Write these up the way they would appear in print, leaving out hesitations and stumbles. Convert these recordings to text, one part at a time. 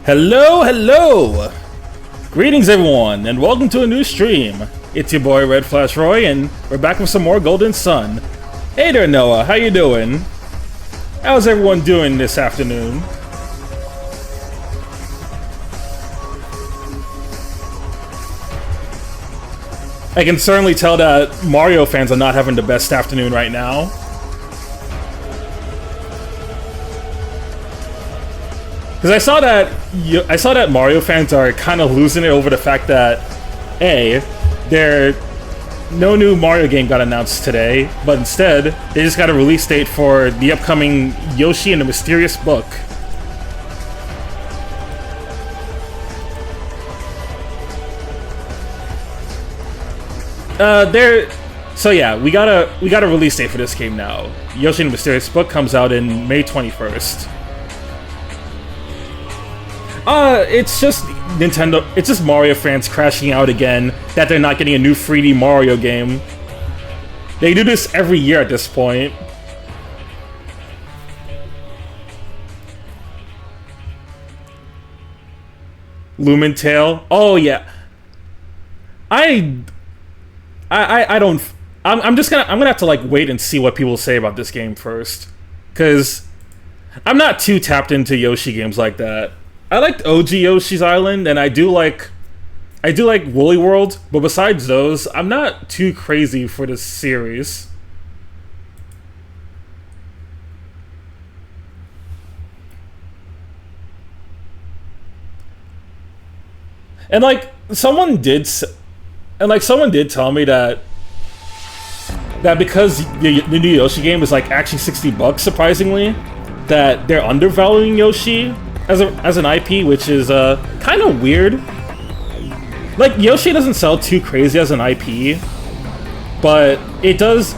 Hello, hello! Greetings everyone, and welcome to a new stream. It's your boy Red Flash Roy, and we're back with some more Golden Sun. Hey there Noah, how you doing? How's everyone doing this afternoon? I can certainly tell that Mario fans are not having the best afternoon right now. Because I saw that Mario fans are kind of losing it over the fact that no new Mario game got announced today, but instead they just got a release date for the upcoming Yoshi and the Mysterious Book. So yeah, we got a release date for this game now. Yoshi and the Mysterious Book comes out in May 21st. It's just Nintendo. It's just Mario fans crashing out again that they're not getting a new 3D Mario game. They do this every year at this point. Lumen Tail. Oh yeah. I'm gonna have to like wait and see what people say about this game first, because I'm not too tapped into Yoshi games like that. I liked OG Yoshi's Island, and I do like Woolly World, but besides those, I'm not too crazy for this series. And someone did tell me that because the new Yoshi game is like actually $60, surprisingly, that they're undervaluing Yoshi as an IP, which is kind of weird. Like, Yoshi doesn't sell too crazy as an IP, but it does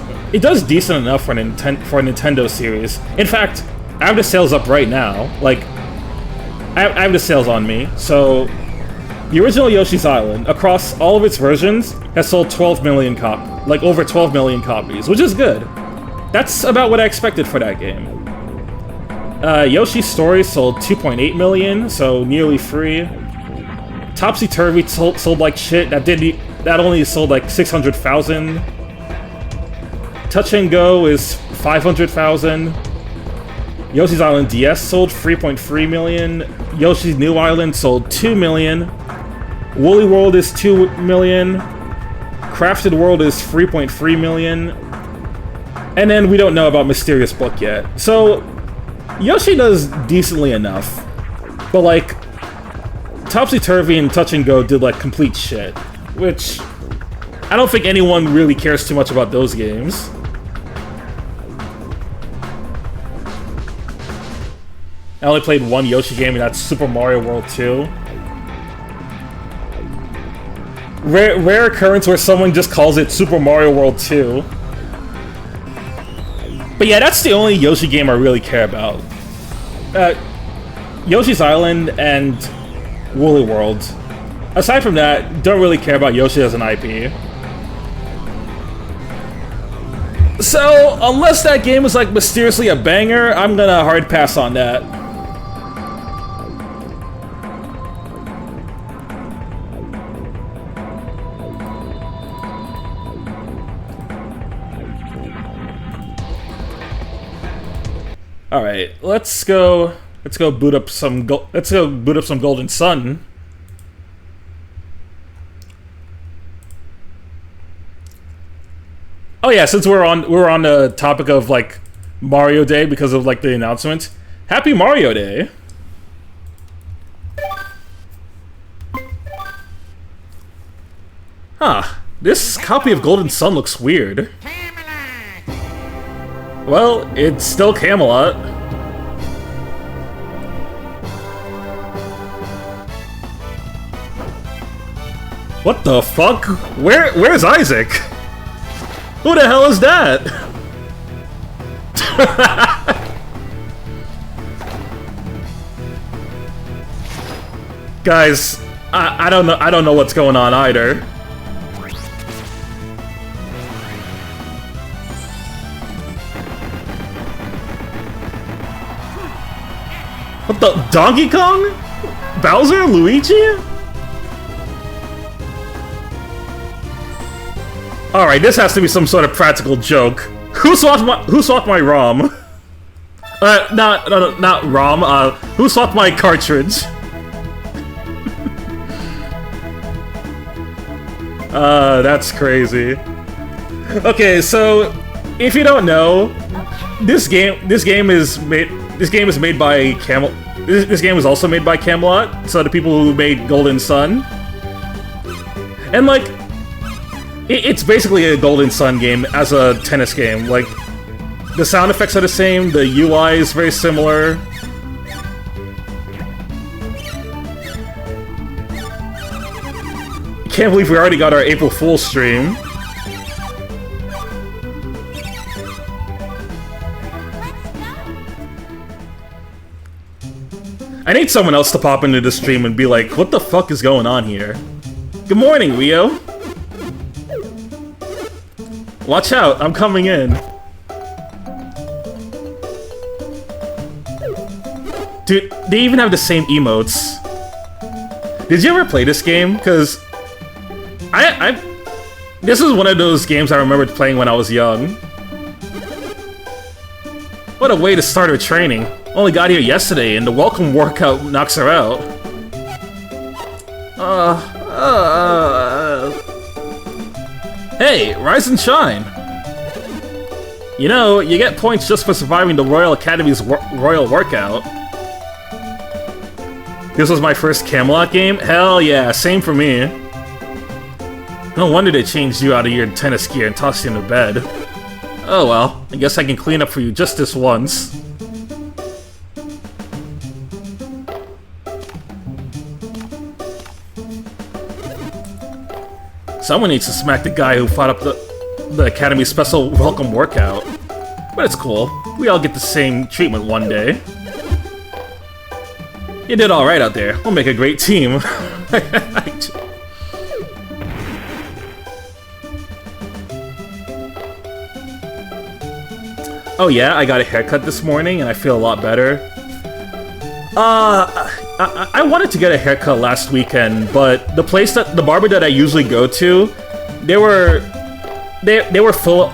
decent enough for a Nintendo series. In fact, I have the sales up right now. Like, I have the sales on me. So, the original Yoshi's Island, across all of its versions, has sold over 12 million copies, which is good. That's about what I expected for that game. Yoshi's Story sold 2.8 million, so nearly free. Topsy Turvy sold like shit. That only sold like 600,000. Touch and Go is 500,000. Yoshi's Island DS sold 3.3 million. Yoshi's New Island sold 2 million. Woolly World is 2 million. Crafted World is 3.3 million. And then we don't know about Mysterious Book yet. So Yoshi does decently enough, but like Topsy Turvy and Touch and Go did like complete shit, which I don't think anyone really cares too much about those games. I only played one Yoshi game, and that's Super Mario World 2. Rare occurrence where someone just calls it Super Mario World 2. But yeah, that's the only Yoshi game I really care about. Yoshi's Island and Woolly World. Aside from that, don't really care about Yoshi as an IP. So, unless that game is like mysteriously a banger, I'm gonna hard pass on that. All right, let's go boot up some Golden Sun. Oh yeah, since we're on the topic of like Mario Day because of like the announcement, Happy Mario Day. Huh, this copy of Golden Sun looks weird. Well, it's still Camelot. What the fuck? Where's Isaac? Who the hell is that? Guys, I don't know what's going on either. What the Donkey Kong? Bowser and Luigi? Alright, this has to be some sort of practical joke. Who swapped my ROM? Not ROM, who swapped my cartridge? That's crazy. Okay, so if you don't know, this game is made by This game was also made by Camelot, so the people who made Golden Sun. And like, it's basically a Golden Sun game as a tennis game. Like, the sound effects are the same, the UI is very similar. Can't believe we already got our April Fool's stream. I need someone else to pop into the stream and be like, what the fuck is going on here? Good morning, Rio. Watch out, I'm coming in. Dude, they even have the same emotes. Did you ever play this game? Because this is one of those games I remembered playing when I was young. What a way to start her training. Only got here yesterday, and the welcome workout knocks her out. Hey, rise and shine. You know, you get points just for surviving the Royal Academy's Royal Workout. This was my first Camelot game? Hell yeah, same for me. No wonder they changed you out of your tennis gear and tossed you into bed. Oh well, I guess I can clean up for you just this once. Someone needs to smack the guy who fought up the Academy's special welcome workout. But it's cool. We all get the same treatment one day. You did alright out there. We'll make a great team. Oh yeah, I got a haircut this morning and I feel a lot better. I wanted to get a haircut last weekend, but the barber that I usually go to, they were full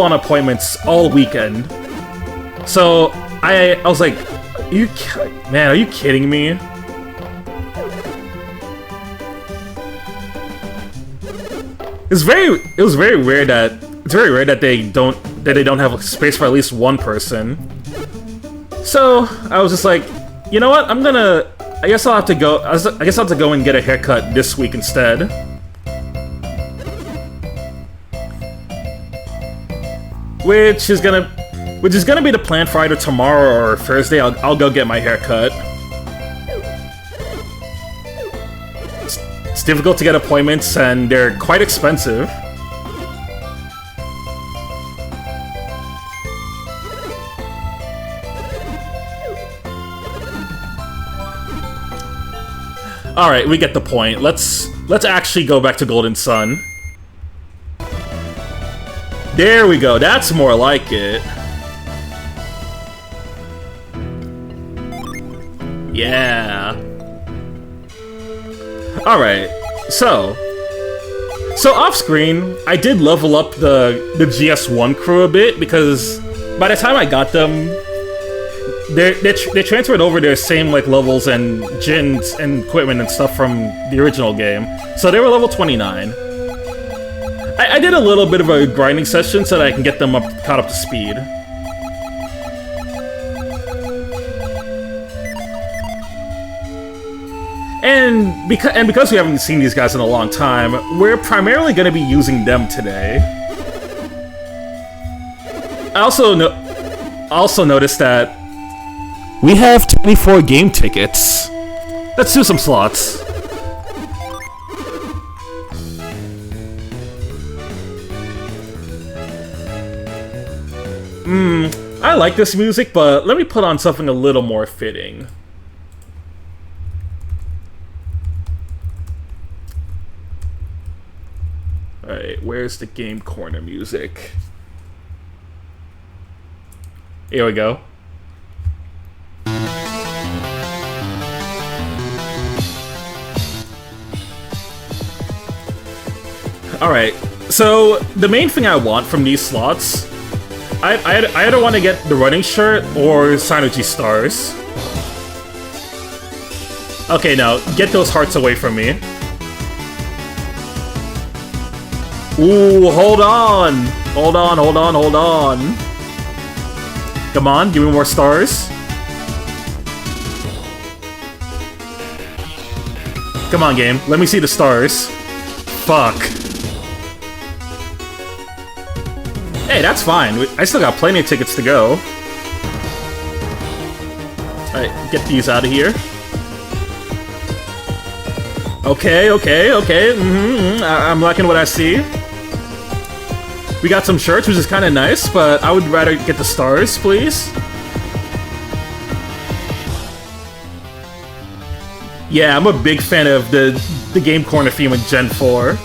on appointments all weekend. So I was like, are you kidding me? It's very rare that they don't have space for at least one person. So I was just like, you know what? I guess I'll have to go and get a haircut this week instead. Which is gonna be the plan for either tomorrow or Thursday. I'll go get my haircut. It's difficult to get appointments and they're quite expensive. Alright, we get the point. Let's actually go back to Golden Sun. There we go, that's more like it. Yeah. Alright, so off screen, I did level up the GS1 crew a bit because by the time I got them, they transferred over their same like levels and gens and equipment and stuff from the original game. So they were level 29. I did a little bit of a grinding session so that I can get them caught up to speed. And because we haven't seen these guys in a long time, we're primarily going to be using them today. I also noticed that we have 24 game tickets. Let's do some slots. I like this music, but let me put on something a little more fitting. Alright, where's the game corner music? Here we go. Alright, so the main thing I want from these slots, I either want to get the running shirt or Synergy stars. Okay, now, get those hearts away from me. Ooh, hold on! Hold on, hold on, hold on. Come on, give me more stars. Come on, game. Let me see the stars. Fuck. Hey, that's fine. I still got plenty of tickets to go. Alright, get these out of here. Okay, okay, okay. I'm liking what I see. We got some shirts, which is kind of nice, but I would rather get the stars, please. Yeah, I'm a big fan of the Game Corner theme in Gen 4.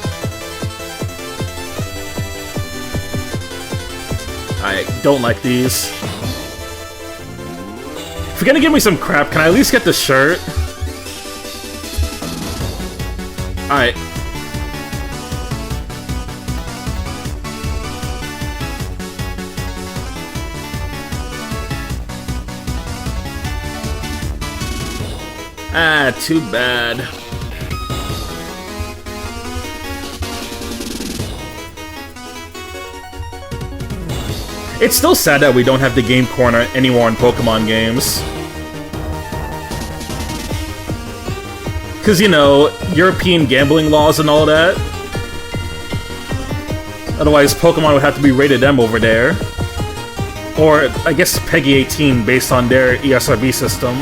I don't like these. If you're gonna give me some crap, can I at least get the shirt? Alright. Ah, too bad. It's still sad that we don't have the Game Corner anymore in Pokemon games. Because, you know, European gambling laws and all that. Otherwise, Pokemon would have to be rated M over there. Or, I guess, Peggy 18 based on their ESRB system.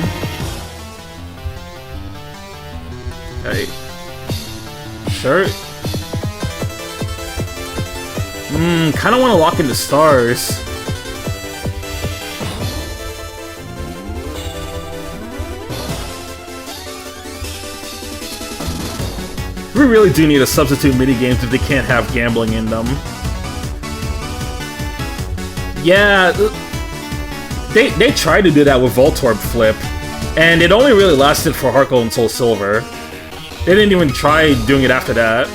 Hey. Sure. Kinda wanna lock in the stars. We really do need to substitute minigames if they can't have gambling in them. Yeah, they tried to do that with Voltorb Flip, and it only really lasted for Heart Gold and Soul Silver. They didn't even try doing it after that.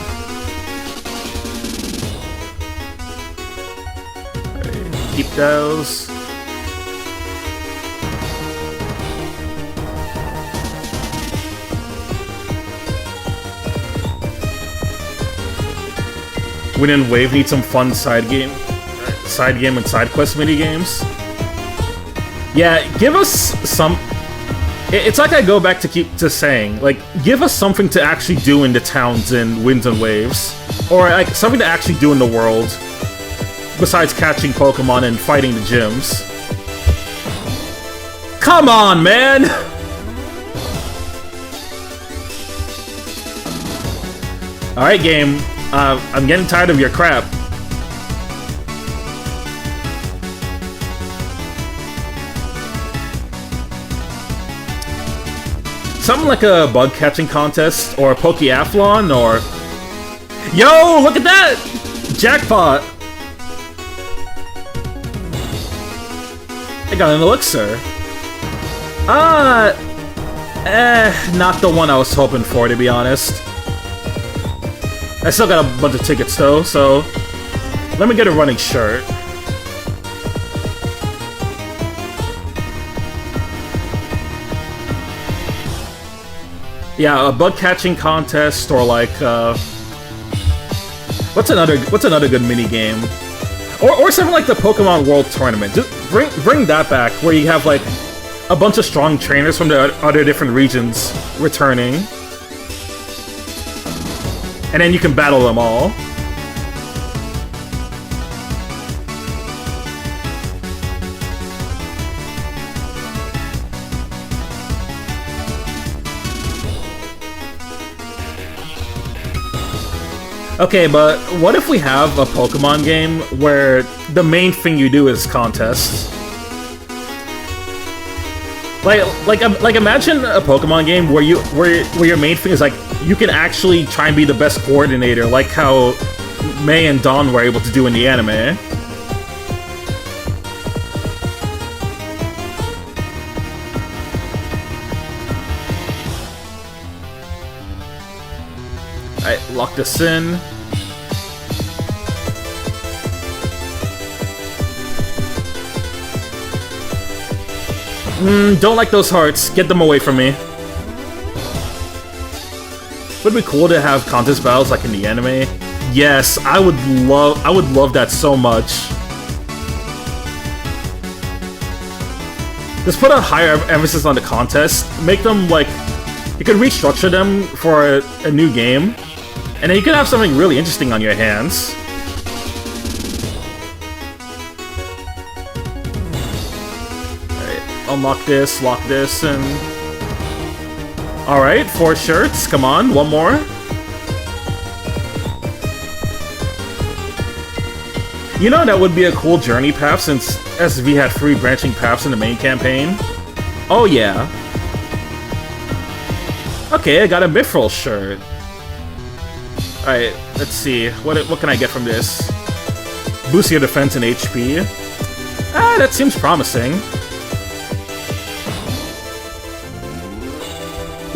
Right, keep those. Win and Wave need some fun side game and side quest mini games. Yeah, give us some. It's like I go back to saying, like, give us something to actually do in the towns in Winds and Waves, or like something to actually do in the world besides catching Pokemon and fighting the gyms. Come on, man! Alright, game. I'm getting tired of your crap. Something like a bug catching contest, or a Pokeathlon, or... Yo, look at that! Jackpot! I got an elixir. Not the one I was hoping for, to be honest. I still got a bunch of tickets though, so let me get a running shirt. Yeah, a bug catching contest, or like what's another good mini game? Or something like the Pokemon World Tournament. Just bring that back, where you have like a bunch of strong trainers from the other different regions returning. And then you can battle them all. Okay, but what if we have a Pokemon game where the main thing you do is contests? Like imagine a Pokemon game where your main thing is like you can actually try and be the best coordinator, like how May and Dawn were able to do in the anime. Alright, lock this in. Don't like those hearts. Get them away from me. Would it be cool to have contest battles like in the anime? Yes, I would love that so much. Just put a higher emphasis on the contest. Make them like you could restructure them for a new game, and then you could have something really interesting on your hands. Alright, unlock this, lock this, and... Alright, 4 shirts, come on, one more. You know, that would be a cool journey path since SV had 3 branching paths in the main campaign. Oh yeah. Okay, I got a Mithril shirt. Alright, let's see. What can I get from this? Boost your defense and HP. Ah, that seems promising.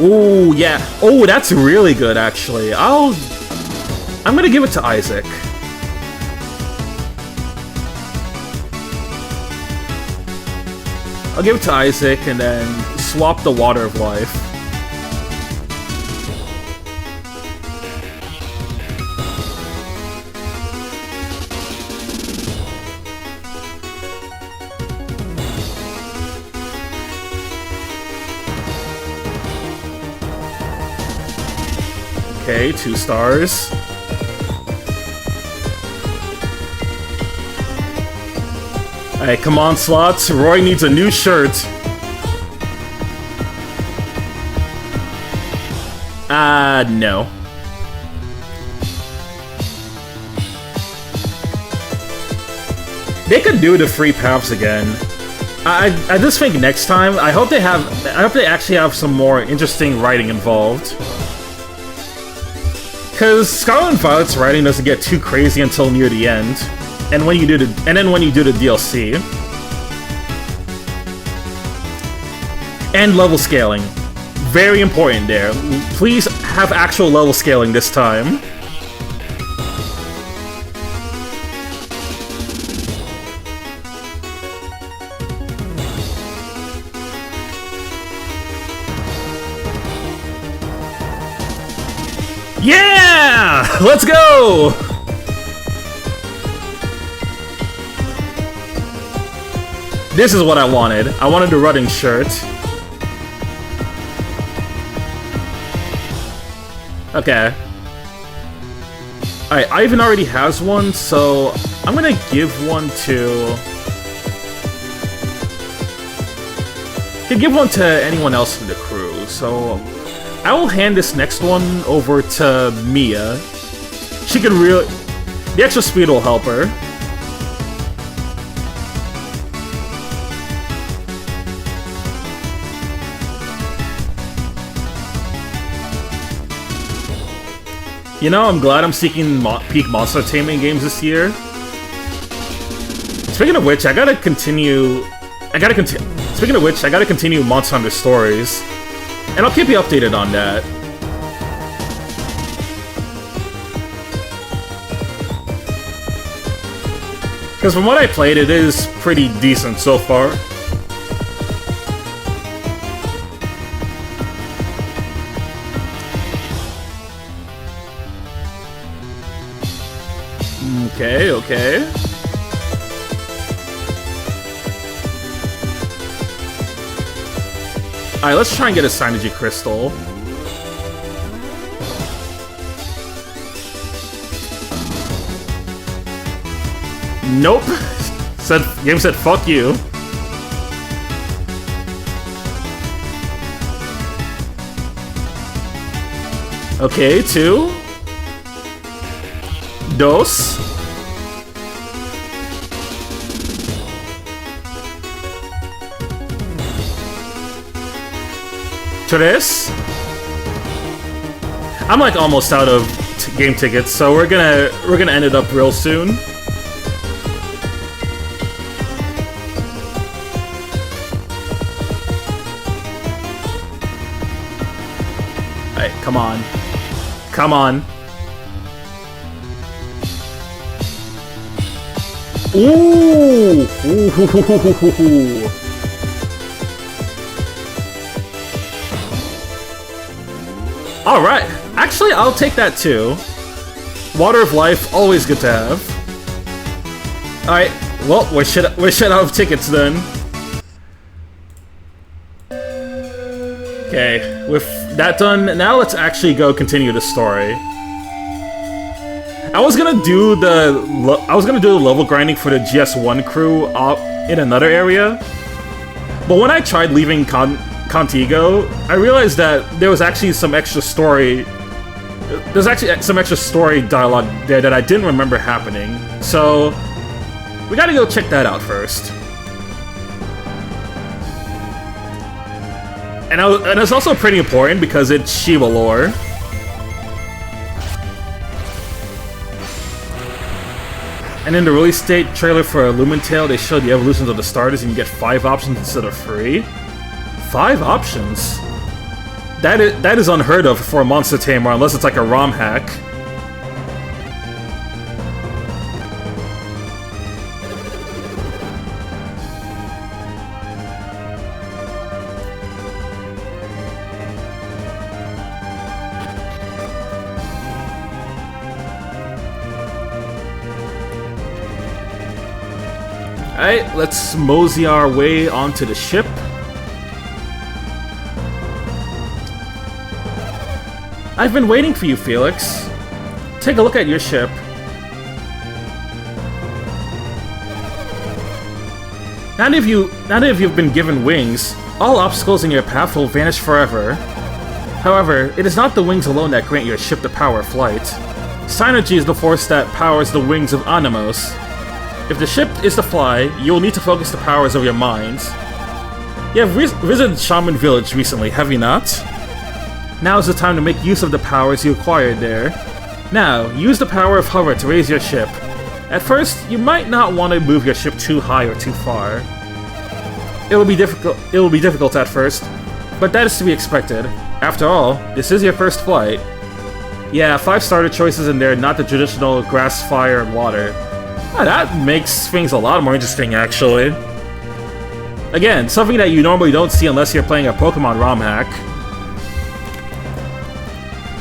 Ooh, yeah. Oh, that's really good, actually. I'm gonna give it to Isaac. I'll give it to Isaac and then swap the Water of Life. Okay, 2 stars. Alright, come on, slots. Roy needs a new shirt. No. They could do the free paths again. I just think next time, I hope they actually have some more interesting writing involved. Because Scarlet and Violet's writing doesn't get too crazy until near the end. And then when you do the DLC. And level scaling. Very important there. Please have actual level scaling this time. Yeah! Let's go! This is what I wanted. I wanted the running shirt. Okay. Alright, Ivan already has one, so I'm gonna give one to... I could give one to anyone else in the crew, so... I will hand this next one over to Mia. She can really... The extra speed will help her. You know, I'm glad I'm seeking peak monster taming games this year. Speaking of which, I gotta continue Monster Hunter Stories. And I'll keep you updated on that. Because from what I played, it is pretty decent so far. Okay, okay. Alright, let's try and get a Synergy Crystal. Nope. Game said fuck you. Okay, 2. Dos. Tres. I'm like almost out of game tickets, so we're gonna end it up real soon. Alright, come on. Come on. Ooh! Ooh. Alright, actually I'll take that too. Water of life, always good to have. Alright, well, we should have tickets then. Okay, with that done, now let's actually go continue the story. I was gonna do the level grinding for the GS1 crew in another area, but when I tried leaving Contigo, I realized that there was actually some extra story. There's actually some extra story dialogue there that I didn't remember happening, so we gotta go check that out first. And it's also pretty important because it's Shiva lore. And in the release date trailer for Illumintail, they showed the evolutions of the starters and you get 5 options instead of 3. 5 options? That is unheard of for a monster tamer unless it's like a ROM hack. Alright, let's mosey our way onto the ship. I've been waiting for you, Felix. Take a look at your ship. Now that you've been given wings, all obstacles in your path will vanish forever. However, it is not the wings alone that grant your ship the power of flight. Synergy is the force that powers the wings of Animos. If the ship is to fly, you will need to focus the powers of your minds. You have visited Shaman Village recently, have you not? Now is the time to make use of the powers you acquired there. Now, use the power of hover to raise your ship. At first, you might not want to move your ship too high or too far. It will be difficult at first, but that is to be expected. After all, this is your first flight. Yeah, 5 starter choices in there, not the traditional grass, fire, and water. Oh, that makes things a lot more interesting, actually. Again, something that you normally don't see unless you're playing a Pokemon ROM hack.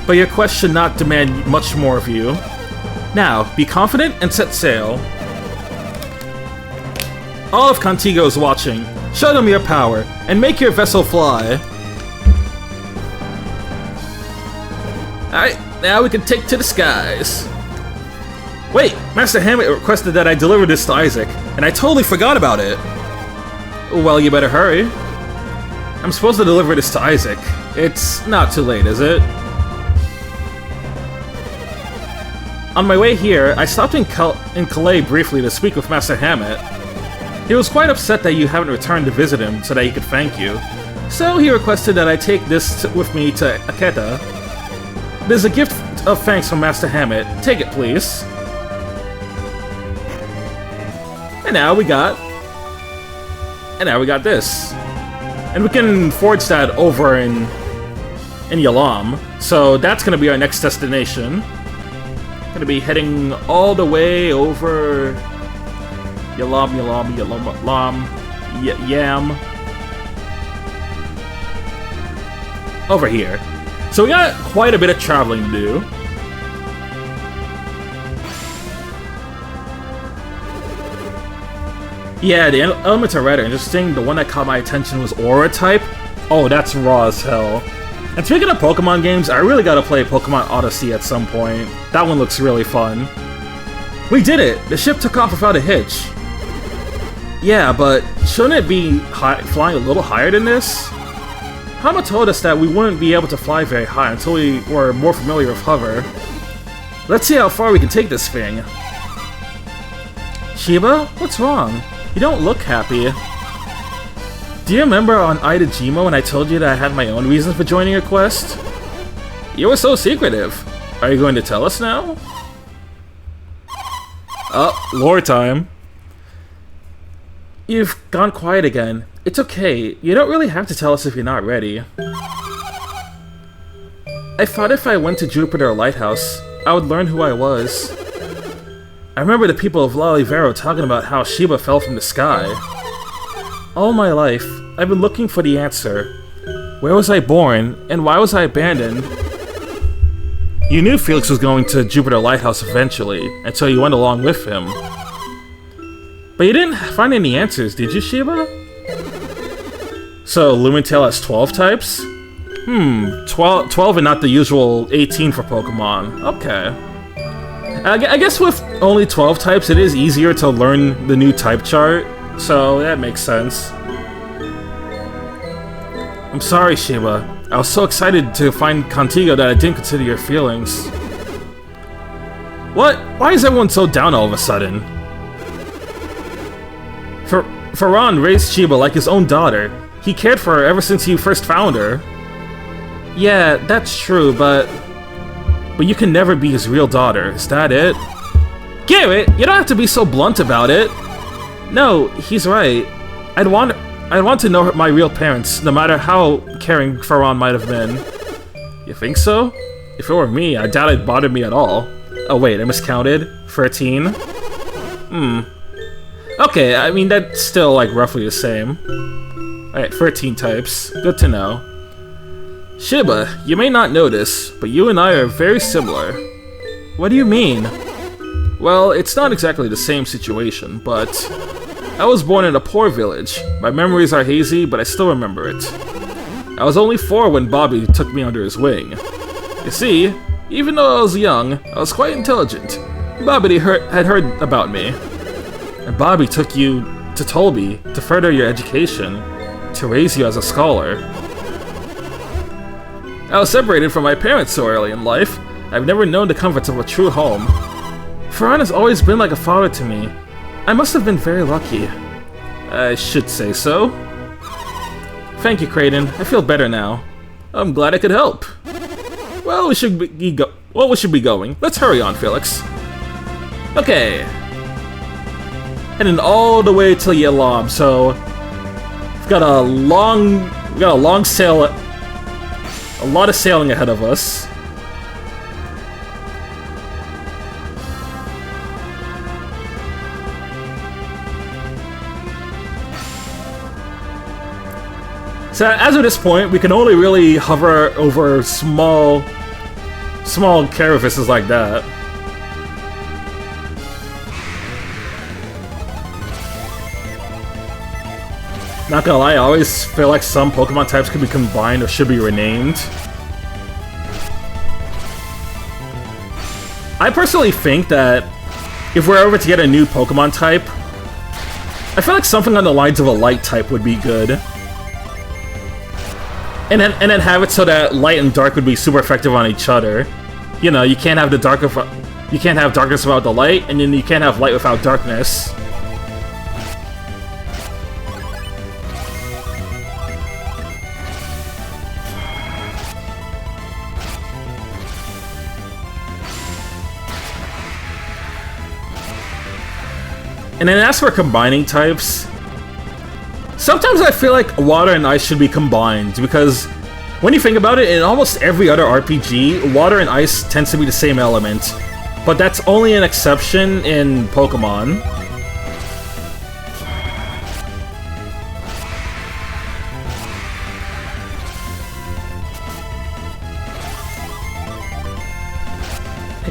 But your quest should not demand much more of you. Now, be confident and set sail. All of Contigo is watching. Show them your power, and make your vessel fly. Alright, now we can take to the skies. Wait, Master Hammett requested that I deliver this to Isaac, and I totally forgot about it. Well, you better hurry. I'm supposed to deliver this to Isaac. It's not too late, is it? On my way here, I stopped in Calais briefly to speak with Master Hammett. He was quite upset that you haven't returned to visit him so that he could thank you. So he requested that I take this with me to Aketa. There's a gift of thanks from Master Hammett. Take it, please. And now we got this. And we can forge that over in Yalam. So that's gonna be our next destination. Gonna be heading all the way over Yam. Over here. So we got quite a bit of traveling to do. Yeah, the elements are rather interesting. The one that caught my attention was Aura type. Oh, that's raw as hell. And speaking of Pokemon games, I really gotta play Pokemon Odyssey at some point. That one looks really fun. We did it! The ship took off without a hitch. Yeah, but shouldn't it be flying a little higher than this? Hama told us that we wouldn't be able to fly very high until we were more familiar with hover. Let's see how far we can take this thing. Shiba? What's wrong? You don't look happy. Do you remember on Idajima when I told you that I had my own reasons for joining your quest? You were so secretive. Are you going to tell us now? Oh, lore time. You've gone quiet again. It's okay. You don't really have to tell us if you're not ready. I thought if I went to Jupiter Lighthouse, I would learn who I was. I remember the people of Lalivero talking about how Shiba fell from the sky. All my life, I've been looking for the answer. Where was I born, and why was I abandoned? You knew Felix was going to Jupiter Lighthouse eventually, and so you went along with him. But you didn't find any answers, did you, Shiba? So, Lumentail has 12 types? 12 and not the usual 18 for Pokemon. Okay. I guess with only 12 types, it is easier to learn the new type chart, so that makes sense. I'm sorry, Shiba. I was so excited to find Contigo that I didn't consider your feelings. What? Why is everyone so down all of a sudden? Ferran raised Shiba like his own daughter. He cared for her ever since he first found her. Yeah, that's true, but you can never be his real daughter. Is that it? Garrett, you don't have to be so blunt about it. No, he's right. I'd want to know my real parents, no matter how caring Ferran might have been. You think so? If it were me, I doubt it'd bother me at all. Oh wait, I miscounted. 13? Okay, I mean, that's still, like, roughly the same. Alright, 13 types. Good to know. Shiba, you may not notice, but you and I are very similar. What do you mean? Well, it's not exactly the same situation, but I was born in a poor village. My memories are hazy, but I still remember it. I was only 4 when Bobby took me under his wing. You see, even though I was young, I was quite intelligent. Bobby had heard about me. And Bobby took you to Tolby to further your education, to raise you as a scholar. I was separated from my parents so early in life. I've never known the comforts of a true home. Ferran has always been like a father to me. I must have been very lucky. I should say so. Thank you, Kraden. I feel better now. I'm glad I could help. Well, we should be going. Let's hurry on, Felix. Okay. Heading all the way to Yelam, so we've got a long sail, a lot of sailing ahead of us. So as of this point, we can only really hover over small carapaces like that. Not gonna lie, I always feel like some Pokemon types could be combined or should be renamed. I personally think that if we're ever to get a new Pokemon type, I feel like something on the lines of a light type would be good. And then have it so that light and dark would be super effective on each other. You know, you can't have darkness without the light, and then you can't have light without darkness. And then as for combining types, sometimes I feel like water and ice should be combined, because when you think about it, in almost every other RPG, water and ice tends to be the same element. But that's only an exception in Pokemon.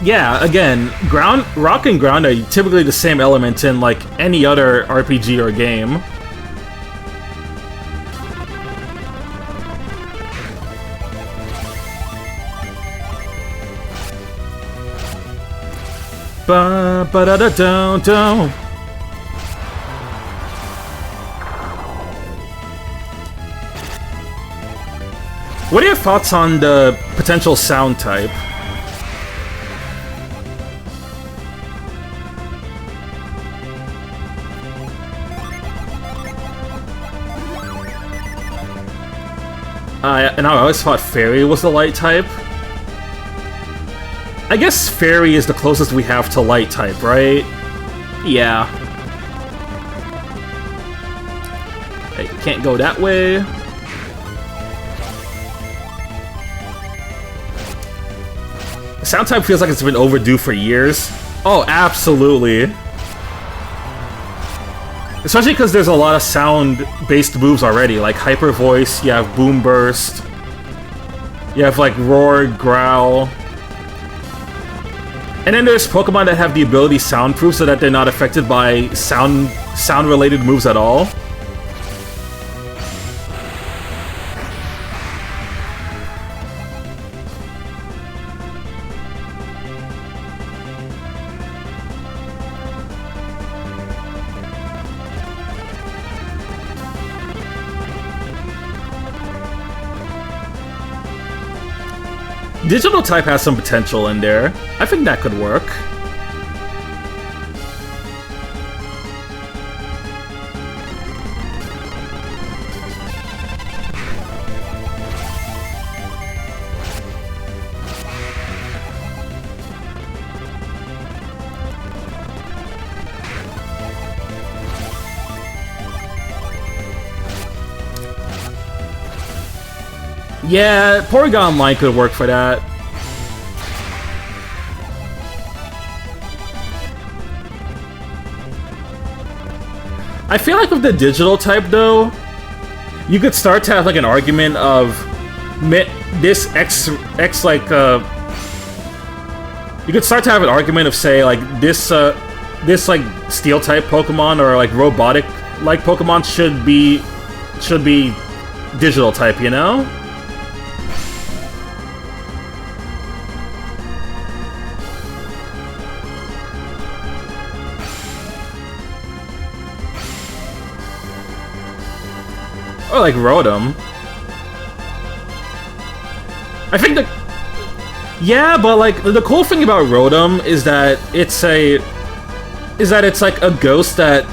Yeah, again, rock and ground are typically the same element in like any other RPG or game. Ba ba da da down down. What are your thoughts on the potential sound type? And I always thought Fairy was the light type. I guess Fairy is the closest we have to light type, right? Yeah. Okay, can't go that way. The sound type feels like it's been overdue for years. Oh, absolutely. Especially because there's a lot of sound-based moves already, like Hyper Voice, you have Boom Burst, you have like Roar, Growl. And then there's Pokemon that have the ability soundproof so that they're not affected by sound-related moves at all. Digital type has some potential in there. I think that could work. Yeah, Porygon Line could work for that. I feel like with the digital type, though, you could start to have like an argument of this X like you could start to have an argument of say like this like steel type Pokemon or like robotic like Pokemon should be digital type, you know? Or like Rotom. I think yeah, but like the cool thing about Rotom is that it's like a ghost that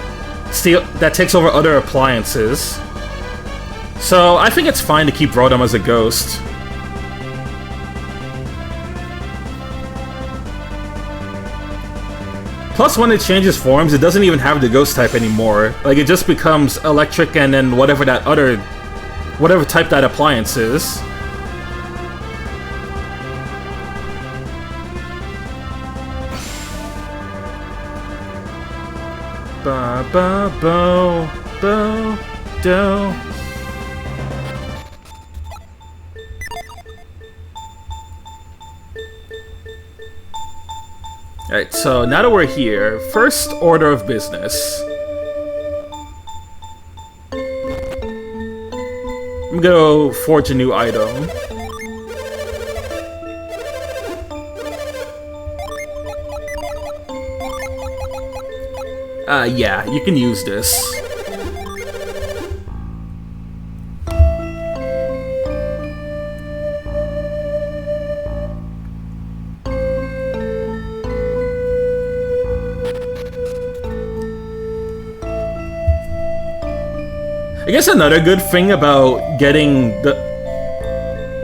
takes over other appliances. So I think it's fine to keep Rotom as a ghost. Plus, when it changes forms, it doesn't even have the ghost type anymore. Like, it just becomes electric and then whatever type that appliance is. Ba ba bo bo do. Alright, so now that we're here, first order of business. I'm gonna forge a new item. Yeah, you can use this. I guess another good thing about getting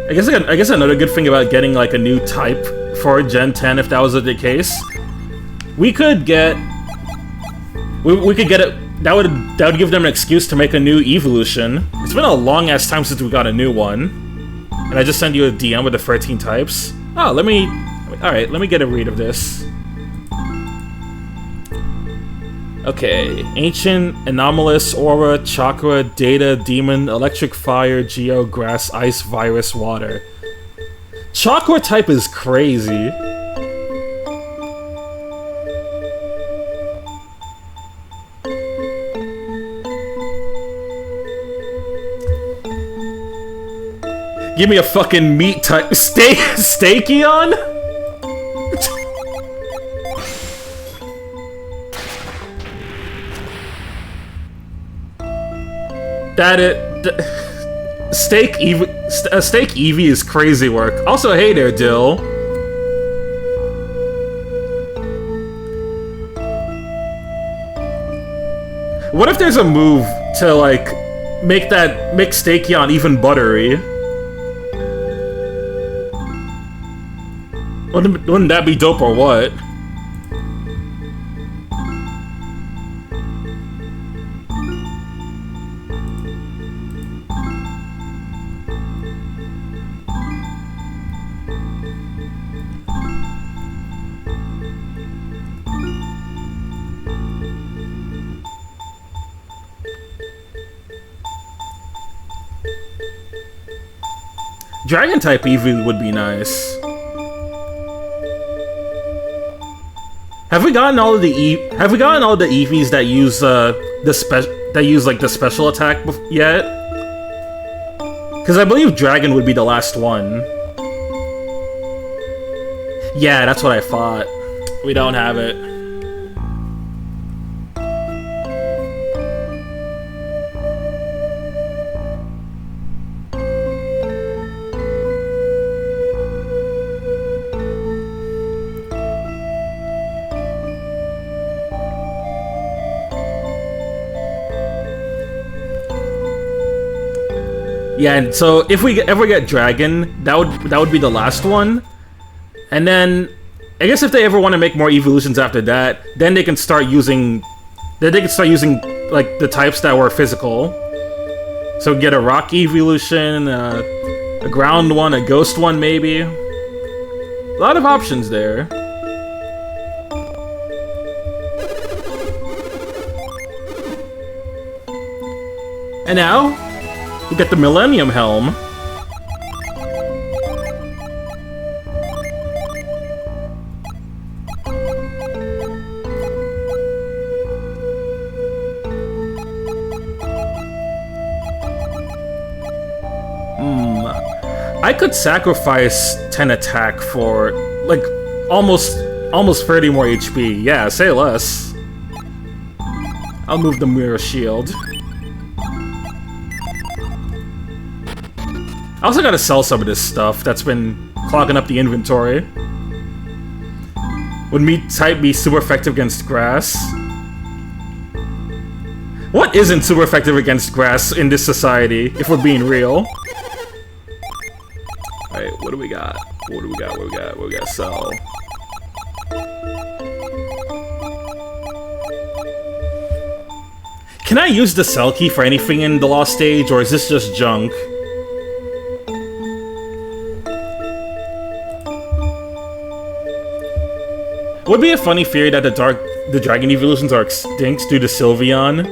I guess another good thing about getting like a new type for Gen 10, if that was the case, we could get it. That would give them an excuse to make a new evolution. It's been a long ass time since we got a new one, and I just sent you a DM with the 13 types. Oh, all right, let me get a read of this. Okay, Ancient, Anomalous, Aura, Chakra, Data, Demon, Electric, Fire, Geo, Grass, Ice, Virus, Water. Chakra type is crazy. Give me a fucking meat type. Steakion? Steak Eevee is crazy work. Also, hey there, Dill. What if there's a move to like make Steakion even buttery? Wouldn't that be dope or what? Dragon type Eevee would be nice. Have we gotten all of the Have we gotten all the Eevees that use like the special attack yet? Because I believe Dragon would be the last one. Yeah, that's what I thought. We don't have it. Yeah, and so if we ever get Dragon, that would be the last one. And then I guess if they ever want to make more evolutions after that, then they can start using like the types that were physical. So get a rock evolution, a ground one, a ghost one maybe. A lot of options there. And now we get the Millennium Helm. I could sacrifice 10 attack for like almost 30 more HP. Yeah, say less. I'll move the Mirror Shield. I also gotta sell some of this stuff that's been clogging up the inventory. Would meat type be super effective against grass? What isn't super effective against grass in this society, if we're being real? Alright, what do we got? What do we got? What do we got? Sell. Can I use the sell key for anything in the Lost Stage, or is this just junk? Would be a funny theory that the dragon evolutions are extinct due to Sylveon.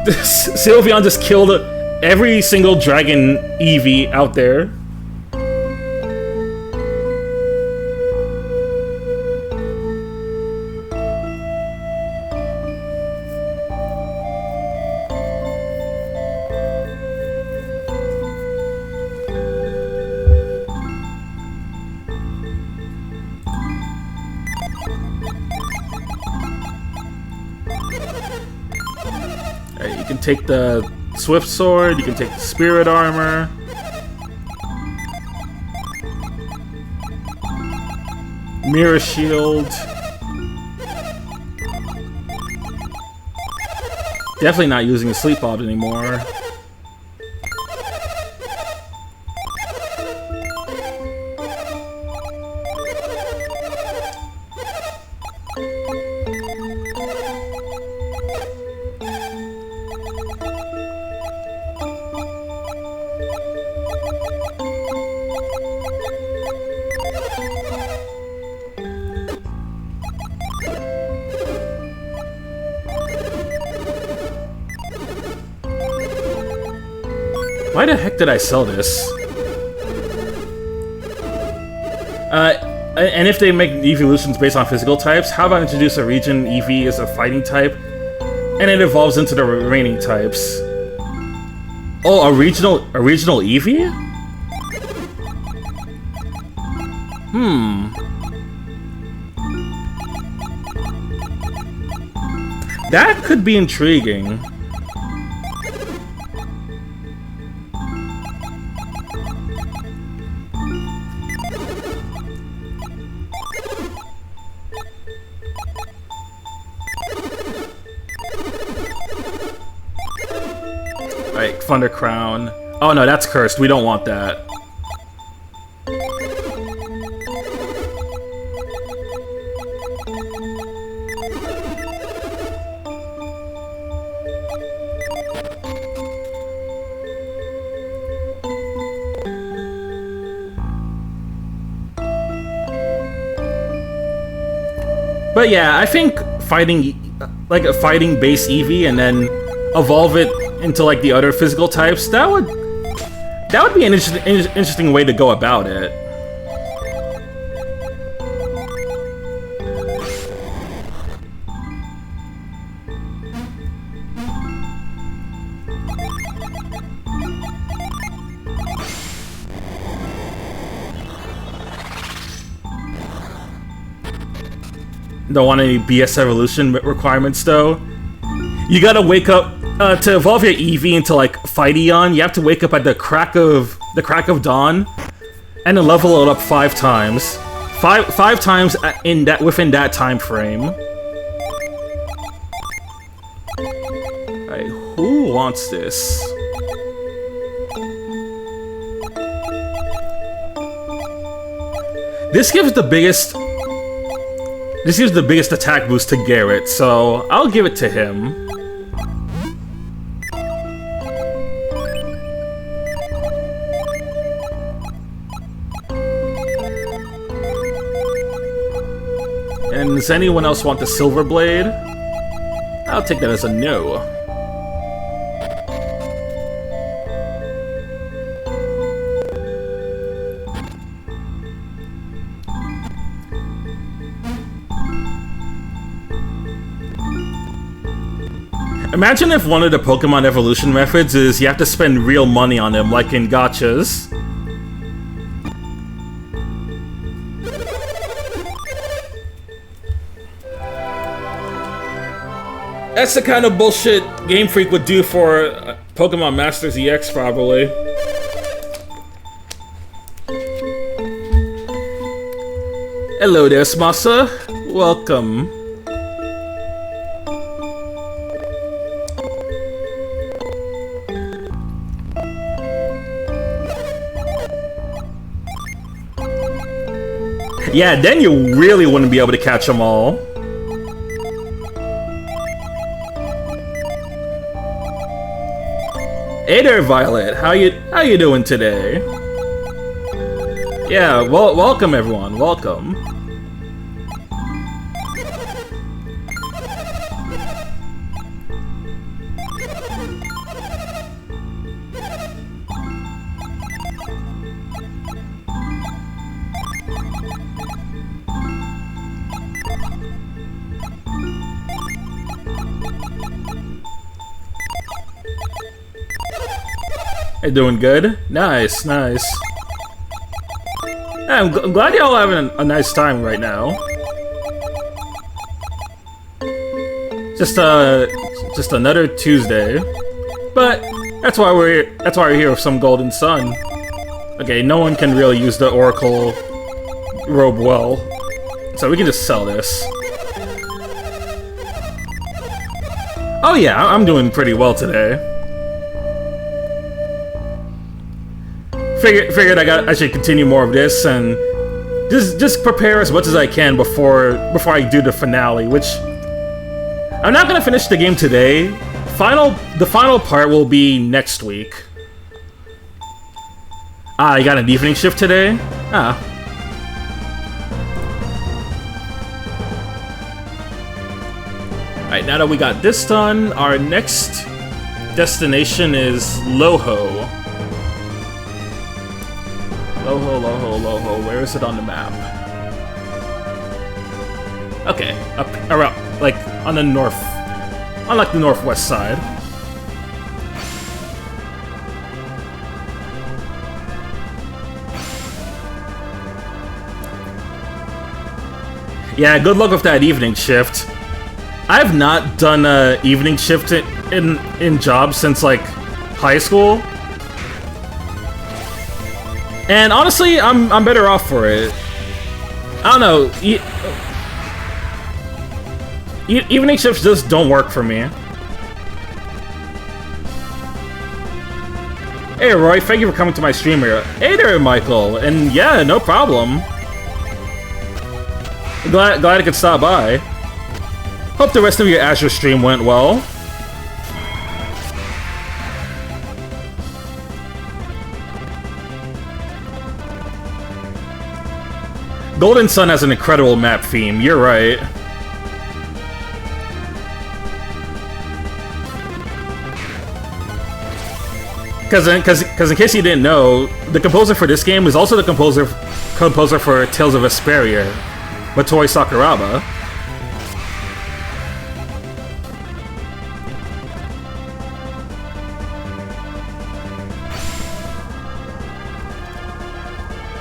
Sylveon just killed every single dragon Eevee out there. You can take the Swift Sword, you can take the Spirit Armor. Mirror Shield. Definitely not using a Sleep Pod anymore. Why the heck did I sell this? And if they make evolutions based on physical types, how about introduce a region Eevee as a fighting type, and it evolves into the remaining types? Oh, a regional Eevee? That could be intriguing. Like Thunder Crown. Oh no, that's cursed. We don't want that. But yeah, I think fighting, like a fighting base Eevee and then evolve it into like the other physical types, that would be an interesting way to go about it. don't want any BS evolution requirements though. You gotta wake up to evolve your Eevee into like Fight Eon. You have to wake up at the crack of dawn, and then level it up 5 times. Five times within that time frame. Alright, who wants this? This gives the biggest attack boost to Garrett, so I'll give it to him. And does anyone else want the Silver Blade? I'll take that as a no. Imagine if one of the Pokemon evolution methods is you have to spend real money on them, like in gachas. That's the kind of bullshit Game Freak would do for Pokemon Masters EX, probably. Hello there, Smasa. Welcome. Yeah, then you really wouldn't be able to catch them all. Hey there, Violet. How you doing today? Yeah, well, welcome everyone. Welcome. You're doing good? Nice, nice. Yeah, I'm glad y'all having a nice time right now. Just another Tuesday. But that's why we're here with some Golden Sun. Okay, no one can really use the Oracle robe well. So we can just sell this. Oh yeah, I'm doing pretty well today. Figured I should continue more of this and just prepare as much as I can before I do the finale, which I'm not gonna finish the game today. The final part will be next week. Ah, you got an evening shift today? Ah. Alright, now that we got this done, our next destination is Loho. Loho, where is it on the map? Okay, up around, like, on the north, on like the northwest side. Yeah, good luck with that evening shift. I've not done a evening shift in jobs since like high school. And honestly, I'm better off for it. I don't know. Evening shifts just don't work for me. Hey Roy, thank you for coming to my stream here. Hey there, Michael. And yeah, no problem. Glad I could stop by. Hope the rest of your Azure stream went well. Golden Sun has an incredible map theme, you're right. Because in case you didn't know, the composer for this game is also the composer for Tales of Vesperia, Motoi Sakuraba.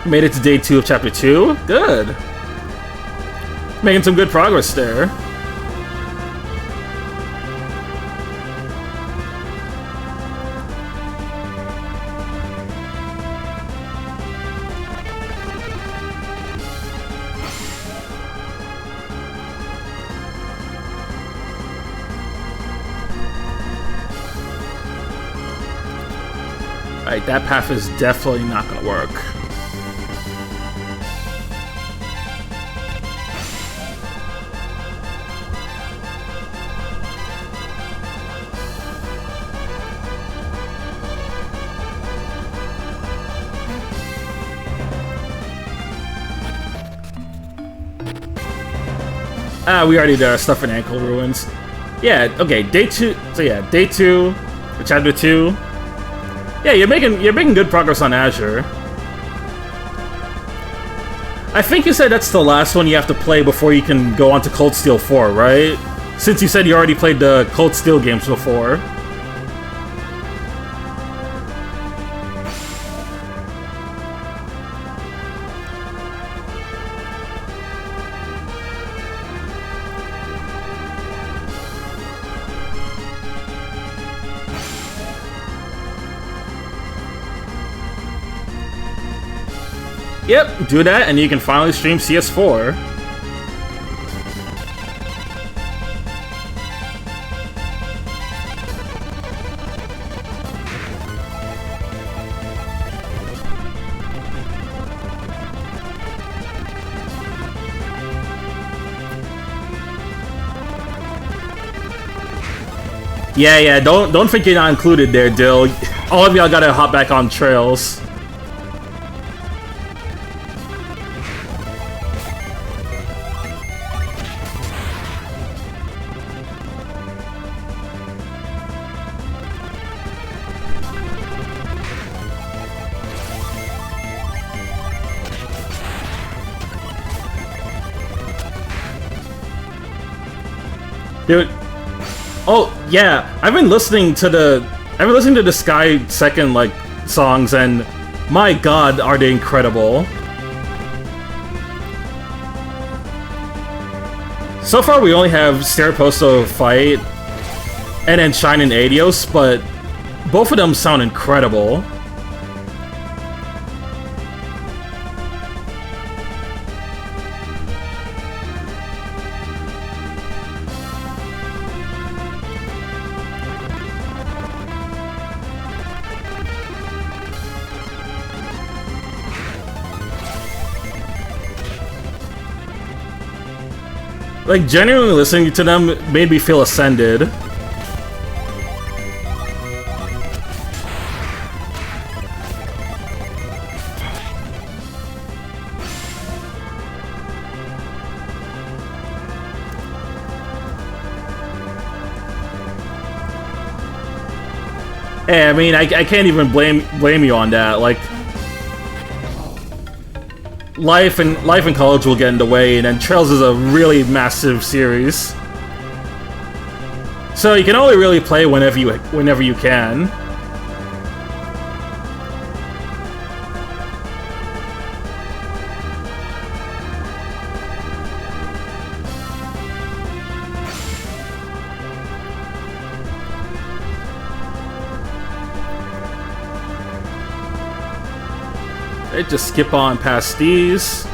Made it to day 2 of chapter 2? Good. Making some good progress there. Alright, that path is definitely not gonna work. Ah, we already did our stuff in Ankle Ruins. Yeah, okay, day 2. So yeah, day 2, chapter 2. Yeah, you're making good progress on Azure. I think you said that's the last one you have to play before you can go on to Cold Steel 4, right? Since you said you already played the Cold Steel games before. Yep, do that and you can finally stream CS4. Yeah, don't think you're not included there, Dill. All of y'all gotta hop back on trails. Dude, oh yeah, I've been listening to the Sky Second like songs, and my God, are they incredible! So far, we only have Staraposto Fight and then Shine and Adios, but both of them sound incredible. Like, genuinely listening to them made me feel ascended. Hey, I mean, I can't even blame you on that. Like, life and college will get in the way, and then Trails is a really massive series. So you can only really play whenever you can. They just skip on past these.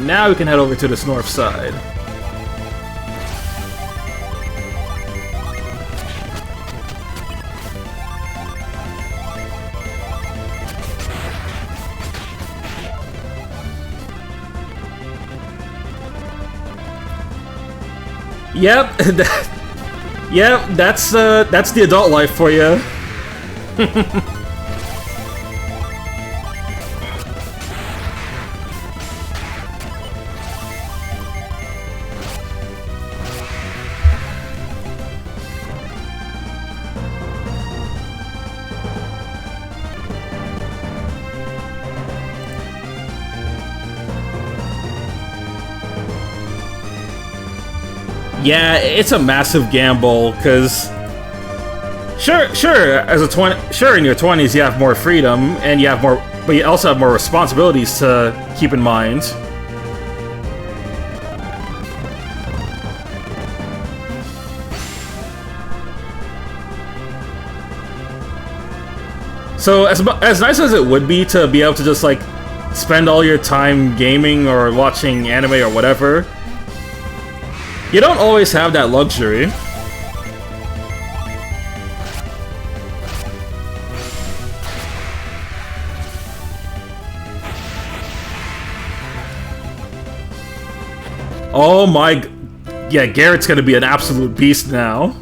Now we can head over to this north side. Yep, yep, that's the adult life for you. Yeah, it's a massive gamble, because Sure. Sure, in your 20s you have more freedom and you have more, but you also have more responsibilities to keep in mind. So as nice as it would be to be able to just like spend all your time gaming or watching anime or whatever, you don't always have that luxury. Oh my... Yeah, Garrett's gonna be an absolute beast now.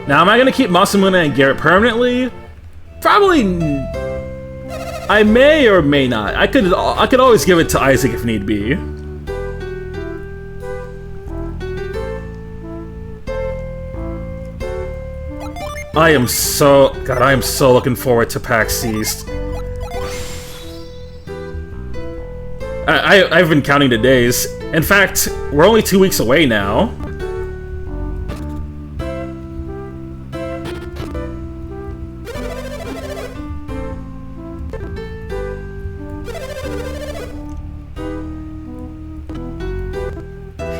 Now, am I gonna keep Masamune and Garrett permanently? Probably... I may or may not. I could always give it to Isaac if need be. I am so looking forward to PAX East. I've been counting the days. In fact, we're only 2 weeks away now.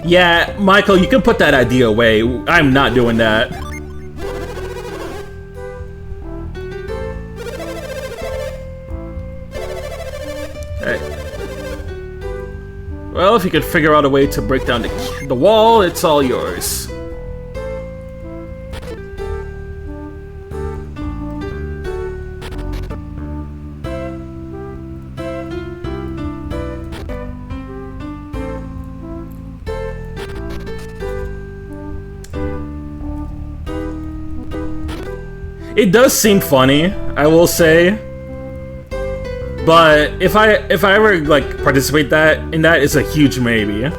Yeah, Michael, you can put that idea away. I'm not doing that. Well, if you could figure out a way to break down the wall, it's all yours. It does seem funny, I will say. But if I ever like participate in that, it's a huge maybe.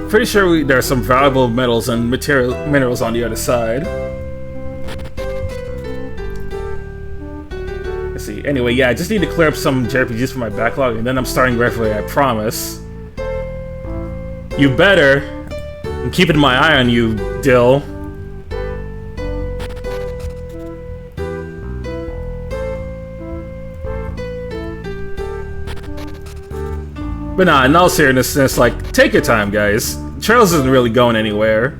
Pretty sure there are some valuable metals and minerals on the other side. Let's see. Anyway, yeah, I just need to clear up some jrpgs from my backlog, and then I'm starting regularly, I promise. You better. I'm keeping my eye on you, Dill. But nah, in all seriousness, like, take your time, guys. Trails isn't really going anywhere.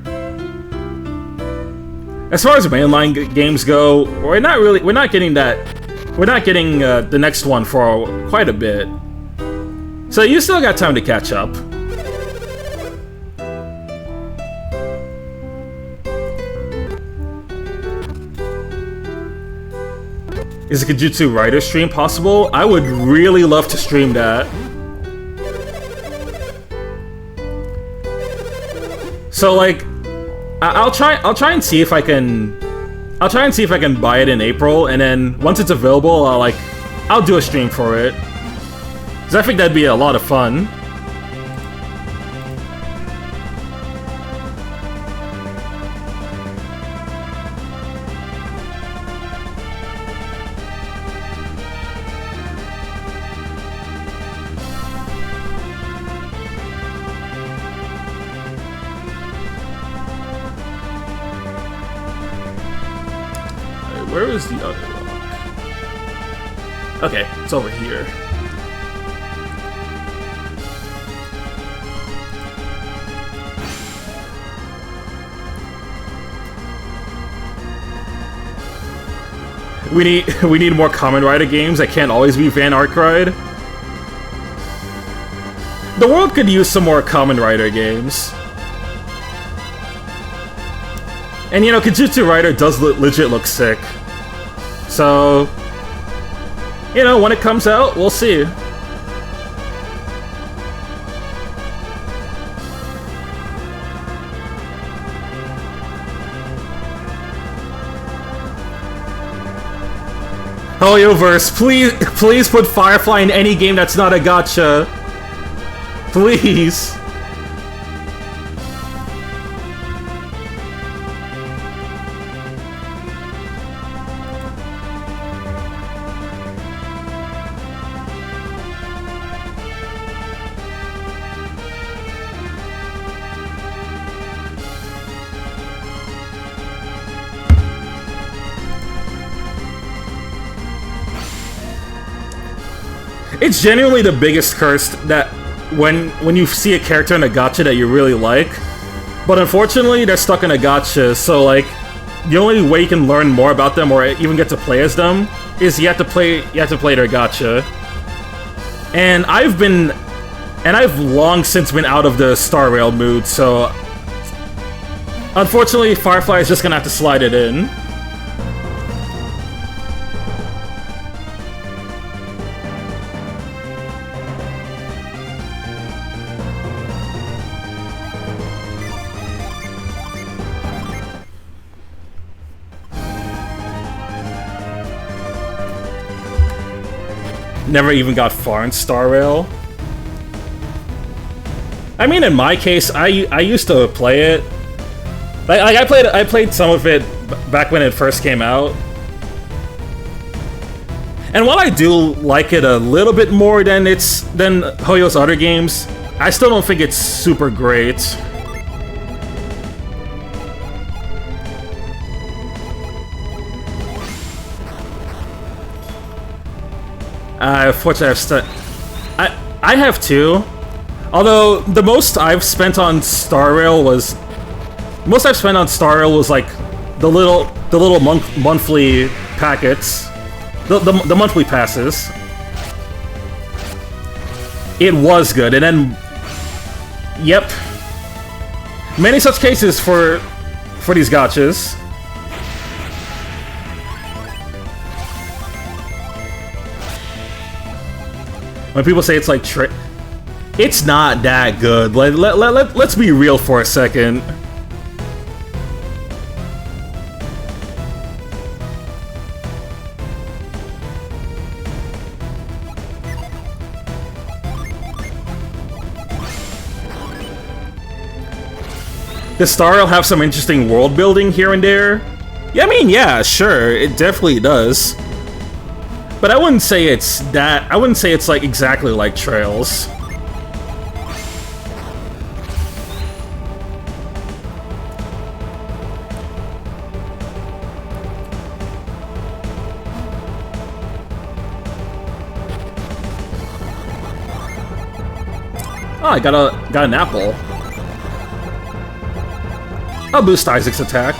As far as mainline games go, we're not getting the next one for quite a bit. So you still got time to catch up. Is a Kajutsu Writer stream possible? I would really love to stream that. So like, I'll try and see if I can buy it in April, and then once it's available, I'll do a stream for it. 'Cause I think that'd be a lot of fun. Where is the other rock? Okay, it's over here. We need more Kamen Rider games that can't always be Van Arkride. The world could use some more Kamen Rider games. And you know, Kajutsu Rider does legit look sick. So, you know, when it comes out, we'll see. Hoyoverse, please put Firefly in any game that's not a gacha. Please. It's genuinely the biggest curse that when you see a character in a gacha that you really like, but unfortunately they're stuck in a gacha, so like the only way you can learn more about them or even get to play as them is you have to play their gacha. And I've long since been out of the Star Rail mood, so unfortunately Firefly is just gonna have to slide it in. Never even got far in Star Rail. I mean, in my case, I used to play it. Like I played some of it back when it first came out. And while I do like it a little bit more than Hoyo's other games, I still don't think it's super great. Fortunately, I have two. Although the most I've spent on Star Rail was like the little monthly packets, the monthly passes. It was good, and then yep, many such cases for these gachas. When people say it's like it's not that good. Let's be real for a second. Does Star Rail have some interesting world building here and there? Yeah, I mean, yeah, sure, it definitely does. But I wouldn't say it's that. I wouldn't say it's like exactly like Trails. Oh, I got an apple. I'll boost Isaac's attack.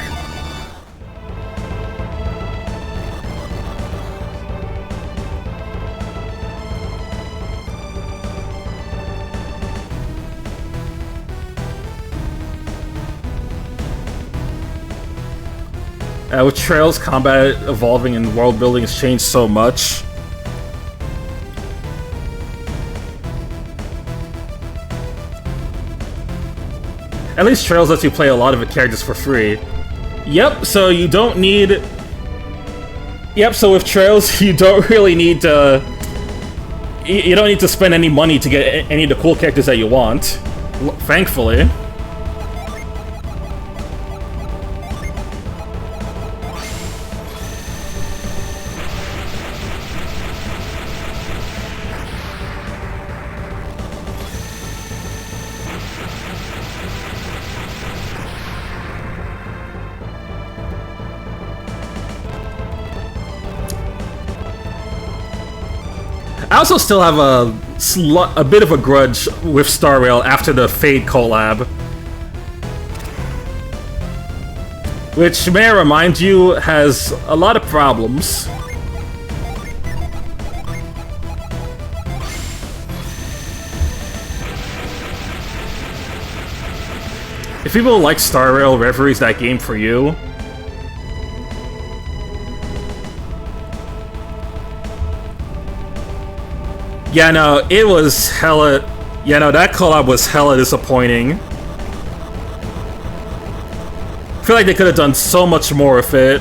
With Trails, combat evolving and world building has changed so much. At least Trails lets you play a lot of the characters for free. Yep, so you don't need... Yep, so with Trails, you don't really need to... You don't need to spend any money to get any of the cool characters that you want. Thankfully. I also still have a bit of a grudge with Star Rail after the Fade collab. Which, may I remind you, has a lot of problems. If people like Star Rail, Reverie is that game for you. Yeah, no, it was hella... Yeah, no, that collab was hella disappointing. I feel like they could have done so much more with it.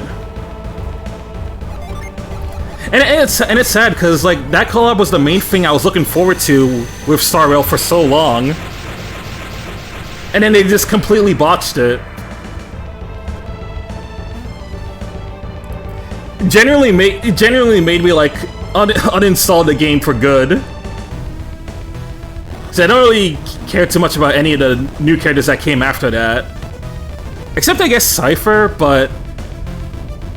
And it's sad because like that collab was the main thing I was looking forward to with Star Rail for so long, and then they just completely botched it. It genuinely made me like uninstall the game for good. So I don't really care too much about any of the new characters that came after that, except I guess Cypher. But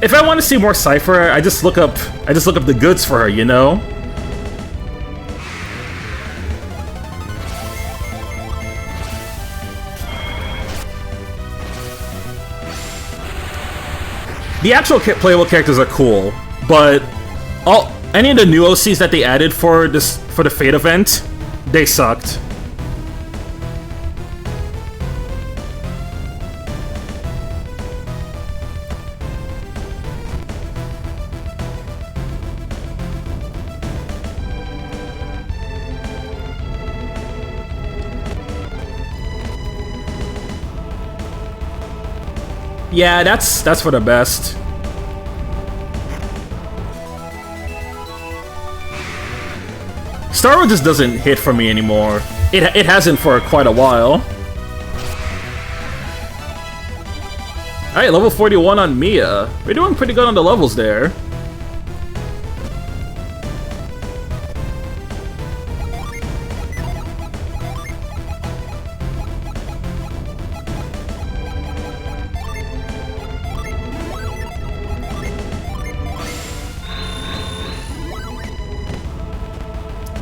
if I want to see more Cypher, I just look up the goods for her, you know? The actual playable characters are cool, but any of the new OCs that they added for the Fate event, they sucked. Yeah, that's for the best. Star Wars just doesn't hit for me anymore. It hasn't for quite a while. Alright, level 41 on Mia. We're doing pretty good on the levels there.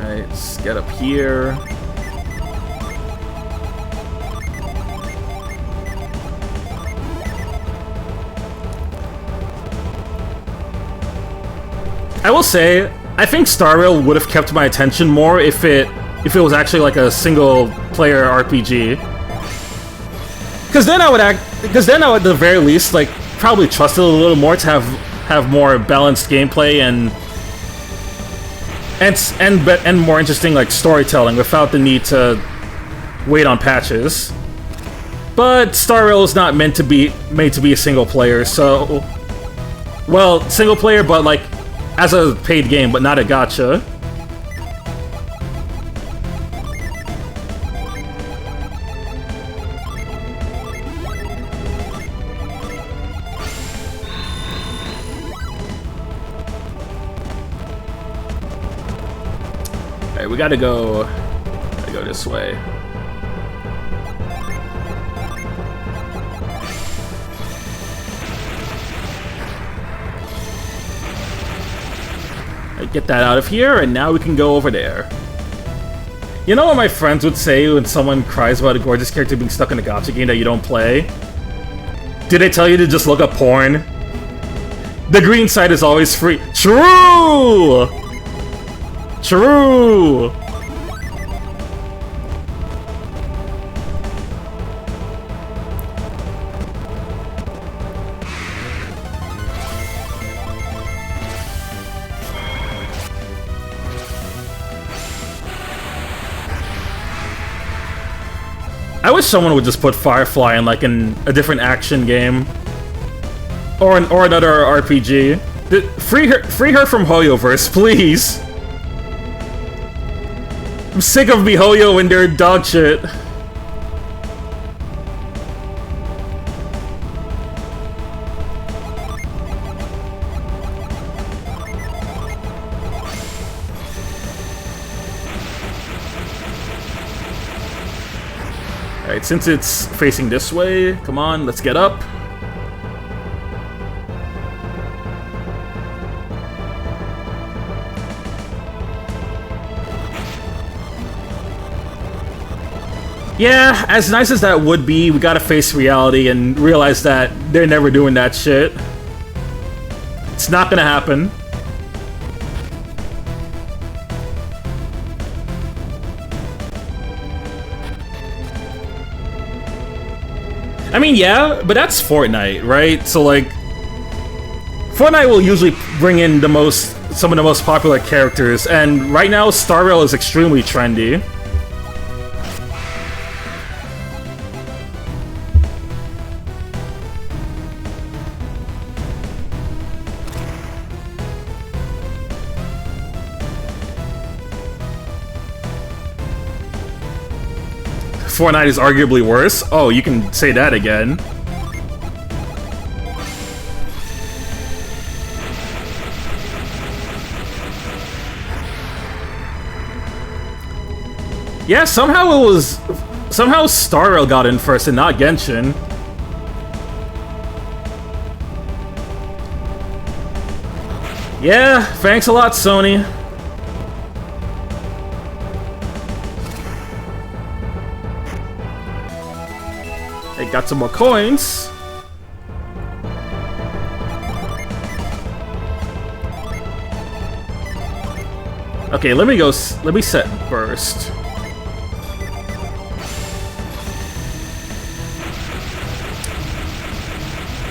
Let's get up here. I will say, I think Star Rail would have kept my attention more if it was actually like a single player RPG. Because then I would at the very least like probably trust it a little more to have more balanced gameplay and more interesting like storytelling without the need to wait on patches. But Star Rail is not made to be a single player, so well, single player, but like as a paid game, but not a gacha. Alright, we gotta go this way. Get that out of here, and now we can go over there. You know what my friends would say when someone cries about a gorgeous character being stuck in a gacha game that you don't play? Did they tell you to just look up porn? The green side is always free. True! True! I wish someone would just put Firefly in like a different action game, or another RPG. Free her from Hoyoverse, please. I'm sick of MiHoYo and their dog shit. Alright, since it's facing this way, come on, let's get up. Yeah, as nice as that would be, we gotta face reality and realize that they're never doing that shit. It's not gonna happen. I mean, yeah, but that's Fortnite, right? So, like, Fortnite will usually bring in some of the most popular characters, and right now, Star Rail is extremely trendy. Fortnite is arguably worse. Oh, you can say that again. Yeah, somehow Star Rail got in first and not Genshin. Yeah, thanks a lot, Sony. Hey, got some more coins. Okay, let me set burst.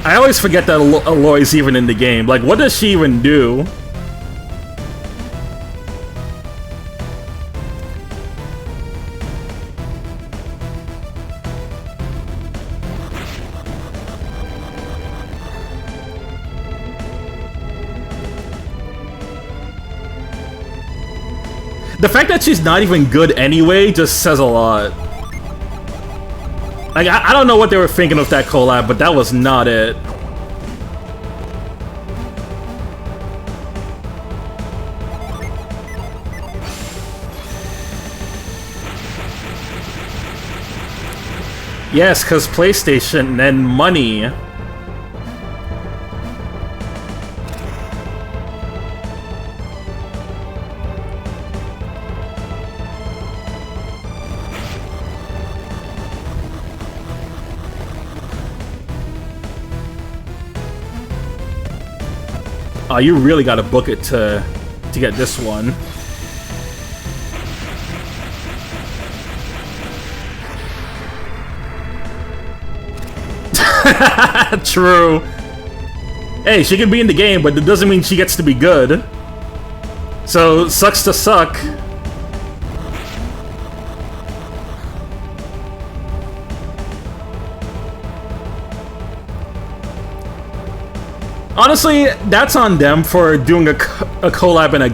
I always forget that Aloy's even in the game. Like, what does she even do? The fact that she's not even good anyway just says a lot. Like, I don't know what they were thinking of that collab, but that was not it. Yes, because PlayStation and money. Oh, you really gotta book it to get this one. True. Hey, she can be in the game, but it doesn't mean she gets to be good. So, sucks to suck. Honestly, that's on them for doing a collab in a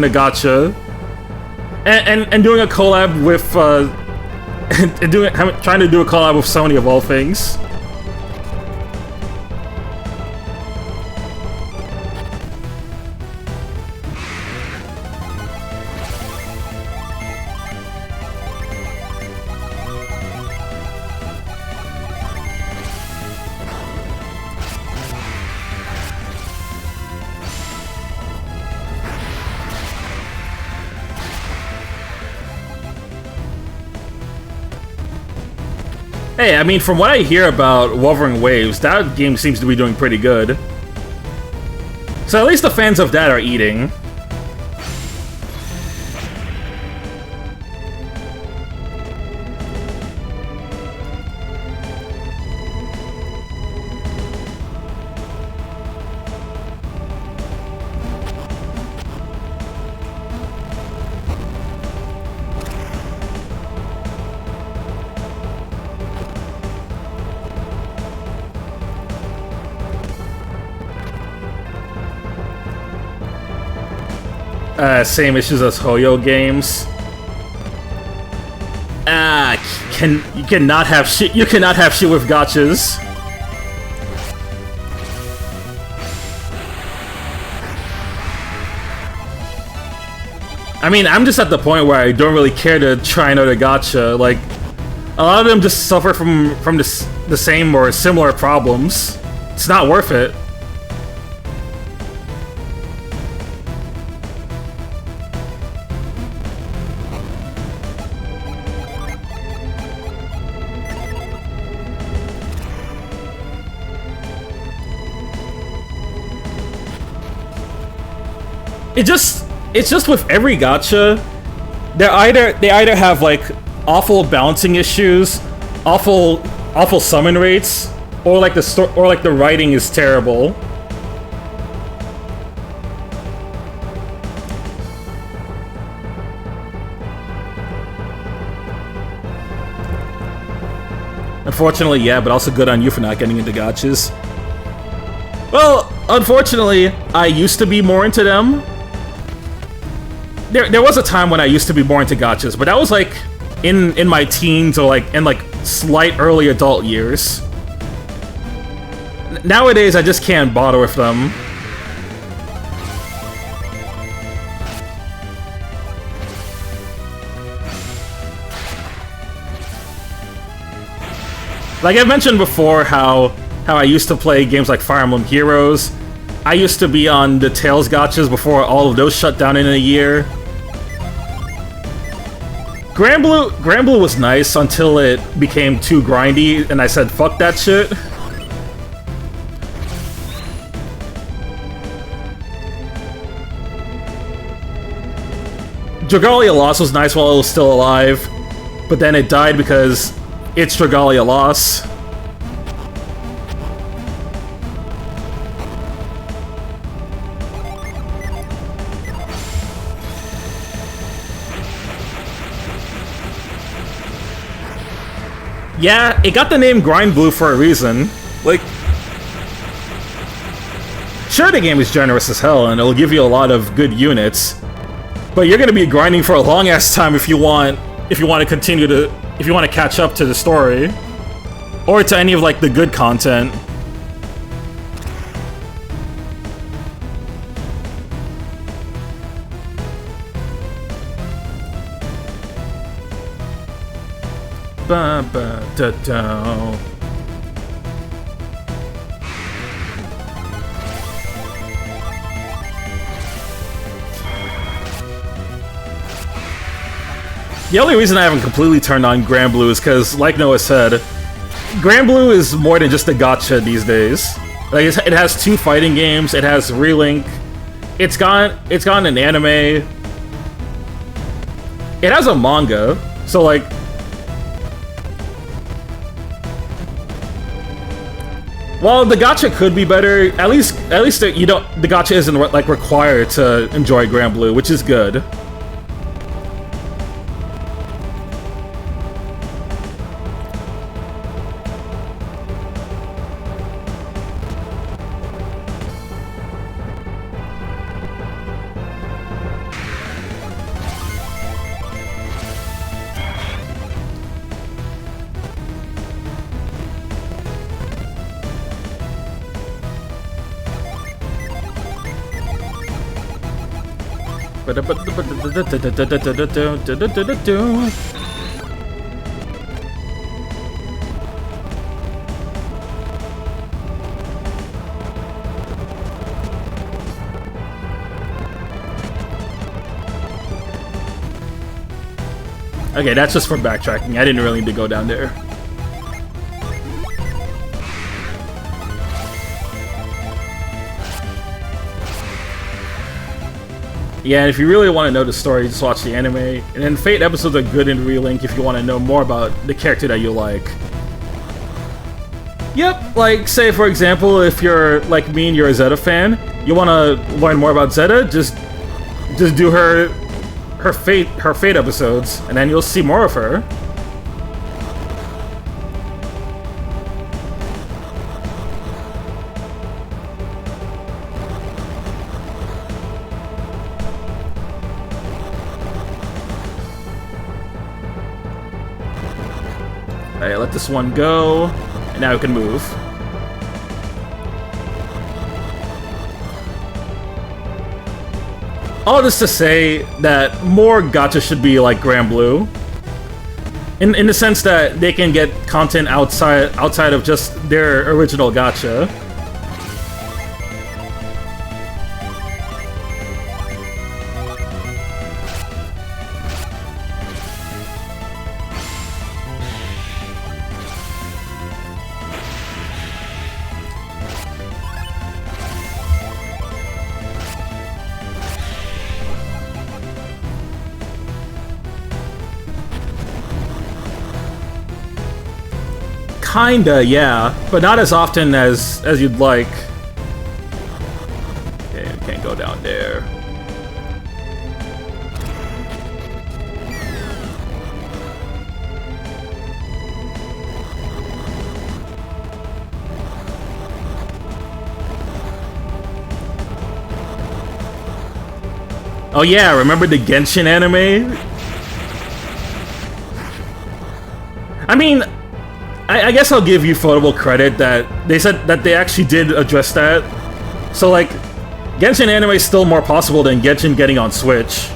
gacha, and doing a collab with trying to do a collab with Sony of all things. Hey, I mean, from what I hear about Wuthering Waves, that game seems to be doing pretty good. So at least the fans of that are eating. Same issues as Hoyo games. You cannot have shit. You cannot have shit with gachas. I mean, I'm just at the point where I don't really care to try another gacha. Like, a lot of them just suffer from the same or similar problems. It's not worth it. It's just with every gacha, they either have like awful balancing issues, awful summon rates, or like the writing is terrible. Unfortunately, yeah, but also good on you for not getting into gachas. Well, unfortunately, I used to be more into them. There was a time when I used to be more into gachas, but that was like in my teens or like in like slight early adult years. Nowadays, I just can't bother with them. Like I've mentioned before, how I used to play games like Fire Emblem Heroes. I used to be on the Tales gachas before all of those shut down in a year. Granblue was nice until it became too grindy, and I said, fuck that shit. Dragalia Lost was nice while it was still alive, but then it died because it's Dragalia Lost. Yeah, it got the name Grind Blue for a reason. Like, sure, the game is generous as hell and it'll give you a lot of good units, but you're gonna be grinding for a long ass time if you want to continue to, if you want to catch up to the story or to any of like the good content. Ba ba da da. The only reason I haven't completely turned on Granblue is because, like Noah said, Granblue is more than just a gacha these days. Like it has 2 fighting games, it has Relink, it's got an anime, it has a manga, so like. Well, the gacha could be better. At least you don't. The gacha isn't like required to enjoy Granblue, which is good. Okay, that's just for backtracking. I didn't really need to go down there. Yeah, and if you really want to know the story, just watch the anime. And then Fate episodes are good in Relink if you want to know more about the character that you like. Yep, like, say for example, if you're like me and you're a Zeta fan, you want to learn more about Zeta, just do her Fate episodes, and then you'll see more of her. Alright, let this one go, and now we can move. All this to say that more gacha should be like Granblue, in the sense that they can get content outside of just their original gacha. Kinda, yeah, but not as often as you'd like. Okay, we can't go down there. Oh yeah, remember the Genshin anime? I mean, I guess I'll give Ufotable credit that they said that they actually did address that. So, like, Genshin anime is still more possible than Genshin getting on Switch.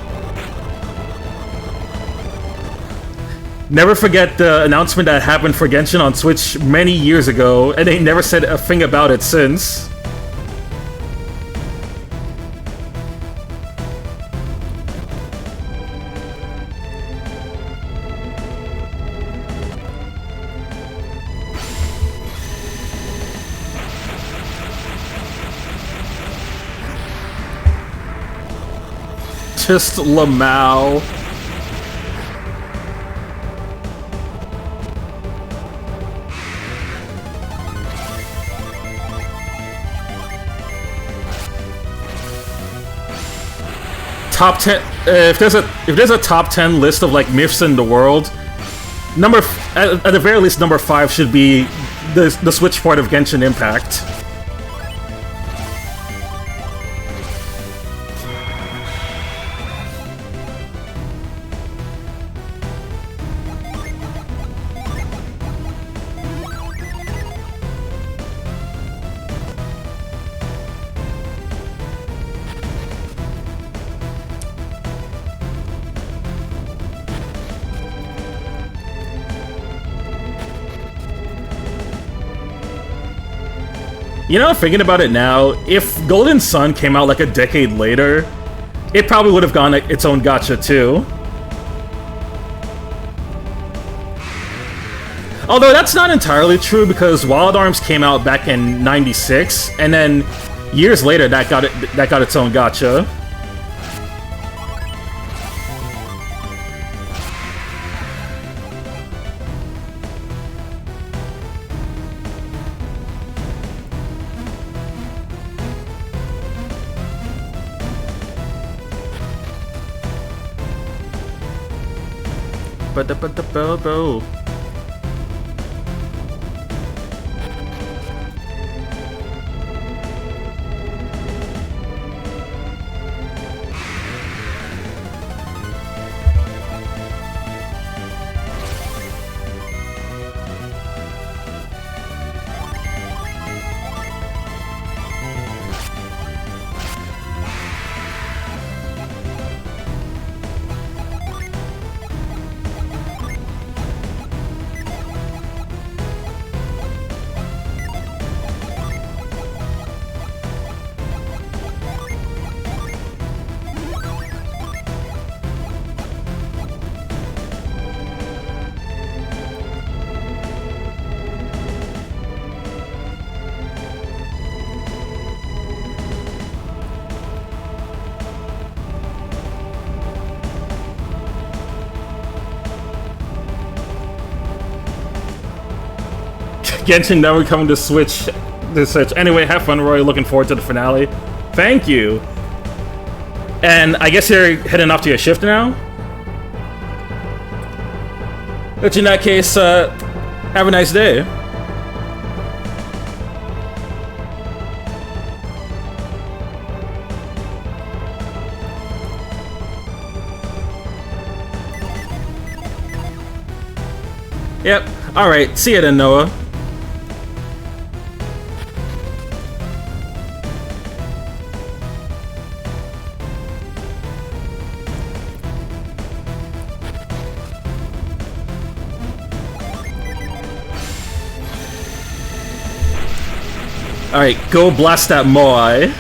Never forget the announcement that happened for Genshin on Switch many years ago, and they never said a thing about it since. Just Lamau. Top 10. If there's a top 10 list of like myths in the world, at the very least number 5 should be the Switch port of Genshin Impact. You know, thinking about it now, if Golden Sun came out like a decade later, it probably would have gotten its own gacha too. Although that's not entirely true because Wild Arms came out back in '96, and then years later that got its own gacha. Bo. Genshin never coming to Switch. Anyway, have fun, Roy. Looking forward to the finale. Thank you. And I guess you're heading off to your shift now? Which in that case, have a nice day. Yep. Alright, see you then, Noah. Alright, go blast that Moai.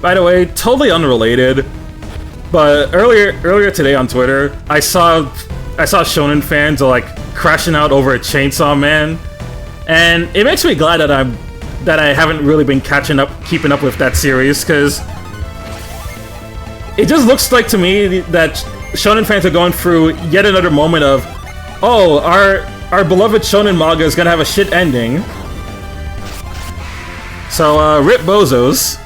By the way, totally unrelated, but earlier today on Twitter, I saw Shonen fans are like crashing out over a Chainsaw Man, and it makes me glad that I haven't really been keeping up with that series, because it just looks like to me that Shonen fans are going through yet another moment of, oh, our beloved shonen manga is gonna have a shit ending. So, rip bozos.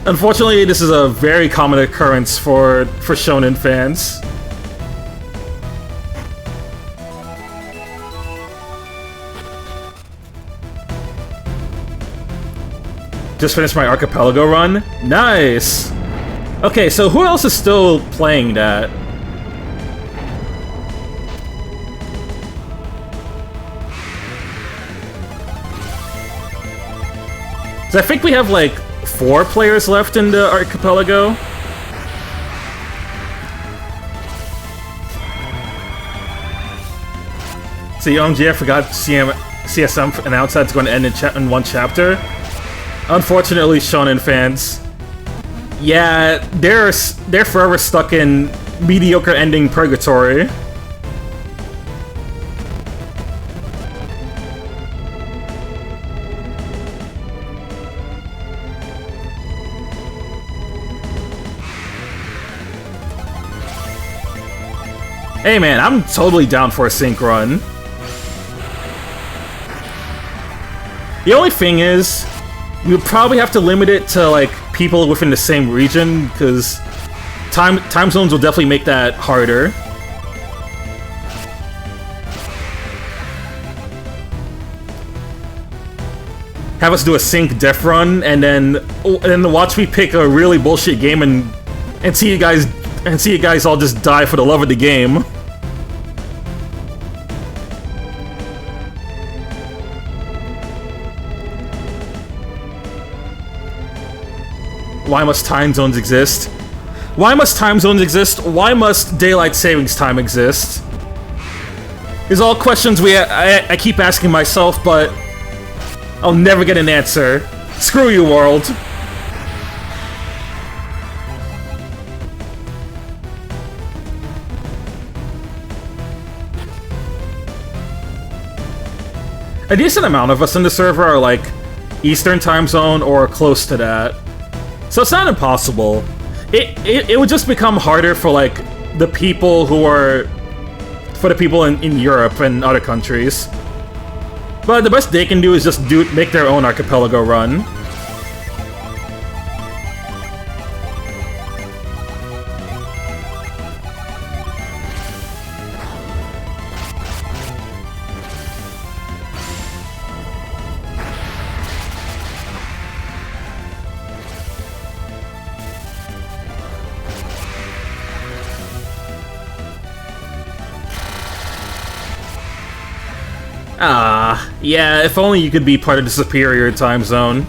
Unfortunately, this is a very common occurrence for shonen fans. Just finished my archipelago run. Nice! Okay, so who else is still playing that? So I think we have like 4 players left in the archipelago. See, OMG, I forgot CSM announced that it's going to end in 1 chapter. Unfortunately, shonen fans, yeah, they're forever stuck in mediocre ending purgatory. Hey man, I'm totally down for a sync run. The only thing is, we would probably have to limit it to like people within the same region, because time zones will definitely make that harder. Have us do a sync def run, and then watch me pick a really bullshit game and see you guys all just die for the love of the game. Why must time zones exist? Why must time zones exist? Why must daylight savings time exist? These are all questions I keep asking myself, but I'll never get an answer. Screw you, world. A decent amount of us in the server are like Eastern time zone or close to that. So it's not impossible. It would just become harder for like the people in Europe and other countries. But the best they can do is just make their own archipelago run. Yeah, if only you could be part of the superior time zone.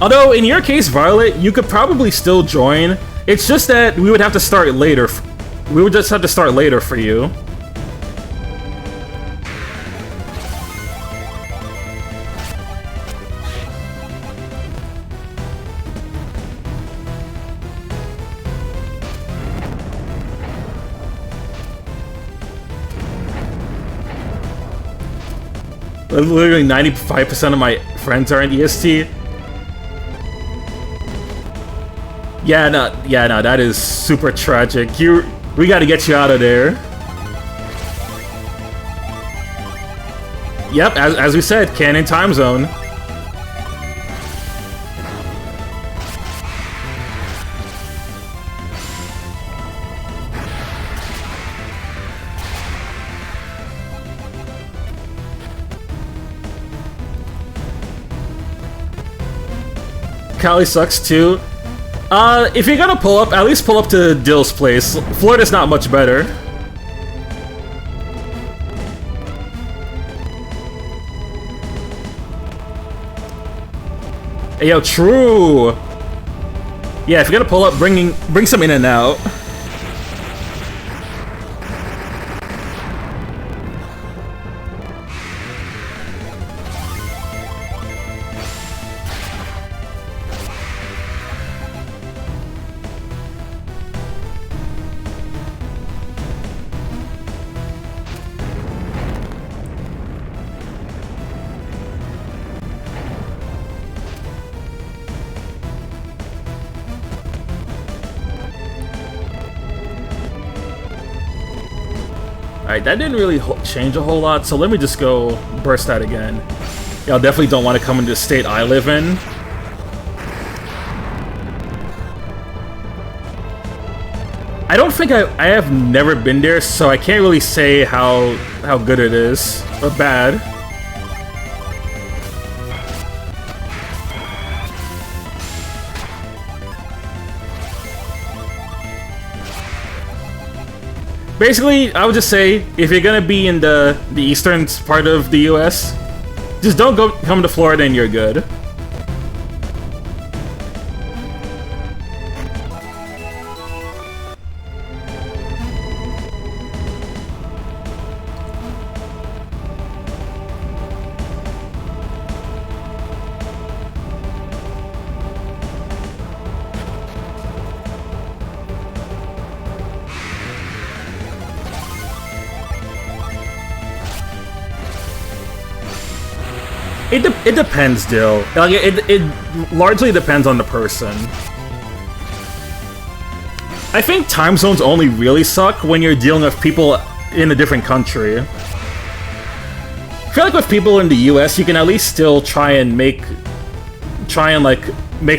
Although, in your case, Violet, you could probably still join. It's just that we would have to start later. We would just have to start later for you. Literally 95% of my friends are in EST. Yeah, no, that is super tragic. We gotta get you out of there. Yep, as we said, canon time zone. Cali sucks too. If you're gonna pull up, at least pull up to Dill's place. Florida's not much better. Hey, yo, true. Yeah, if you're gonna pull up, bring some in and out. Alright, that didn't really change a whole lot, so let me just go burst that again. Y'all definitely don't want to come into the state I live in. I don't think I have never been there, so I can't really say how good it is, or bad. Basically, I would just say, if you're gonna be in the eastern part of the US, just don't come to Florida and you're good. It depends, Dill. Like, it largely depends on the person. I think time zones only really suck when you're dealing with people in a different country. I feel like with people in the US, you can at least still try and make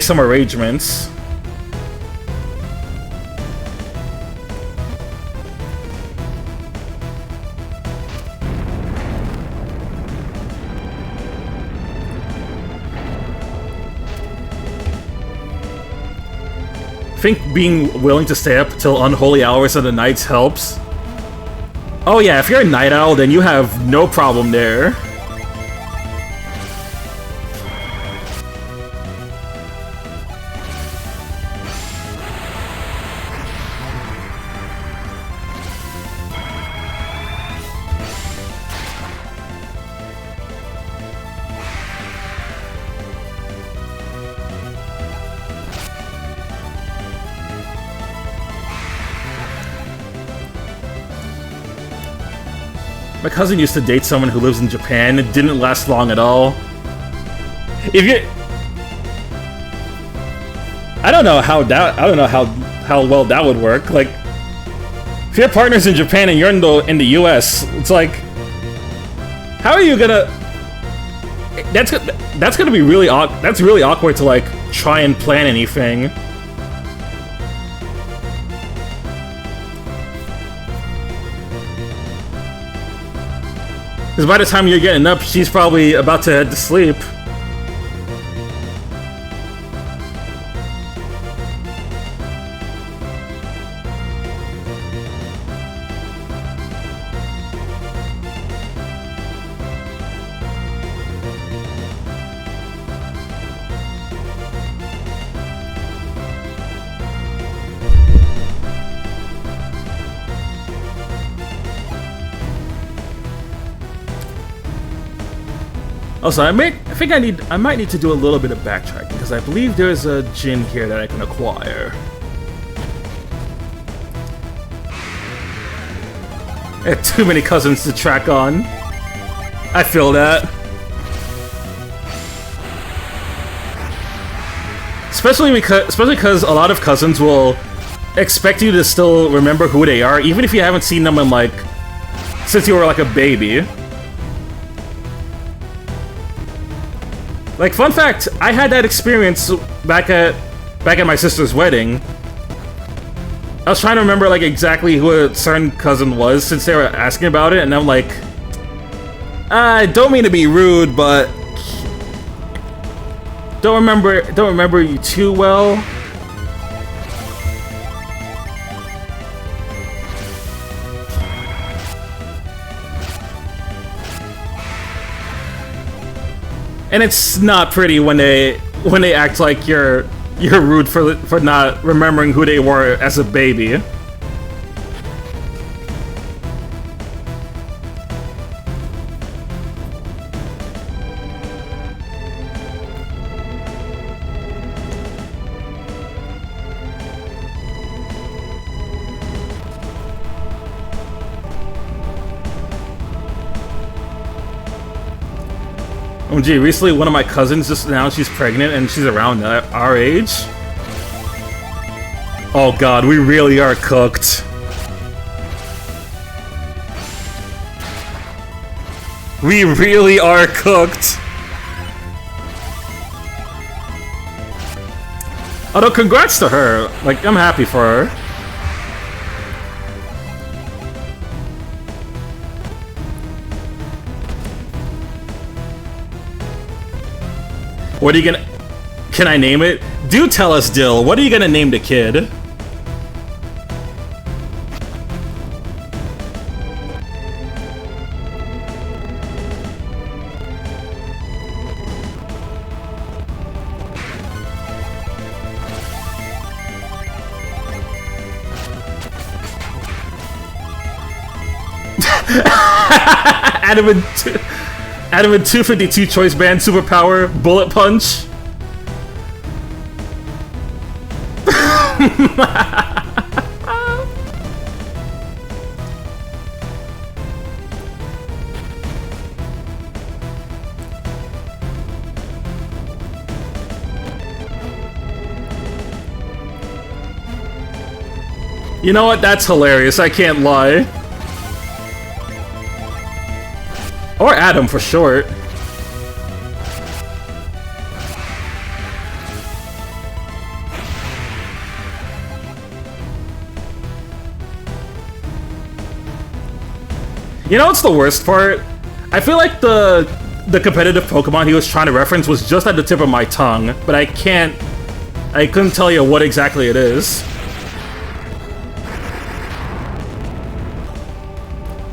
some arrangements. I think being willing to stay up till unholy hours of the nights helps. Oh yeah, if you're a night owl, then you have no problem there. My cousin used to date someone who lives in Japan. It didn't last long at all. If you, I don't know how well that would work. Like, if your partner's in Japan and you're in the US, it's like, how are you gonna? That's gonna be really awkward. That's really awkward to like try and plan anything. Because by the time you're getting up, she's probably about to head to sleep. Also, I might need to do a little bit of backtracking because I believe there's a gin here that I can acquire. I have too many cousins to track on. I feel that. Especially because a lot of cousins will expect you to still remember who they are, even if you haven't seen them in like since you were like a baby. Like, fun fact, I had that experience back at my sister's wedding. I was trying to remember like exactly who a certain cousin was since they were asking about it, and I'm like, I don't mean to be rude, but don't remember you too well. And it's not pretty when they act like you're rude for not remembering who they were as a baby. Oh gee, recently one of my cousins just announced she's pregnant and she's around our age. Oh god, we really are cooked. We really are cooked. Although, congrats to her. Like, I'm happy for her. What are you gonna... Can I name it? Do tell us, Dill. What are you gonna name the kid? Adamant 252 choice band superpower bullet punch. You know what? That's hilarious. I can't lie. Or Adam for short. You know what's the worst part? I feel like the competitive Pokemon he was trying to reference was just at the tip of my tongue, but I couldn't tell you what exactly it is.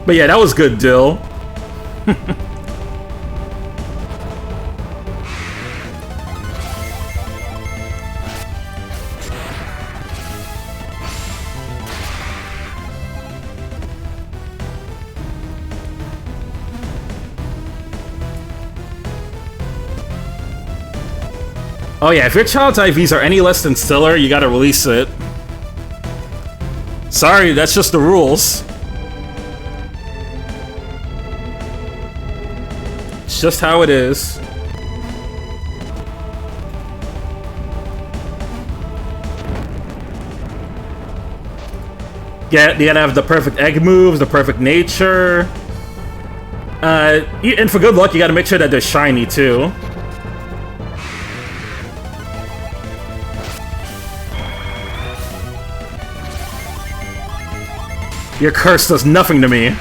But yeah, that was good, Dill. Oh yeah, if your child's IVs are any less than stellar, you gotta release it. Sorry, that's just the rules. It's just how it is. Yeah, you gotta have the perfect egg moves, the perfect nature. And for good luck, you gotta make sure that they're shiny, too. Your curse does nothing to me.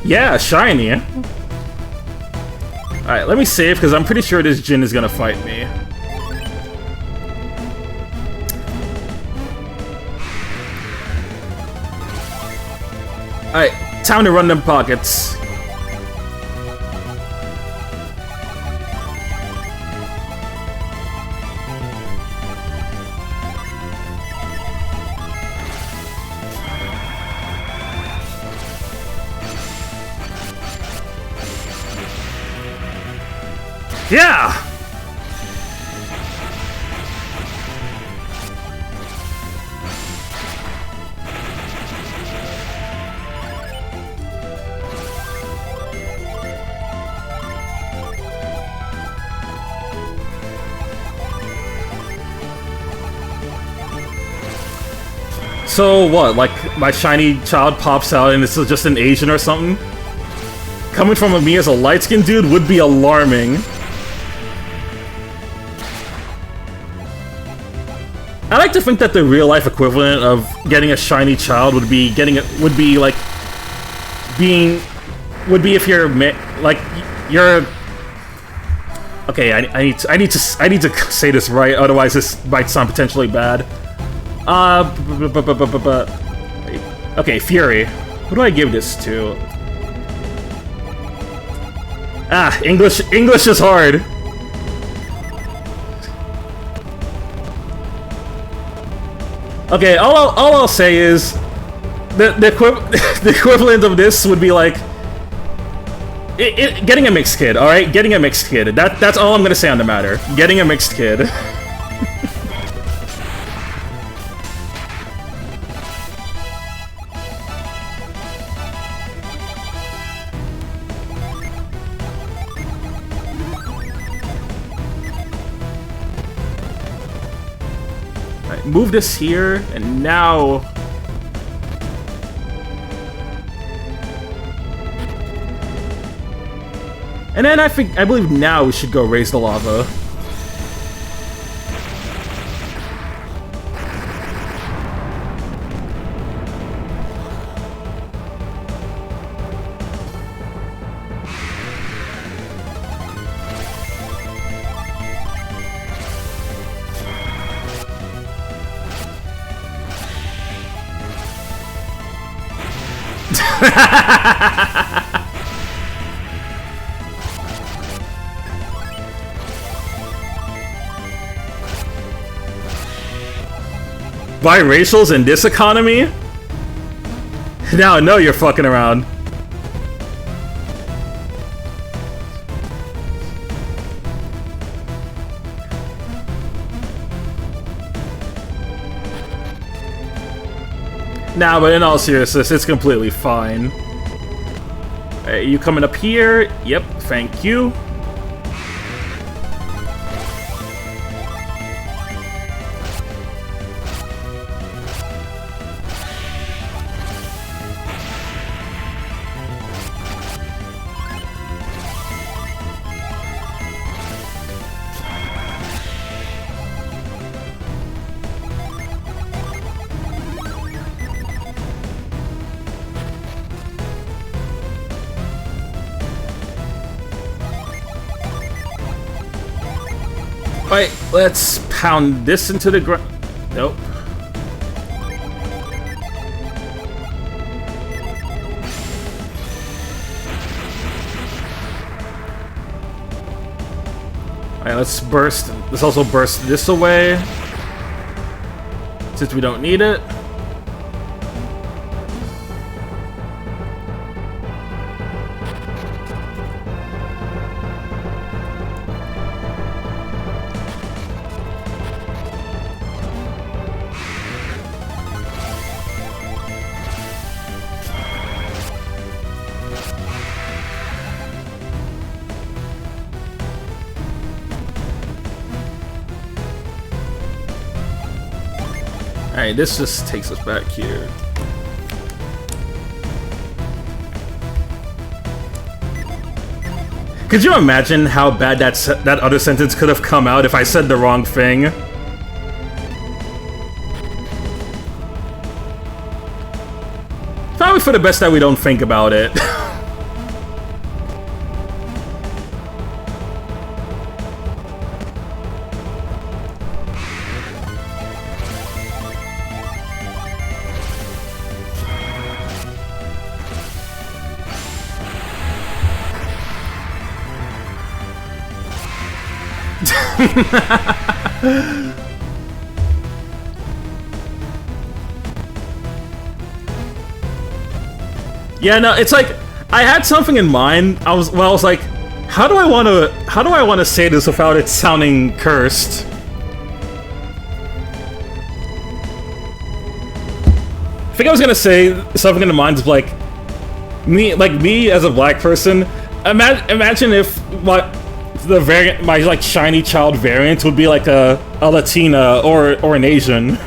Yeah, shiny. Alright, let me save, because I'm pretty sure this Jin is gonna fight me. Alright, time to run them pockets. Yeah! So what, like my shiny child pops out and this is just an Asian or something? Coming from me as a light-skinned dude would be alarming. I like to think that the real-life equivalent of getting a shiny child would be if you're like you're. Okay, I need to say this right, otherwise this might sound potentially bad. Okay, Fury. Who do I give this to? Ah, English is hard. Okay, all I'll say is the equivalent of this would be like getting a mixed kid. All right, getting a mixed kid. That's all I'm gonna say on the matter. Getting a mixed kid. move this here, and now... And then I believe now we should go raise the lava. Biracials in this economy? Now I know you're fucking around. Nah, but in all seriousness, it's completely fine. Hey, you coming up here? Yep, thank you. Alright, let's pound this into the ground. Nope. Alright, let's burst. Let's also burst this away, since we don't need it. Alright, this just takes us back here. Could you imagine how bad that other sentence could have come out if I said the wrong thing? Probably for the best that we don't think about it. Yeah, no, it's like I had something in mind. I was like, how do I want to say this without it sounding cursed? I think I was gonna say something in the mind of like me as a black person. Imagine if my like shiny child variant would be like a Latina or an Asian.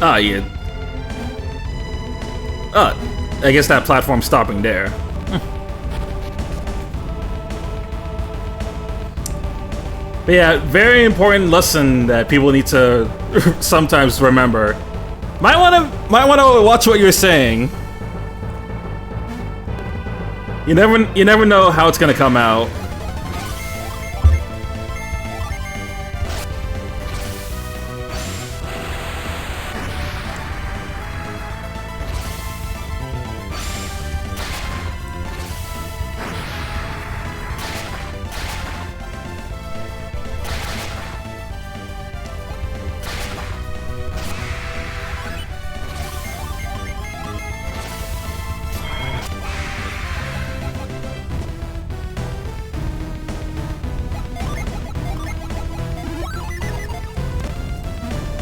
Ah, yeah. I guess that platform's stopping there. But yeah, very important lesson that people need to sometimes remember. Might wanna watch what you're saying. You never know how it's gonna come out.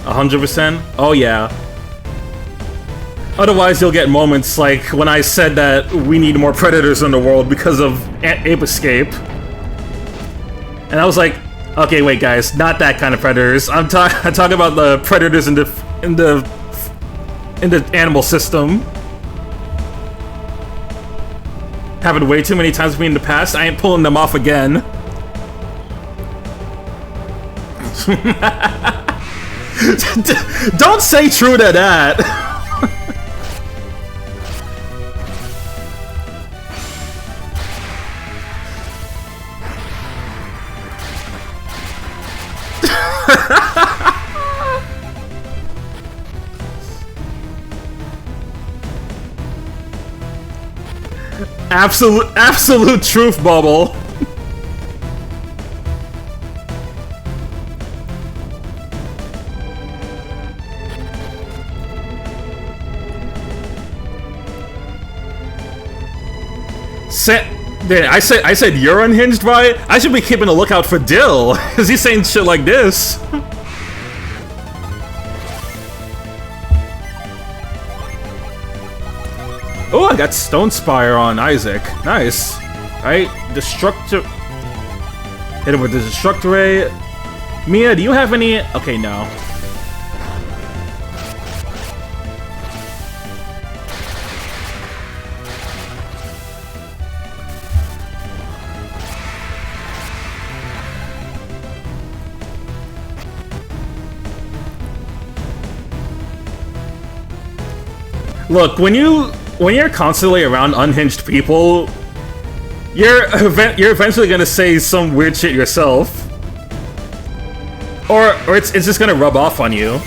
100%? Oh yeah. Otherwise, you'll get moments like when I said that we need more predators in the world because of Ape Escape. And I was like, okay, wait, guys, not that kind of predators. I'm talking about the predators in the animal system. Happened way too many times with me in the past. I ain't pulling them off again. Don't say true to that. Absolute truth, Bubble. I said you're unhinged, right? I should be keeping a lookout for Dill, because he's saying shit like this. Oh, I got Stone Spire on Isaac. Nice. Alright, Destructor... Hit him with the Destructor Ray. Mia, do you have any... Okay, no. Look, when you're constantly around unhinged people, you're eventually gonna say some weird shit yourself, or it's just gonna rub off on you.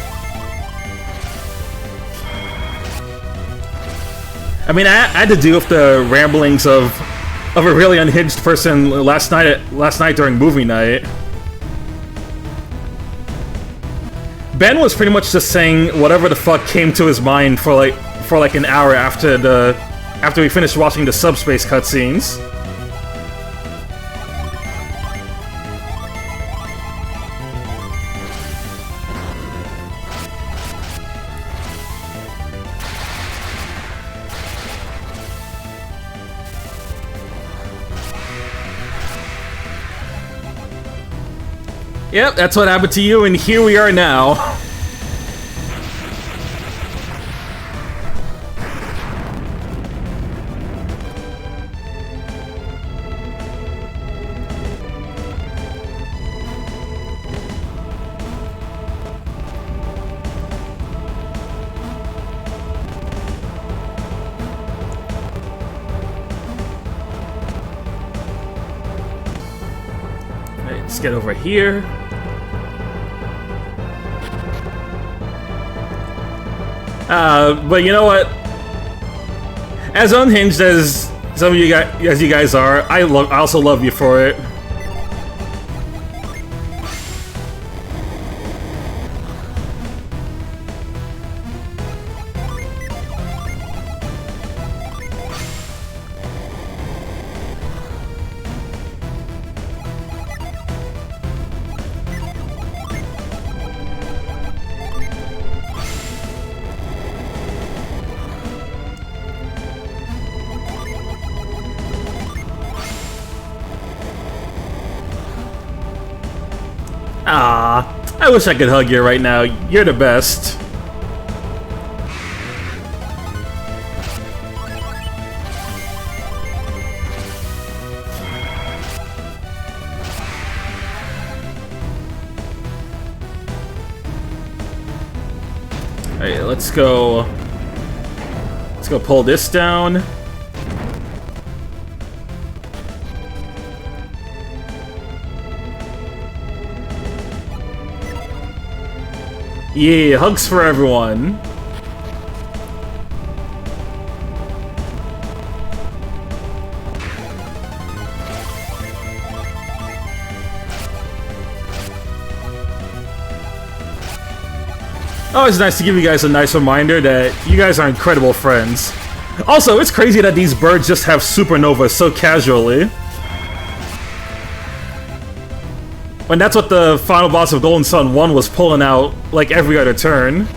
I mean, I had to deal with the ramblings of a really unhinged person last night during movie night. Ben was pretty much just saying whatever the fuck came to his mind for like an hour after we finished watching the subspace cutscenes. Yep, that's what happened to you, and here we are now. Let's get over here. But you know what? As unhinged as some of you guys are, I also love you for it. I wish I could hug you right now. You're the best. Alright, let's go pull this down. Yeah, hugs for everyone. Oh, it's nice to give you guys a nice reminder that you guys are incredible friends. Also, it's crazy that these birds just have supernovas so casually. When that's what the final boss of Golden Sun 1 was pulling out, like, every other turn.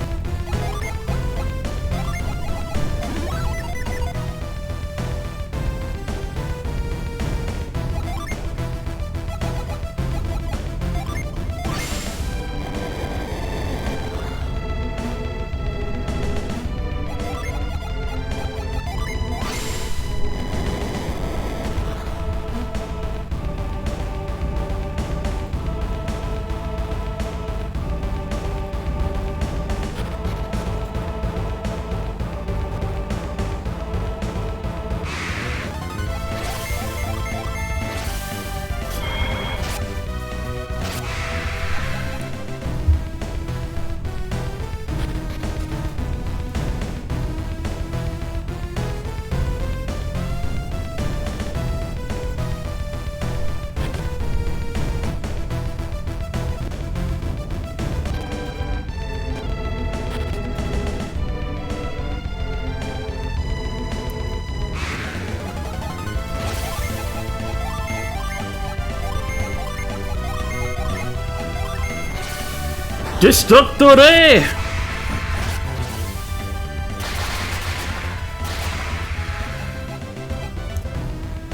Destructore!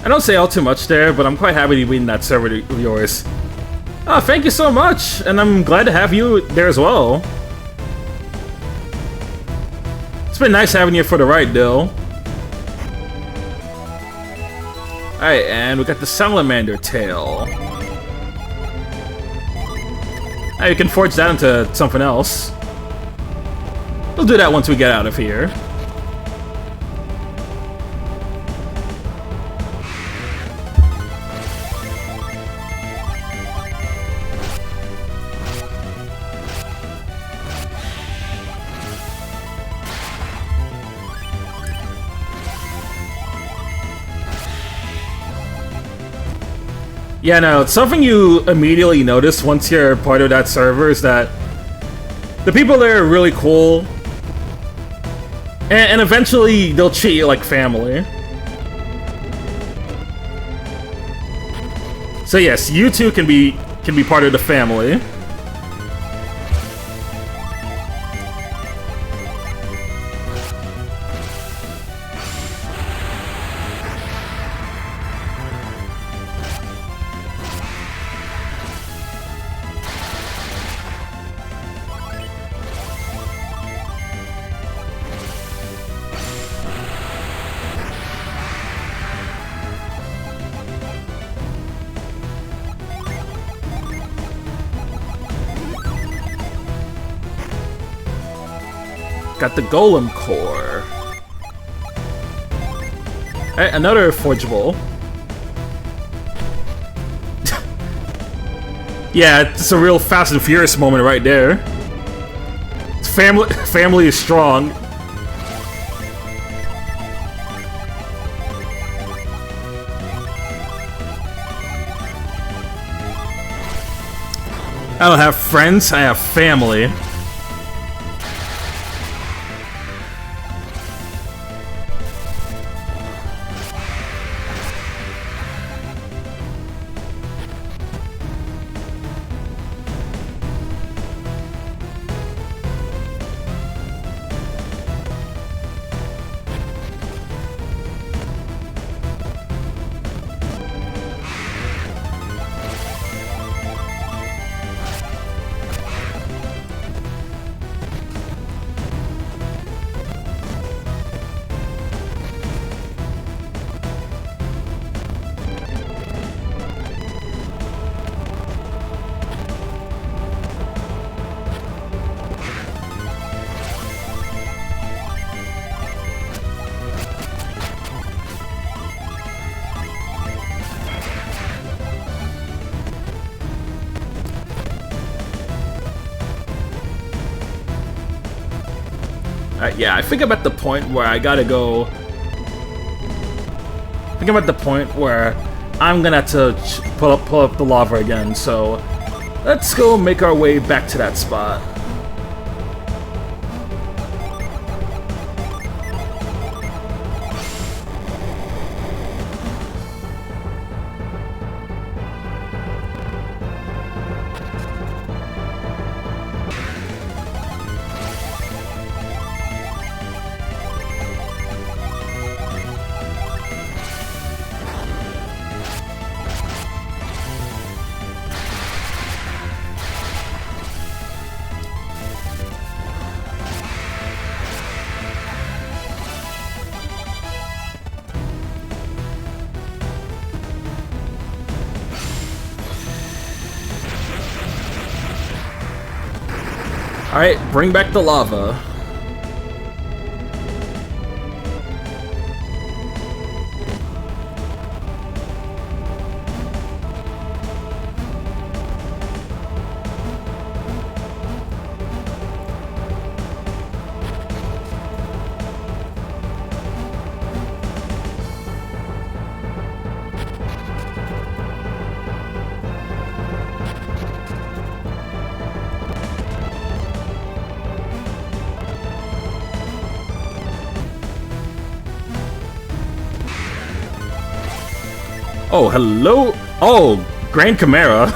I don't say all too much there, but I'm quite happy to be in that server of yours. Oh, thank you so much, and I'm glad to have you there as well. It's been nice having you for the ride, Dill. Alright, and we got the salamander tail. Now you can forge that into something else. We'll do that once we get out of here. Yeah, no, it's something you immediately notice once you're part of that server is that the people there are really cool, and eventually they'll treat you like family. So yes, you too can be part of the family. Got the golem core. Hey, another forgeable. Yeah, it's a real Fast and Furious moment right there. Family is strong. I don't have friends, I have family. Yeah, I think I'm at the point where I gotta go. I think I'm at the point where I'm gonna have to pull up the lava again. So let's go make our way back to that spot. Alright, bring back the lava. Oh, hello? Oh, Grand Chimera.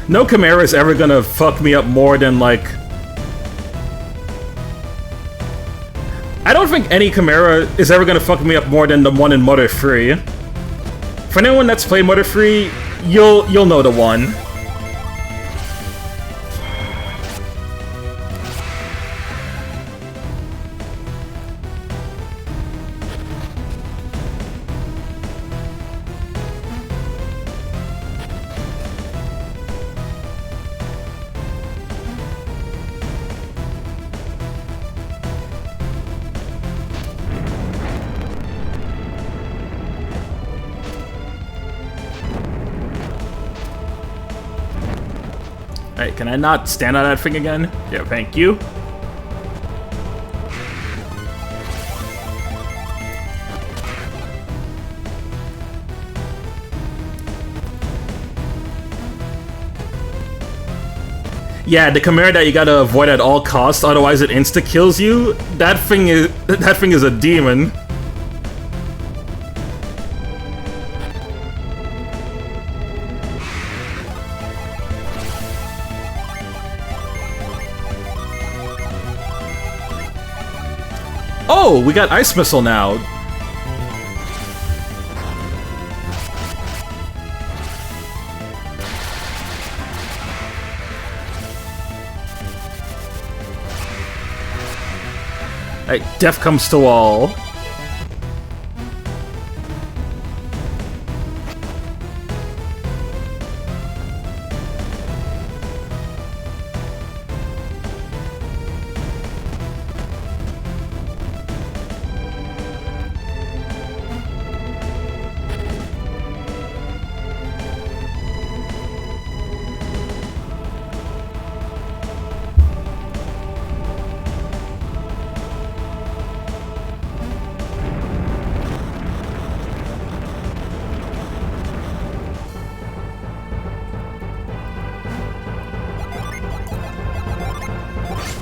No Chimera is ever gonna fuck me up more than, like... I don't think any Chimera is ever gonna fuck me up more than the one in Mother 3. For anyone that's played Mother 3, you'll know the one. Alright, can I not stand on that thing again? Yeah, thank you. Yeah, the Chimera that you gotta avoid at all costs, otherwise it insta-kills you. That thing is a demon. Oh, we got Ice Missile now. Alright, death comes to all.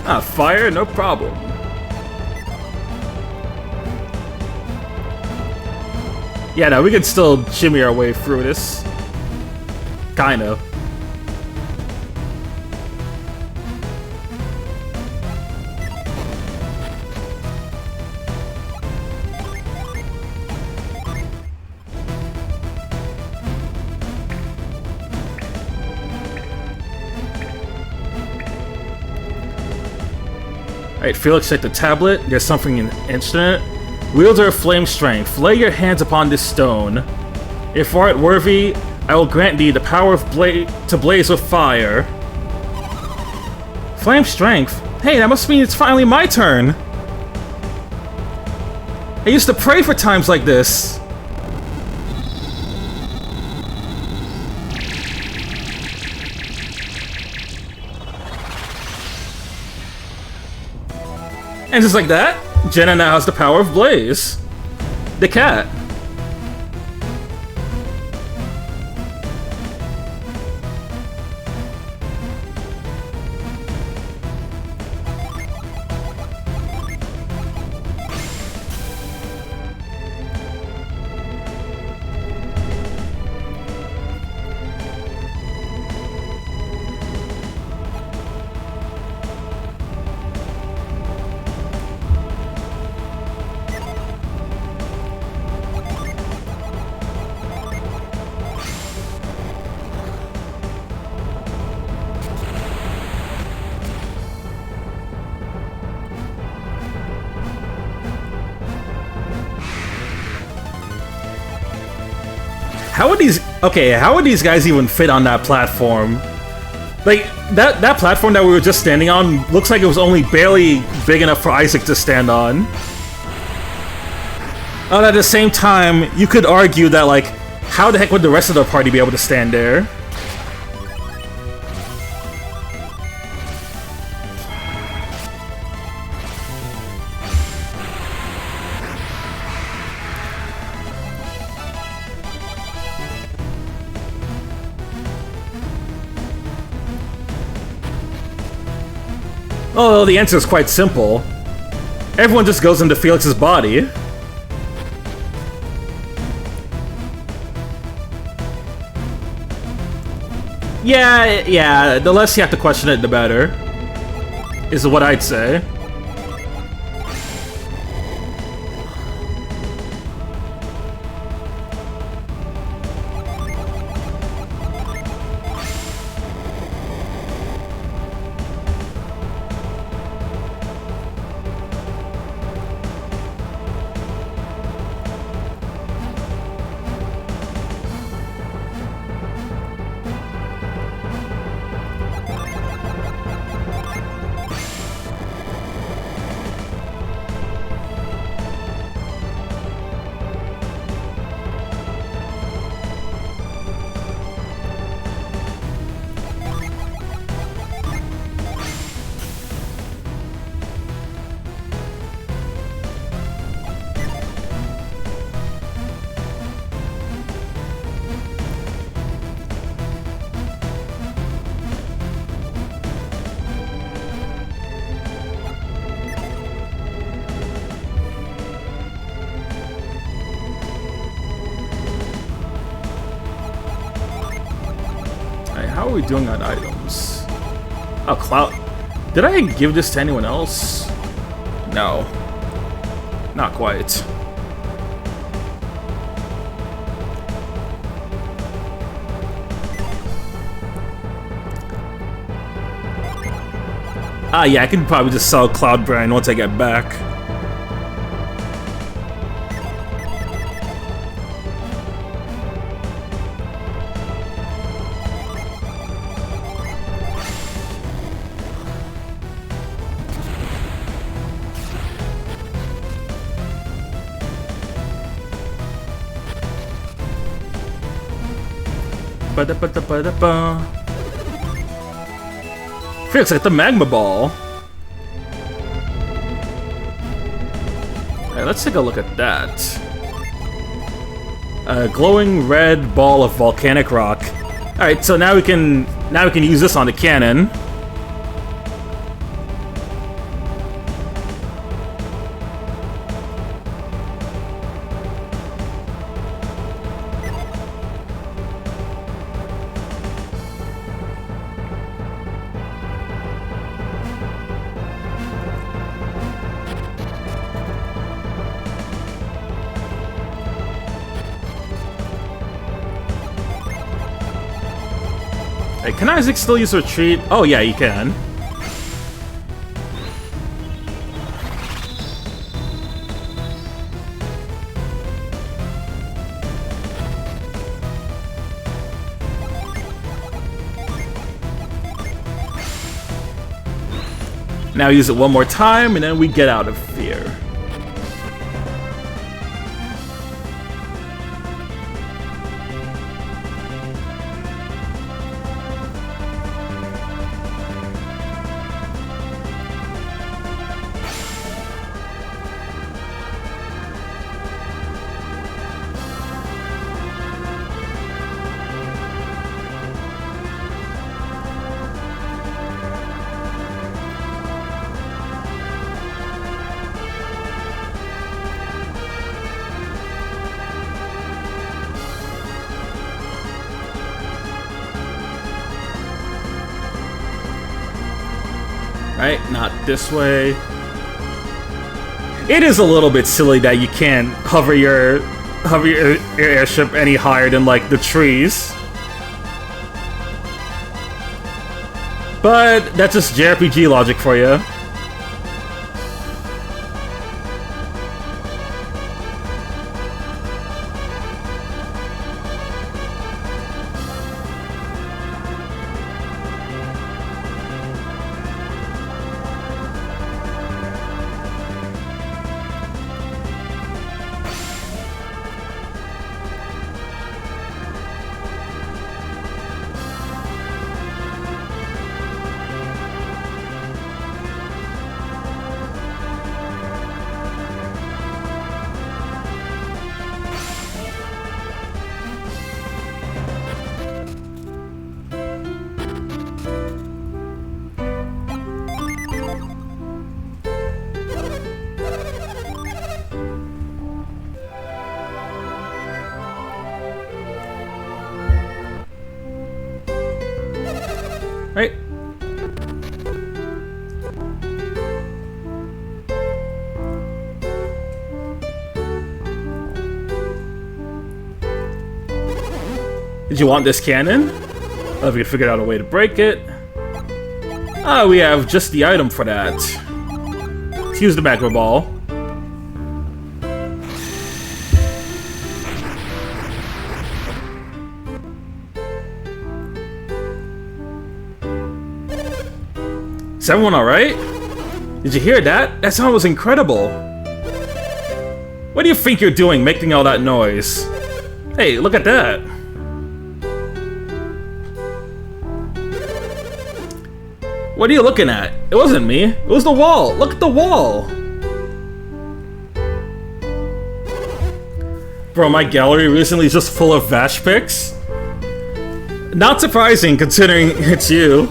Ah, fire, no problem. Yeah, no, we can still shimmy our way through this. Kinda. Alright, Felix, take the tablet. There's something instant. Wielder of Flame Strength, lay your hands upon this stone. If thou art worthy, I will grant thee the power of to blaze with fire. Flame Strength? Hey, that must mean it's finally my turn! I used to pray for times like this! And just like that, Jenna now has the power of Blaze. The cat. How would these... Okay, how would these guys even fit on that platform? Like, that platform that we were just standing on looks like it was only barely big enough for Isaac to stand on. And at the same time, you could argue that, like, how the heck would the rest of the party be able to stand there? Oh, the answer is quite simple. Everyone just goes into Felix's body. Yeah, the less you have to question it, the better. Is what I'd say. How are we doing on items? Oh, Cloud. Did I give this to anyone else? No. Not quite. Ah, yeah, I can probably just sell Cloud Brand once I get back. Feels like the magma ball. Alright, let's take a look at that. A glowing red ball of volcanic rock. Alright, so now we can use this on the cannon. Hey, can Isaac still use retreat? Oh yeah, he can. Now use it one more time, and then we get out of fear. Right? Not this way. It is a little bit silly that you can't hover your airship any higher than, like, the trees. But that's just jrpg logic for you. Did you want this cannon? Oh, if we could figure out a way to break it. Ah, we have just the item for that. Let's use the magma ball. Is everyone alright? Did you hear that? That sound was incredible. What do you think you're doing making all that noise? Hey, look at that. What are you looking at? It wasn't me. It was the wall. Look at the wall. Bro, my gallery recently is just full of Vash pics. Not surprising considering it's you.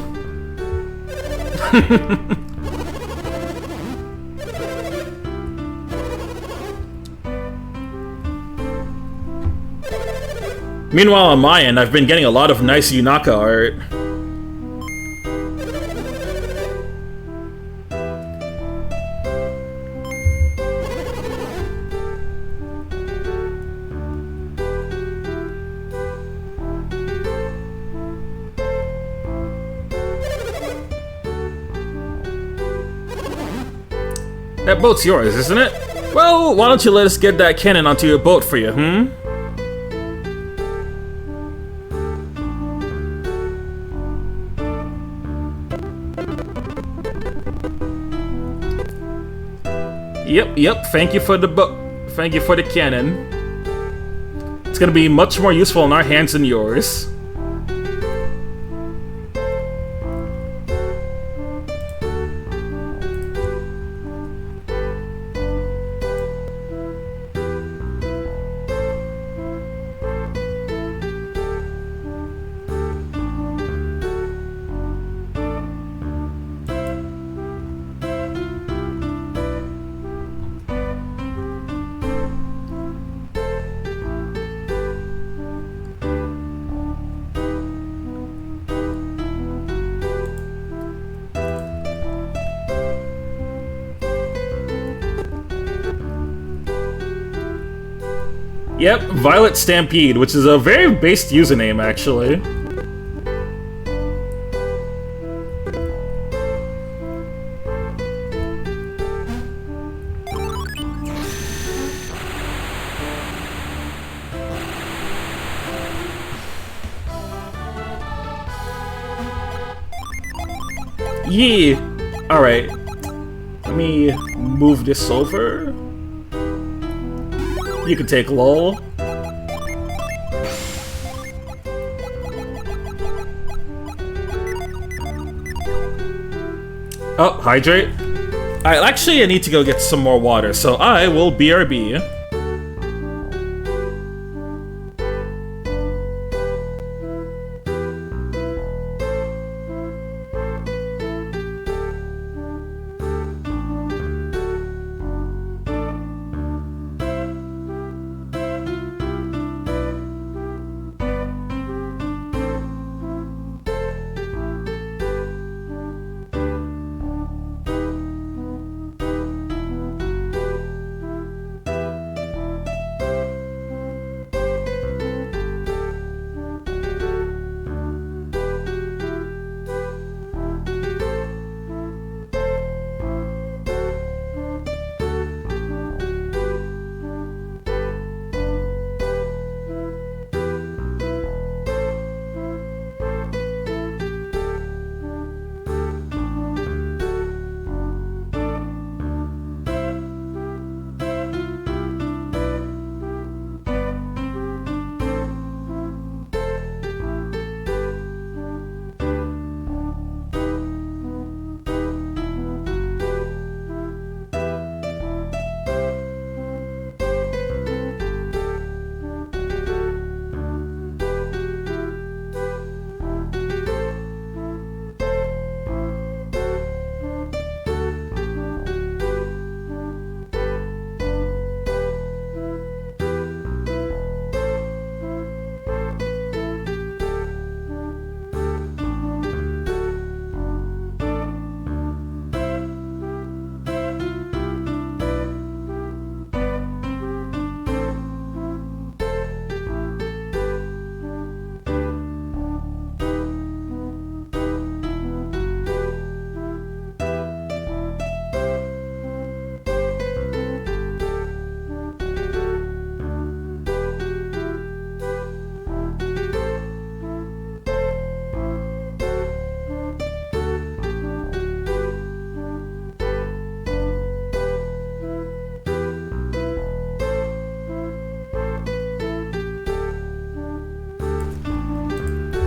Meanwhile, on my end, I've been getting a lot of nice Yunaka art. That boat's yours, isn't it? Well, why don't you let us get that cannon onto your boat for you, hmm? Yep, thank you for the thank you for the cannon. It's gonna be much more useful in our hands than yours. Yep, Violet Stampede, which is a very based username, actually. Yee! Alright. Let me move this over. You can take lol. Oh, hydrate. Actually, I need to go get some more water, so I will BRB.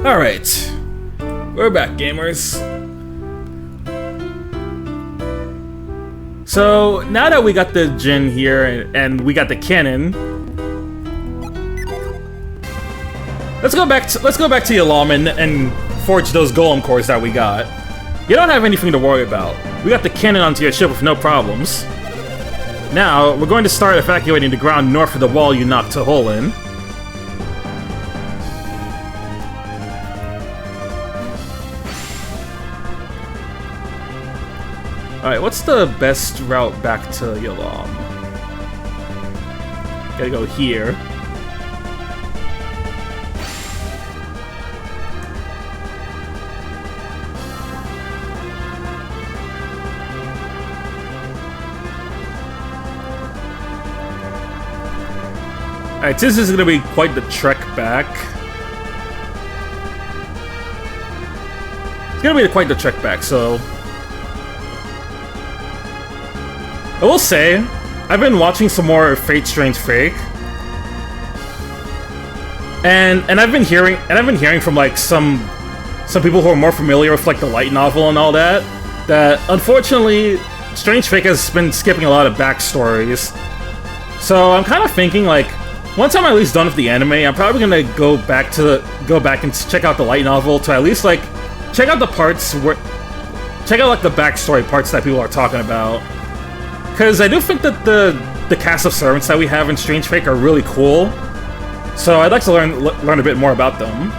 Alright. We're back, gamers. So, now that we got the Jin here and we got the cannon, let's go back to Yalam and forge those golem cores that we got. You don't have anything to worry about. We got the cannon onto your ship with no problems. Now, we're going to start evacuating the ground north of the wall you knocked a hole in. Alright, what's the best route back to Yalam? Gotta go here. Alright, this is gonna be quite the trek back. It's gonna be quite the trek back, so... I will say, I've been watching some more Fate Strange Fake, and I've been hearing from like some people who are more familiar with like the light novel and all that, that unfortunately Strange Fake has been skipping a lot of backstories. So I'm kind of thinking like, once I'm at least done with the anime, I'm probably gonna go back and check out the light novel to at least like check out the parts where like the backstory parts that people are talking about. Because I do think that the cast of servants that we have in Strange Fake are really cool, so I'd like to learn a bit more about them.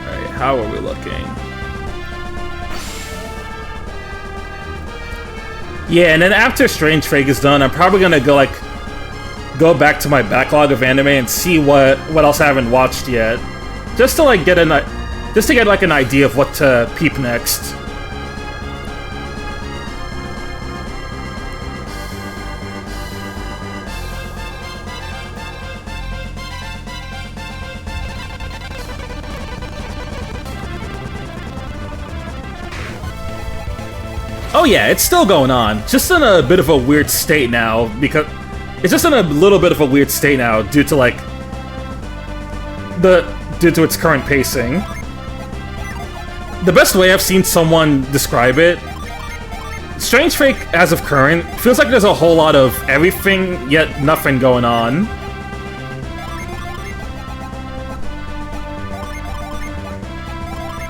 Alright, how are we looking? Yeah, and then after Strange Fake is done, I'm probably gonna go back to my backlog of anime and see what else I haven't watched yet, just to like get an idea of what to peep next. Oh yeah, it's still going on. Just in a bit of a weird state now, because it's just in a little bit of a weird state now due to like due to its current pacing. The best way I've seen someone describe it, Strange Fake as of current feels like there's a whole lot of everything yet nothing going on.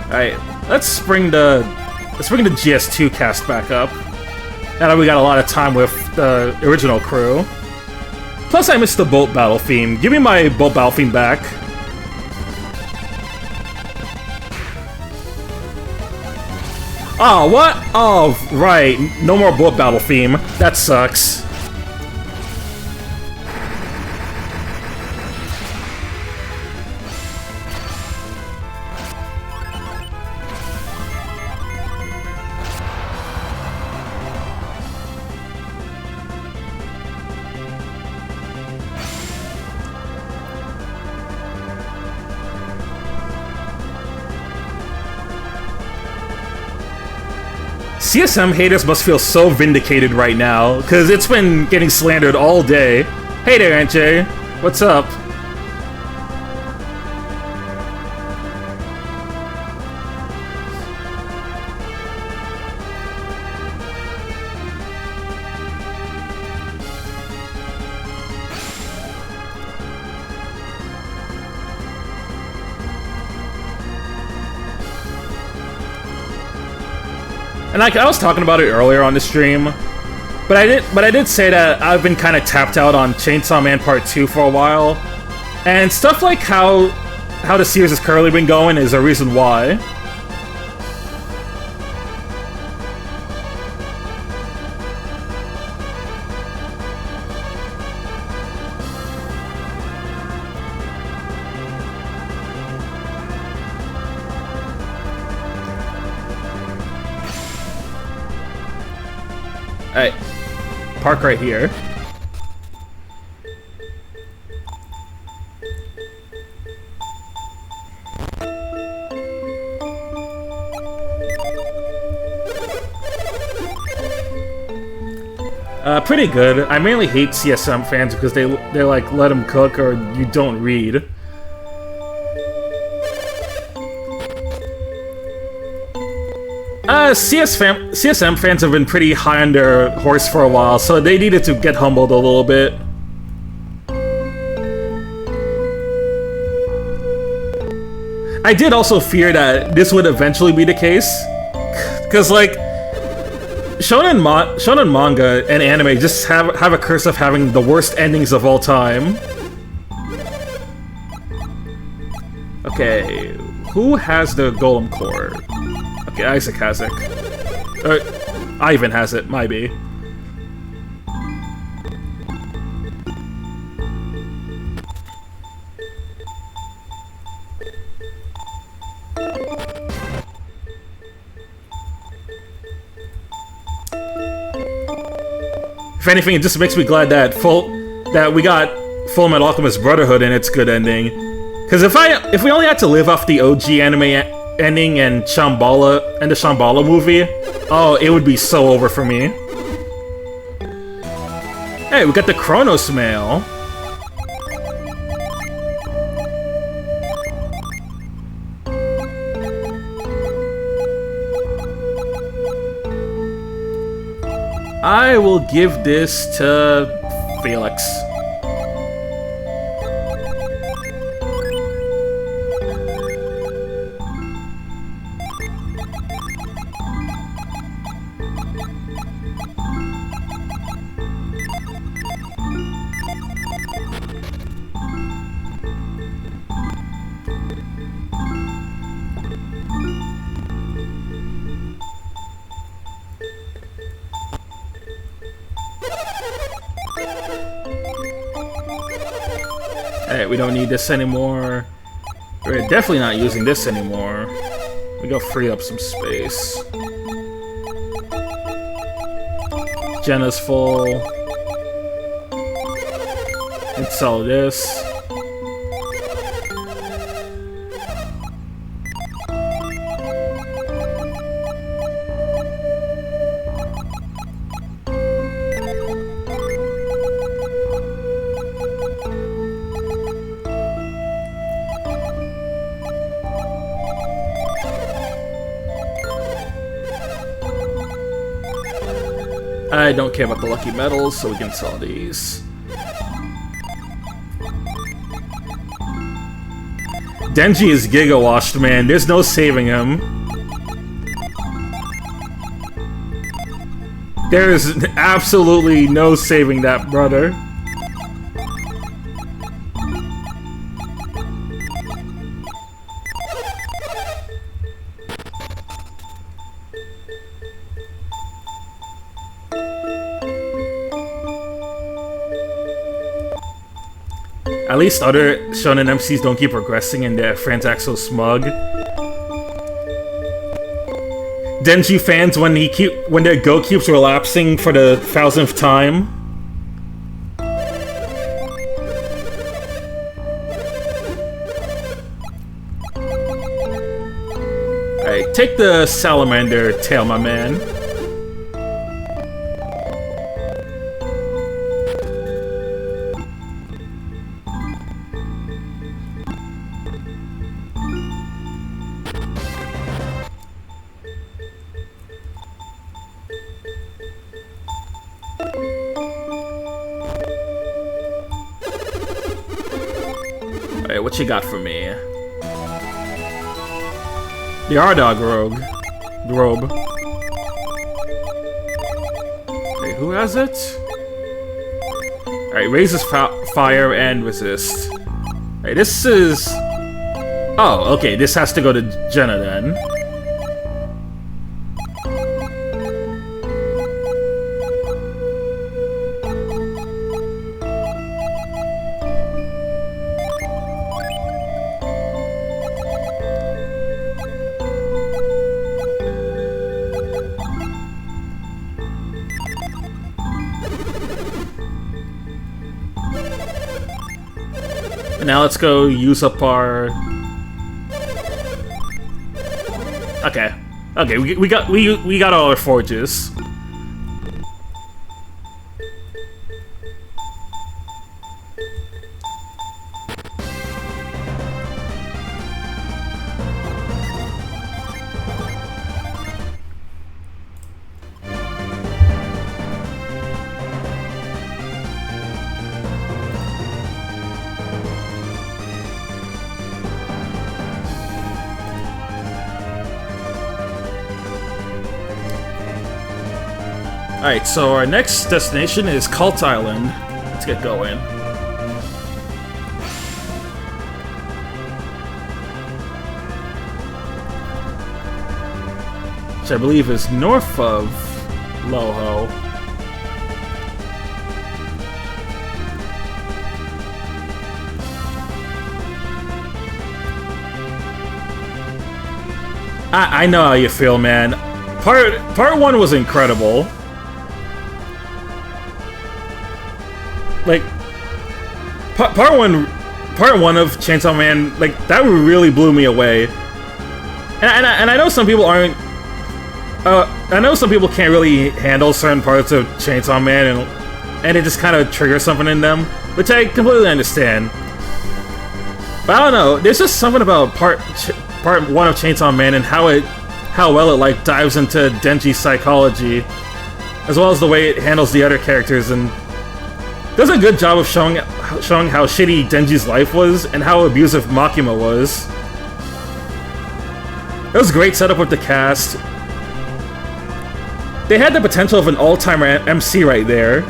Alright, let's bring the GS2 cast back up. Now that we got a lot of time with the original crew. Plus, I missed the boat battle theme. Give me my boat battle theme back. Oh, what? Oh, right. No more boat battle theme. That sucks. CSM haters must feel so vindicated right now, because it's been getting slandered all day. Hey there, Aunt Jay. What's up? And like I was talking about it earlier on the stream, but I did say that I've been kind of tapped out on Chainsaw Man Part 2 for a while, and stuff like how the series has currently been going is a reason why. Alright, park right here. Pretty good. I mainly hate CSM fans because they're like, let them cook or you don't read. CSM fans have been pretty high on their horse for a while, so they needed to get humbled a little bit. I did also fear that this would eventually be the case, because like shonen manga and anime just have a curse of having the worst endings of all time. Okay, who has the golem core? Okay, Isaac has it. Ivan has it, might be. If anything, it just makes me glad that we got Full Metal Alchemist Brotherhood and its good ending. Because if we only had to live off the OG anime ending and the Shambhala movie, oh, it would be so over for me. Hey, we got the Chronos mail. I will give this to Felix. Alright, we don't need this anymore. We're definitely not using this anymore. We go free up some space. Jenna's full. Let's sell this. I don't care about the lucky medals, so we can sell these. Denji is giga washed, man. There's no saving him. There is absolutely no saving that brother. At least other shonen MCs don't keep progressing and their fans act so smug. Denji fans, when their go keeps relapsing for the 1000th time. Alright, take the salamander tail, my man. Alright, what you got for me? The R-Dog robe. Okay, who has it? Alright, raises fire and resist. Alright, this is... Oh, okay, this has to go to Jenna then. Now let's go use up our... Okay, we got all our forges. Alright, so our next destination is Cult Island. Let's get going. Which I believe is north of Loho. I know how you feel, man. Part 1 was incredible. Like, part one of Chainsaw Man, like, that really blew me away. And I know some people aren't. I know some people can't really handle certain parts of Chainsaw Man, and it just kind of triggers something in them, which I completely understand. But I don't know. There's just something about part 1 of Chainsaw Man and how well it like dives into Denji's psychology, as well as the way it handles the other characters, and does a good job of showing how shitty Denji's life was and how abusive Makima was. It was a great setup with the cast. They had the potential of an all-timer MC right there.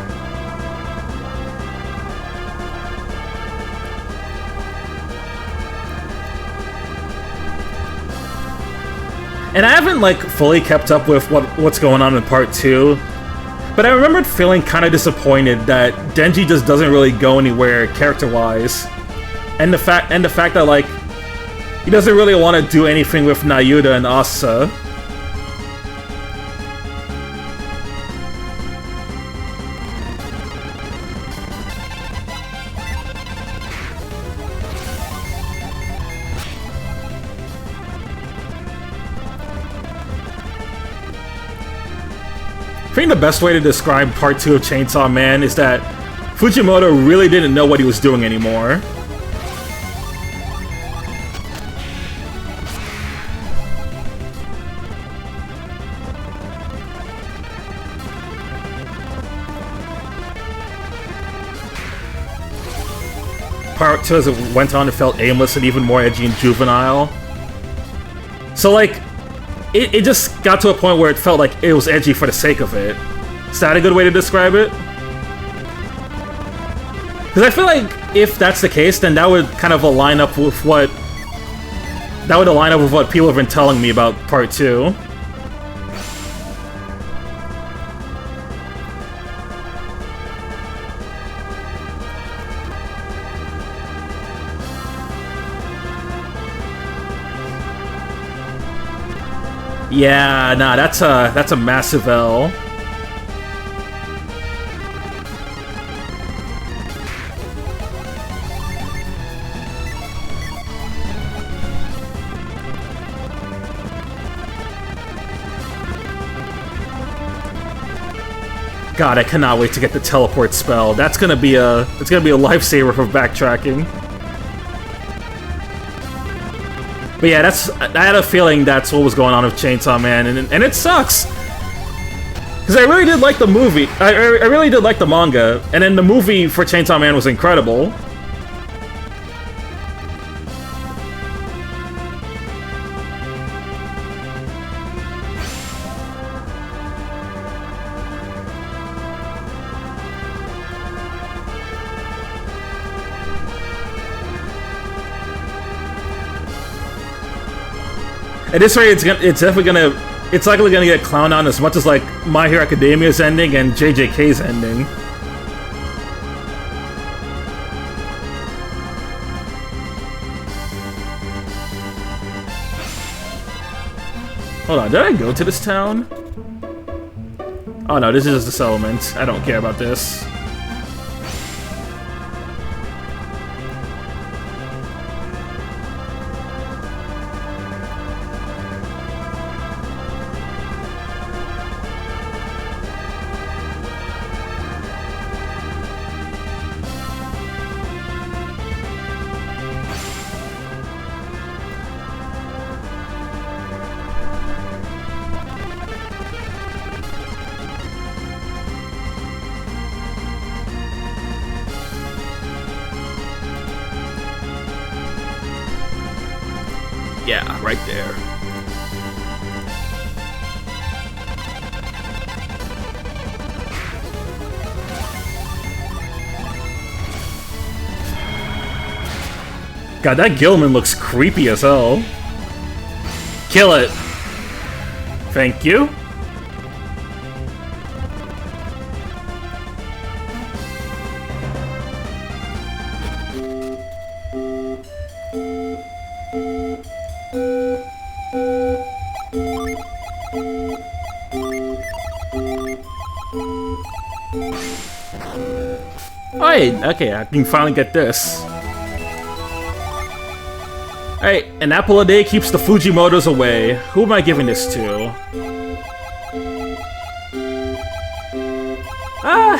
And I haven't like fully kept up with what's going on in part 2. But I remembered feeling kind of disappointed that Denji just doesn't really go anywhere character-wise, and the fact that like he doesn't really want to do anything with Nayuta and Asa. I think the best way to describe part 2 of Chainsaw Man is that Fujimoto really didn't know what he was doing anymore. Part 2 as it went on, it felt aimless and even more edgy and juvenile. So like, it just got to a point where it felt like it was edgy for the sake of it. Is that a good way to describe it? Because I feel like if that's the case, then that would kind of align up with what people have been telling me about part 2. Yeah, nah, that's a massive L. God, I cannot wait to get the teleport spell. It's gonna be a lifesaver for backtracking. But yeah, I had a feeling that's what was going on with Chainsaw Man, and it sucks. Because I really did like the movie. I really did like the manga, and then the movie for Chainsaw Man was incredible. At this rate, it's likely gonna get clowned on as much as like My Hero Academia's ending and JJK's ending. Hold on, did I go to this town? Oh no, this is just a settlement. I don't care about this. Yeah, right there. God, that Gilman looks creepy as hell. Kill it. Thank you. Alright, okay, I can finally get this. Alright, an apple a day keeps the Fujimotos away. Who am I giving this to?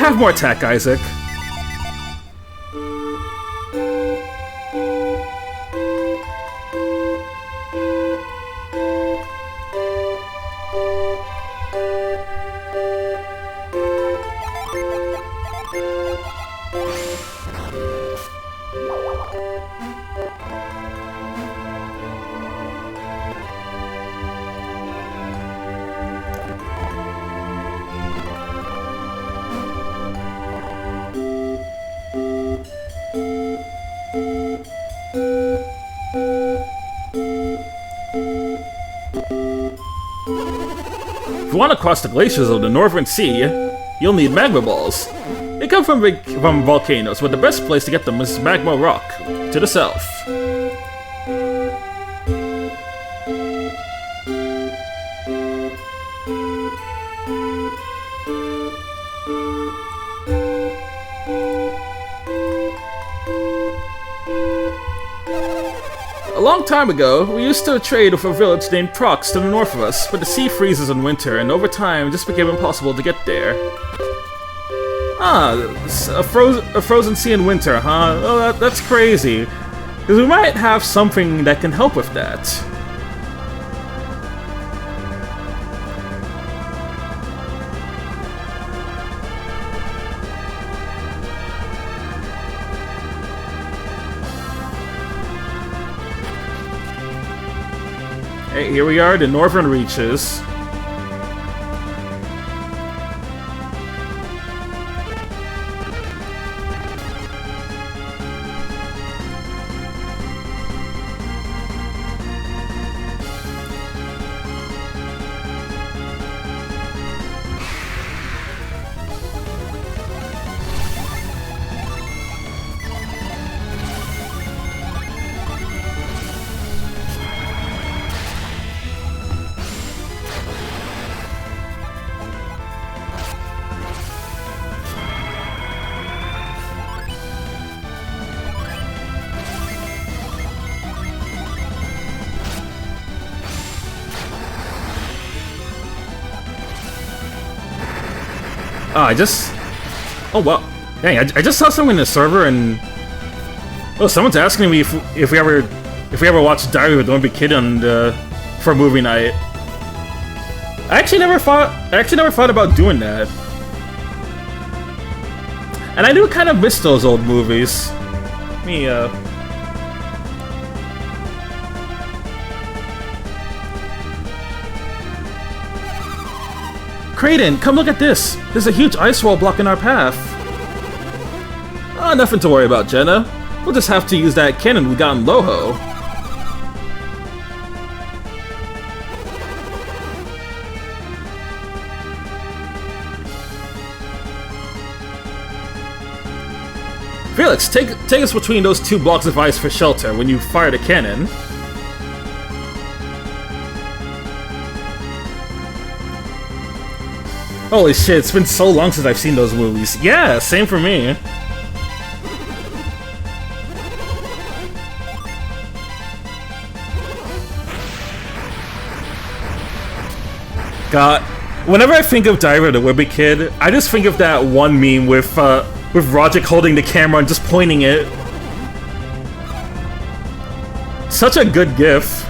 Have more attack, Isaac. If you want to cross the glaciers of the Northern Sea, you'll need magma balls. They come from volcanoes, but the best place to get them is Magma Rock, to the south. A long time ago, we used to trade with a village named Prox to the north of us, but the sea freezes in winter, and over time it just became impossible to get there. Ah, a frozen sea in winter, huh? Oh, that's crazy. Because we might have something that can help with that. Hey, here we are, the northern reaches. Oh, oh wow. Dang, I just saw someone in the server and... Oh, someone's asking me if we ever watched Diary of a Wimpy Kid for movie night. I actually never thought about doing that. And I do kind of miss those old movies. Kraden, come look at this! There's a huge ice wall blocking our path. Oh, nothing to worry about, Jenna. We'll just have to use that cannon we got in Loho. Felix, take us between those two blocks of ice for shelter when you fire the cannon. Holy shit, it's been so long since I've seen those movies. Yeah, same for me. God, whenever I think of Diary of the Wimpy Kid, I just think of that one meme with Rogic holding the camera and just pointing it. Such a good gif.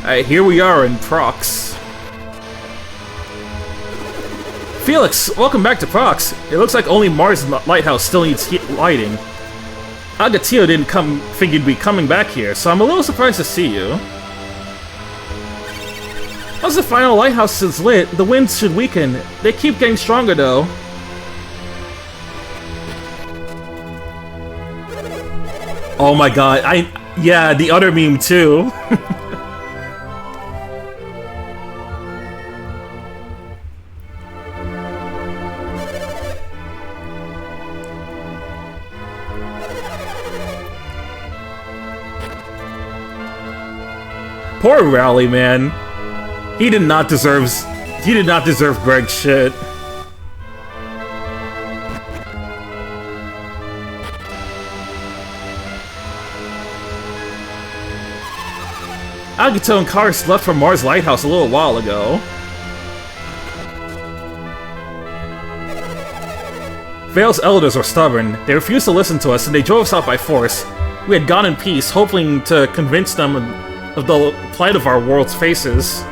Here we are in Prox. Felix, welcome back to Prox. It looks like only Mars Lighthouse still needs lighting. Agatio didn't think you'd be coming back here, so I'm a little surprised to see you. Once the final lighthouse is lit, the winds should weaken. They keep getting stronger though. Oh my god, yeah, the other meme too. Poor Rowley, man. He did not deserve Greg's shit. Agito and Karst left for Mars Lighthouse a little while ago. Vale's elders were stubborn. They refused to listen to us and they drove us out by force. We had gone in peace, hoping to convince them of the plight of our world's faces.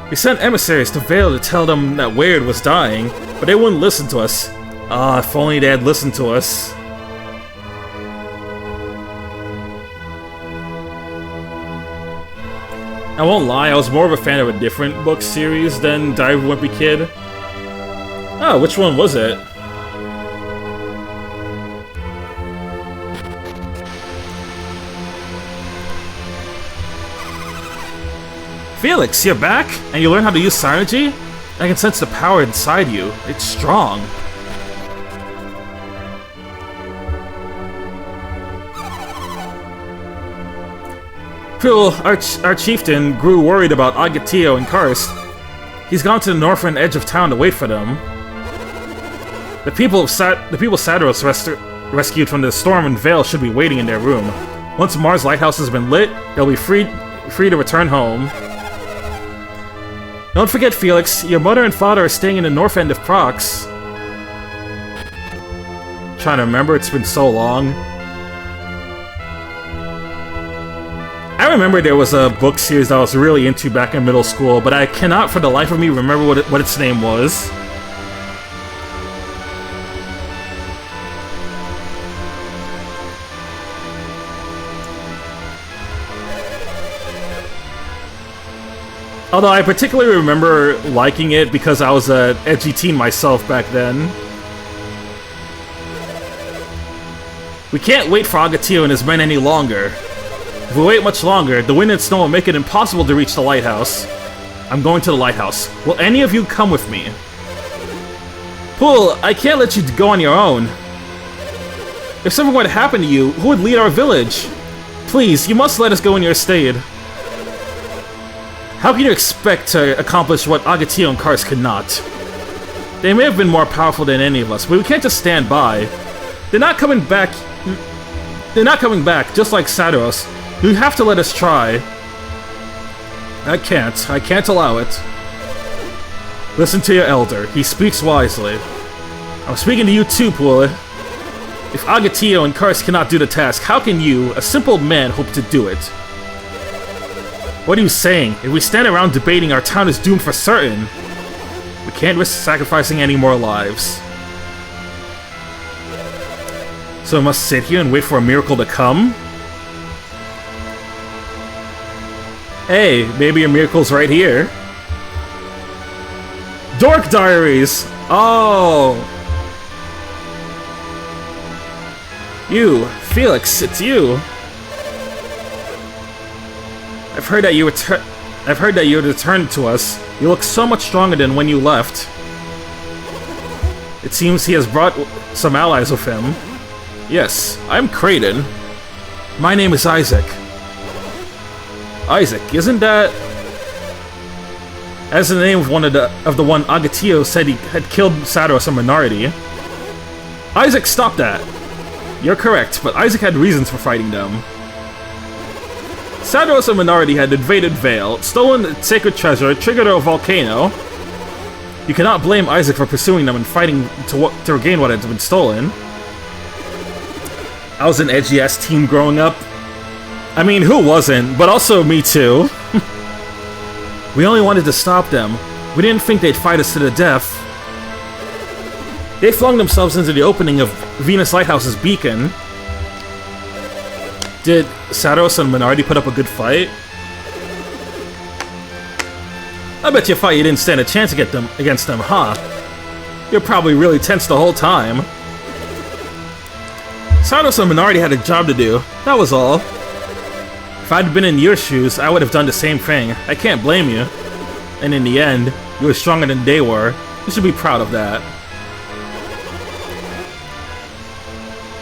We sent emissaries to Vale to tell them that Weird was dying, but they wouldn't listen to us. Ah, if only they had listened to us. I won't lie, I was more of a fan of a different book series than Diary of a Wimpy Kid. Oh, which one was it? Felix, you're back? And you learn how to use Synergy? I can sense the power inside you. It's strong. Phil, our chieftain, grew worried about Agatio and Karst. He's gone to the northern edge of town to wait for them. The people Saderos rescued from the storm in Vale should be waiting in their room. Once Mars Lighthouse has been lit, they'll be free to return home. Don't forget, Felix, your mother and father are staying in the north end of Prox. Trying to remember, it's been so long. I remember there was a book series that I was really into back in middle school, but I cannot for the life of me remember what its name was. Although I particularly remember liking it because I was an edgy teen myself back then. We can't wait for Agatio and his men any longer. If we wait much longer, the wind and snow will make it impossible to reach the lighthouse. I'm going to the lighthouse. Will any of you come with me? Pool, I can't let you go on your own. If something were to happen to you, who would lead our village? Please, you must let us go in your stead. How can you expect to accomplish what Agatio and Karst could not? They may have been more powerful than any of us, but we can't just stand by. They're not coming back, just like Saderos. You have to let us try. I can't allow it. Listen to your elder, he speaks wisely. I'm speaking to you too, Poole. If Agatio and Karst cannot do the task, how can you, a simple man, hope to do it? What are you saying? If we stand around debating, our town is doomed for certain. We can't risk sacrificing any more lives. So we must sit here and wait for a miracle to come? Hey, maybe a miracle's right here. Dork Diaries! Oh! You, Felix, it's you. I've heard that you returned to us. You look so much stronger than when you left. It seems he has brought some allies with him. Yes, I'm Kraden. My name is Isaac. Isaac, isn't that... As the name of the one Agatio said he had killed Saderos and Minardi. Isaac, stop that! You're correct, but Isaac had reasons for fighting them. Saderos and Minardi had invaded Vale, stolen the sacred treasure, triggered a volcano. You cannot blame Isaac for pursuing them and fighting to regain what had been stolen. I was an edgy-ass teen growing up. I mean, who wasn't? But also me too. We only wanted to stop them. We didn't think they'd fight us to the death. They flung themselves into the opening of Venus Lighthouse's beacon. Did Saros and Minardi put up a good fight? I bet you you didn't stand a chance against them, huh? You're probably really tense the whole time. Saros and Minardi had a job to do, that was all. If I'd been in your shoes, I would have done the same thing. I can't blame you. And in the end, you were stronger than they were. You should be proud of that.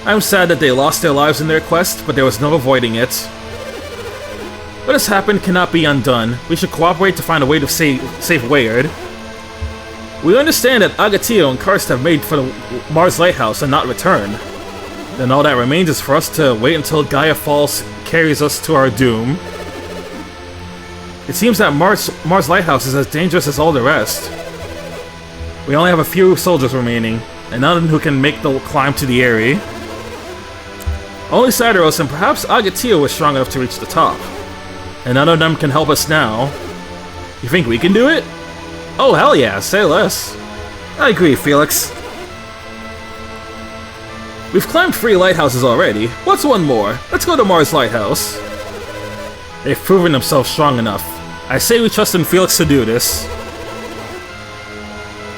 I'm sad that they lost their lives in their quest, but there was no avoiding it. What has happened cannot be undone. We should cooperate to find a way to save Weyard. We understand that Agatio and Karst have made for the Mars Lighthouse and not returned. Then all that remains is for us to wait until Gaia Falls carries us to our doom. It seems that Mars Lighthouse is as dangerous as all the rest. We only have a few soldiers remaining, and none who can make the climb to the Eyrie. Only Sideros and perhaps Agatio were strong enough to reach the top. And none of them can help us now. You think we can do it? Oh, hell yeah, say less. I agree, Felix. We've climbed 3 lighthouses already. What's one more? Let's go to Mars Lighthouse. They've proven themselves strong enough. I say we trust in Felix to do this.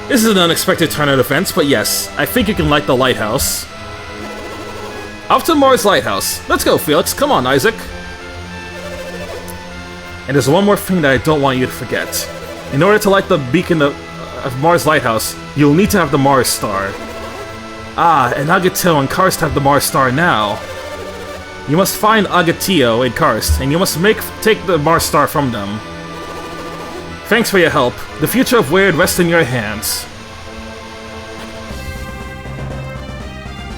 This is an unexpected turn of events, but yes, I think you can light the lighthouse. Off to Mars Lighthouse. Let's go, Felix. Come on, Isaac. And there's one more thing that I don't want you to forget. In order to light the beacon of Mars Lighthouse, you'll need to have the Mars Star. Ah, and Agatio and Karst have the Mars Star now. You must find Agatio and Karst, and you must take the Mars Star from them. Thanks for your help. The future of Weyard rests in your hands.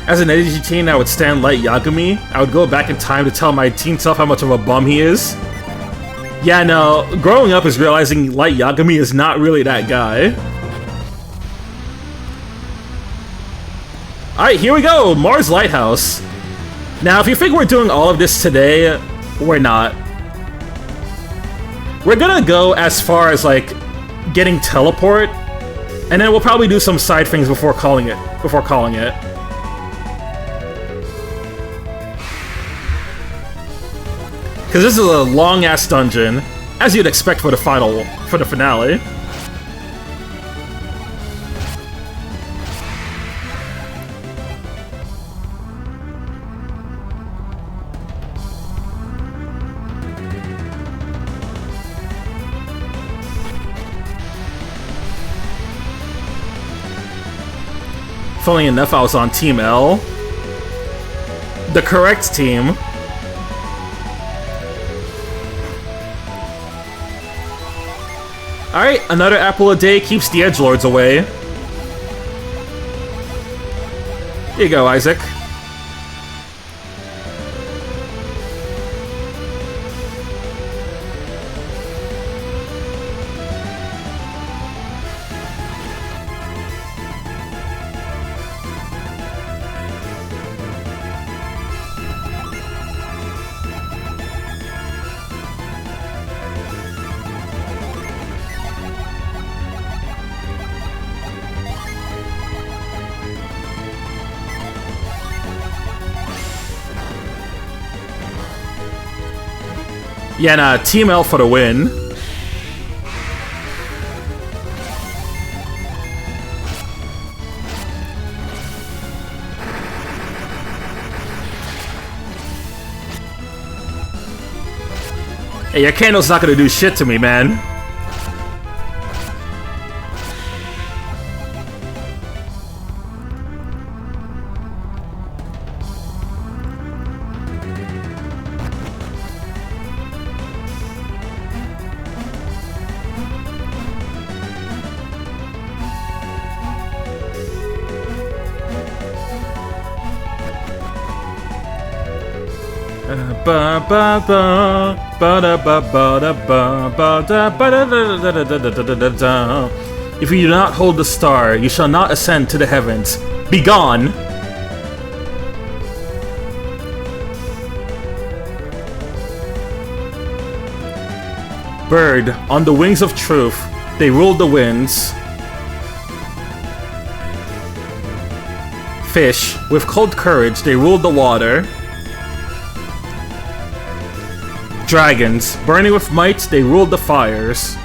As an edgy teen, I would stand Light Yagami. I would go back in time to tell my teen self how much of a bum he is. Yeah, no, growing up is realizing Light Yagami is not really that guy. Alright, here we go! Mars Lighthouse. Now, if you think we're doing all of this today, we're not. We're gonna go as far as, like, getting teleport, and then we'll probably do some side things before calling it. Because this is a long-ass dungeon, as you'd expect for the finale. Funny enough, I was on Team L. The correct team. Alright, another apple a day keeps the edgelords away. Here you go, Isaac. Yeah, nah, Team L for the win. Hey, your candle's not gonna do shit to me, man. If you do not hold the star, you shall not ascend to the heavens. Begone! Bird, on the wings of truth, they ruled the winds. Fish, with cold courage, they ruled the water. Dragons, burning with might, they ruled the fires.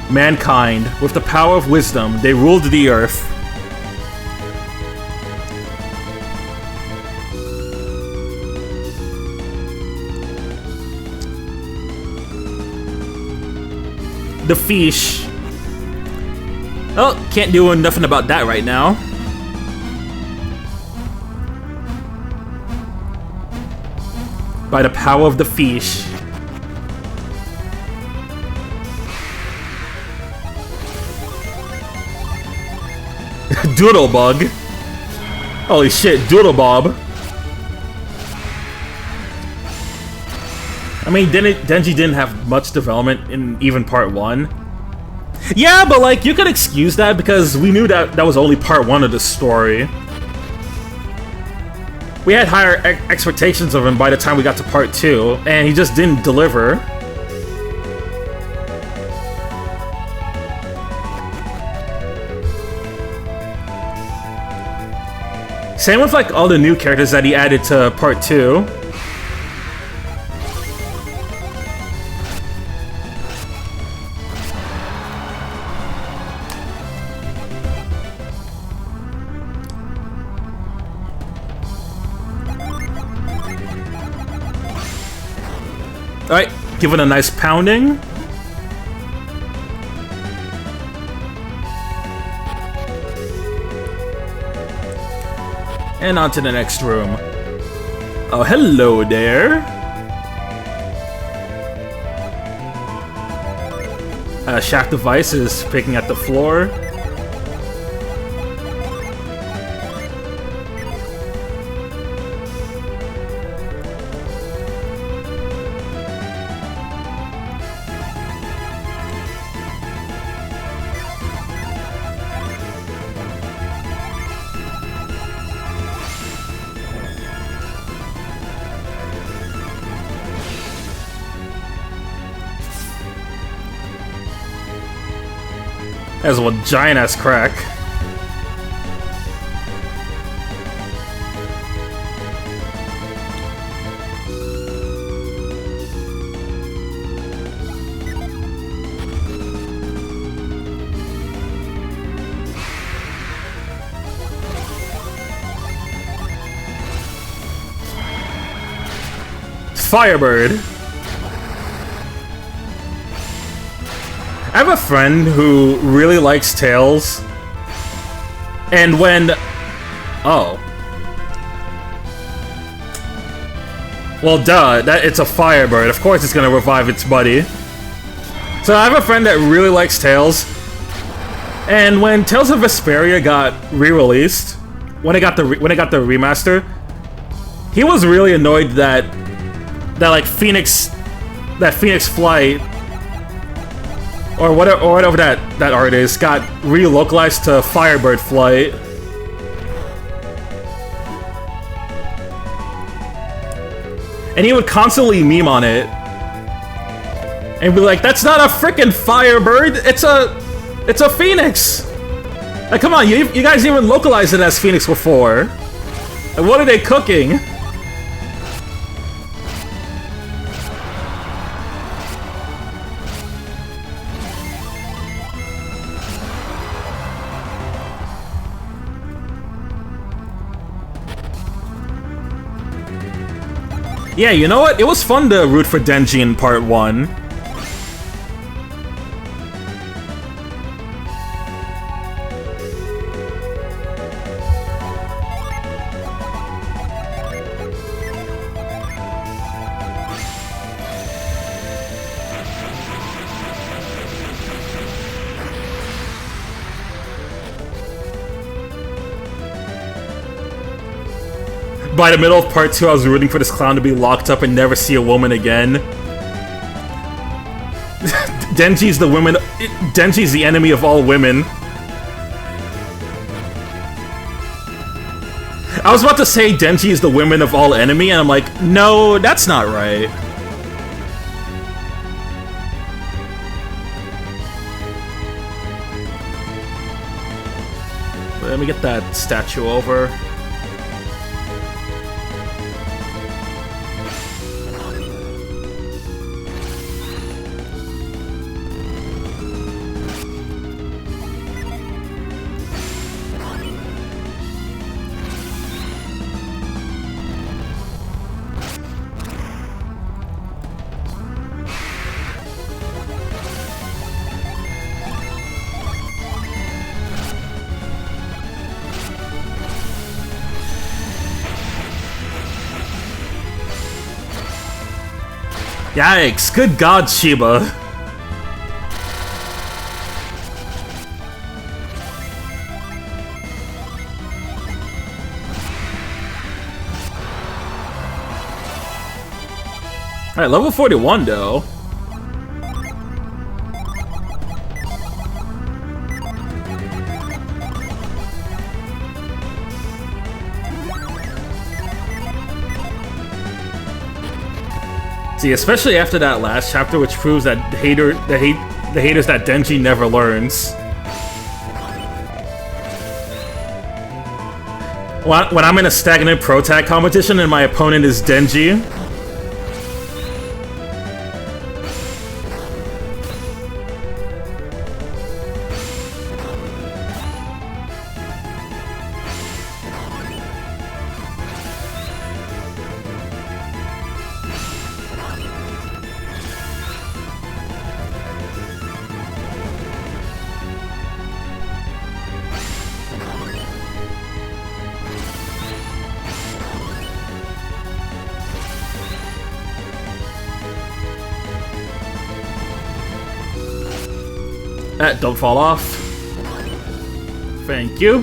Mankind, with the power of wisdom, they ruled the earth. The fish. Oh, can't do nothing about that right now. By the power of the fish. Doodlebug. Holy shit, Doodlebob. I mean, Denji didn't have much development in even part 1. Yeah, but like, you could excuse that because we knew that that was only part 1 of the story. We had higher expectations of him by the time we got to part 2, and he just didn't deliver. Same with like all the new characters that he added to part 2. Alright, give it a nice pounding. And on to the next room. Oh, hello there. Shaft device is picking at the floor. That's one giant ass crack. Firebird. I have a friend who really likes Tails, and when... Oh. Well, duh, it's a Firebird. Of course it's gonna revive its buddy. So I have a friend that really likes Tails, and when Tales of Vesperia got re-released, when it got the remaster, he was really annoyed that like Phoenix Flight, or whatever that art is, got relocalized to Firebird Flight. And he would constantly meme on it. And be like, that's not a frickin' Firebird, it's a Phoenix! Like, come on, you guys even localized it as Phoenix before. Like, what are they cooking? Yeah, you know what? It was fun to root for Denji in part 1. By the middle of part 2, I was rooting for this clown to be locked up and never see a woman again. Denji's the enemy of all women. I was about to say Denji is the women of all enemy, and I'm like, no, that's not right. Let me get that statue over. Yikes, good god, Shiba. Alright, level 41 though. See, especially after that last chapter, which proves that the haters that Denji never learns. When I'm in a stagnant pro tag competition and my opponent is Denji. Don't fall off. Thank you.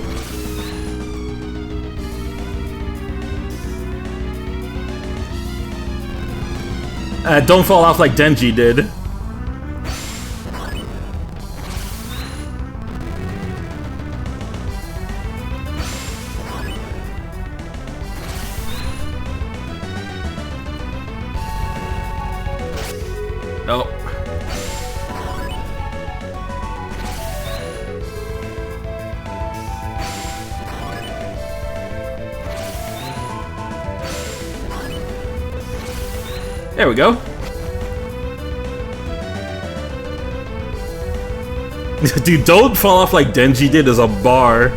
Don't fall off like Denji did. Oh. There we go. Dude, don't fall off like Denji did as a bar.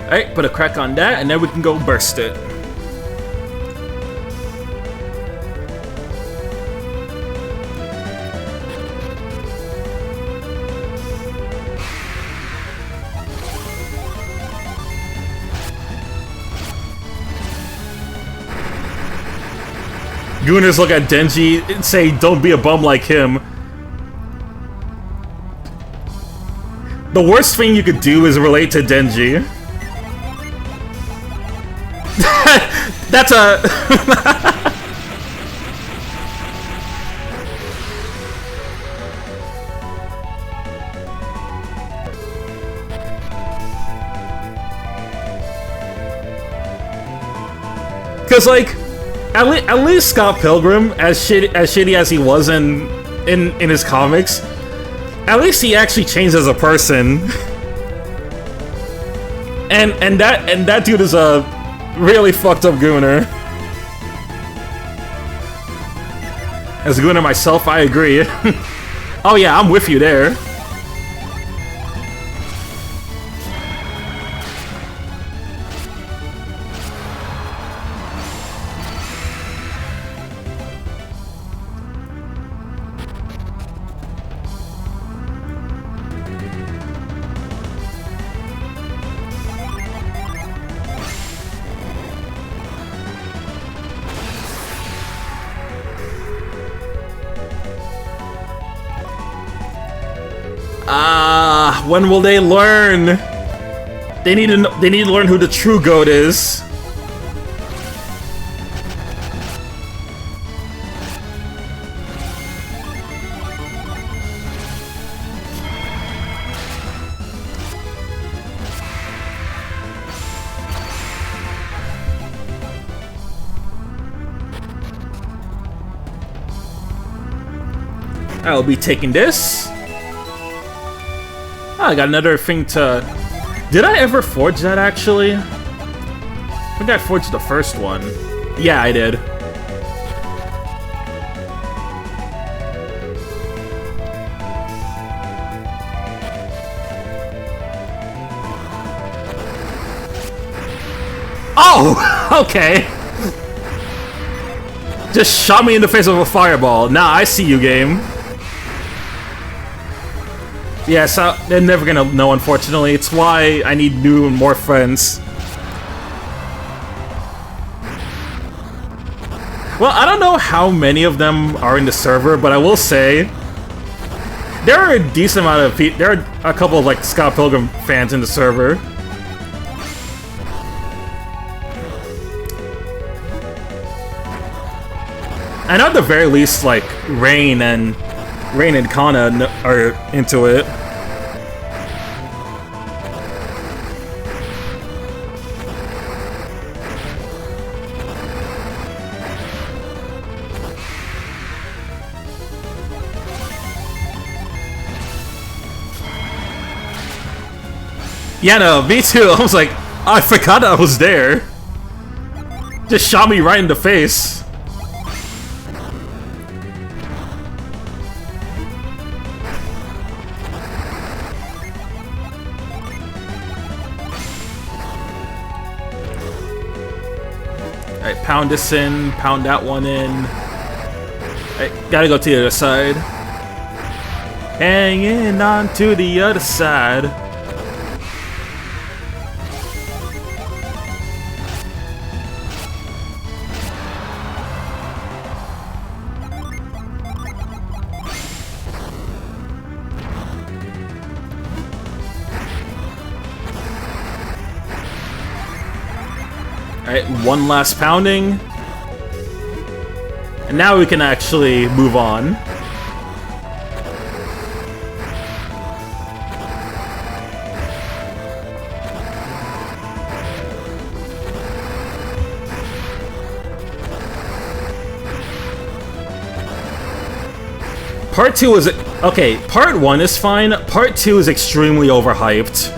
Alright, put a crack on that, and then we can go burst it. Gooners look at Denji and say, don't be a bum like him. The worst thing you could do is relate to Denji. That's a... Because, like, at least Scott Pilgrim, as shitty as he was in his comics, at least he actually changed as a person. and that dude is a really fucked up gooner. As a gooner myself, I agree. Oh yeah, I'm with you there. When will they learn? They need to learn who the true GOAT is. I'll be taking this. Oh, I got another thing to... Did I ever forge that, actually? I think I forged the first one. Yeah, I did. Oh! Okay! Just shot me in the face with a fireball. Nah, I see you, game. Yeah, so they're never gonna know, unfortunately. It's why I need new and more friends. Well, I don't know how many of them are in the server, but I will say there are a decent amount of people. There are a couple of like Scott Pilgrim fans in the server. And at the very least, like Rain and Kana are into it. Yeah, no, me too. I was like, I forgot I was there. Just shot me right in the face. Alright, pound this in, pound that one in. Alright, gotta go to the other side. Hanging on to the other side. Alright, one last pounding. And now we can actually move on. Part 2 is... Okay, Part 1 is fine. Part 2 is extremely overhyped.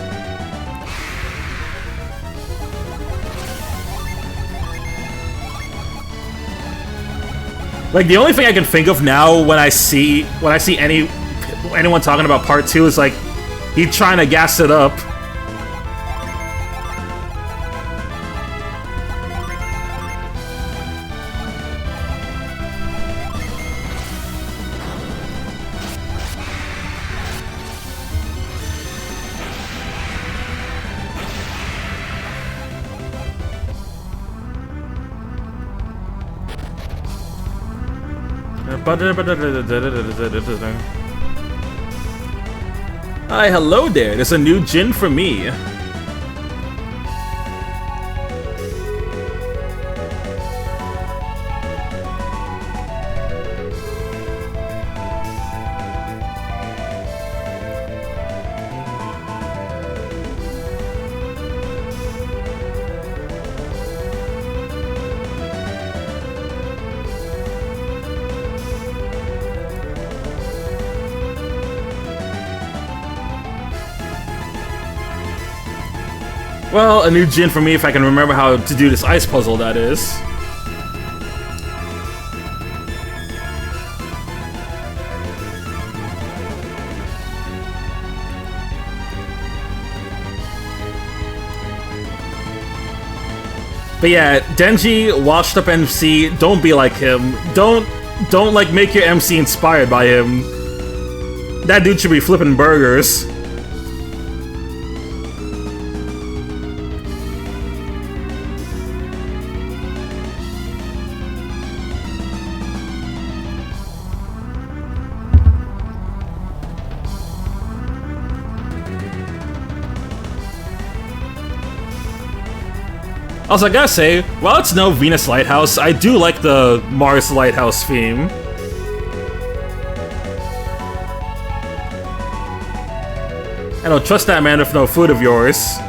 Like, the only thing I can think of now when I see anyone talking about Part 2 is like, he's trying to gas it up. Hi, hello there. There's a new gin for me. Well, a new gin for me if I can remember how to do this ice puzzle, that is. But yeah, Denji, washed up MC, don't be like him. Don't like make your MC inspired by him. That dude should be flipping burgers. Also, I gotta say, while it's no Venus Lighthouse, I do like the Mars Lighthouse theme. I don't trust that man with no food of yours.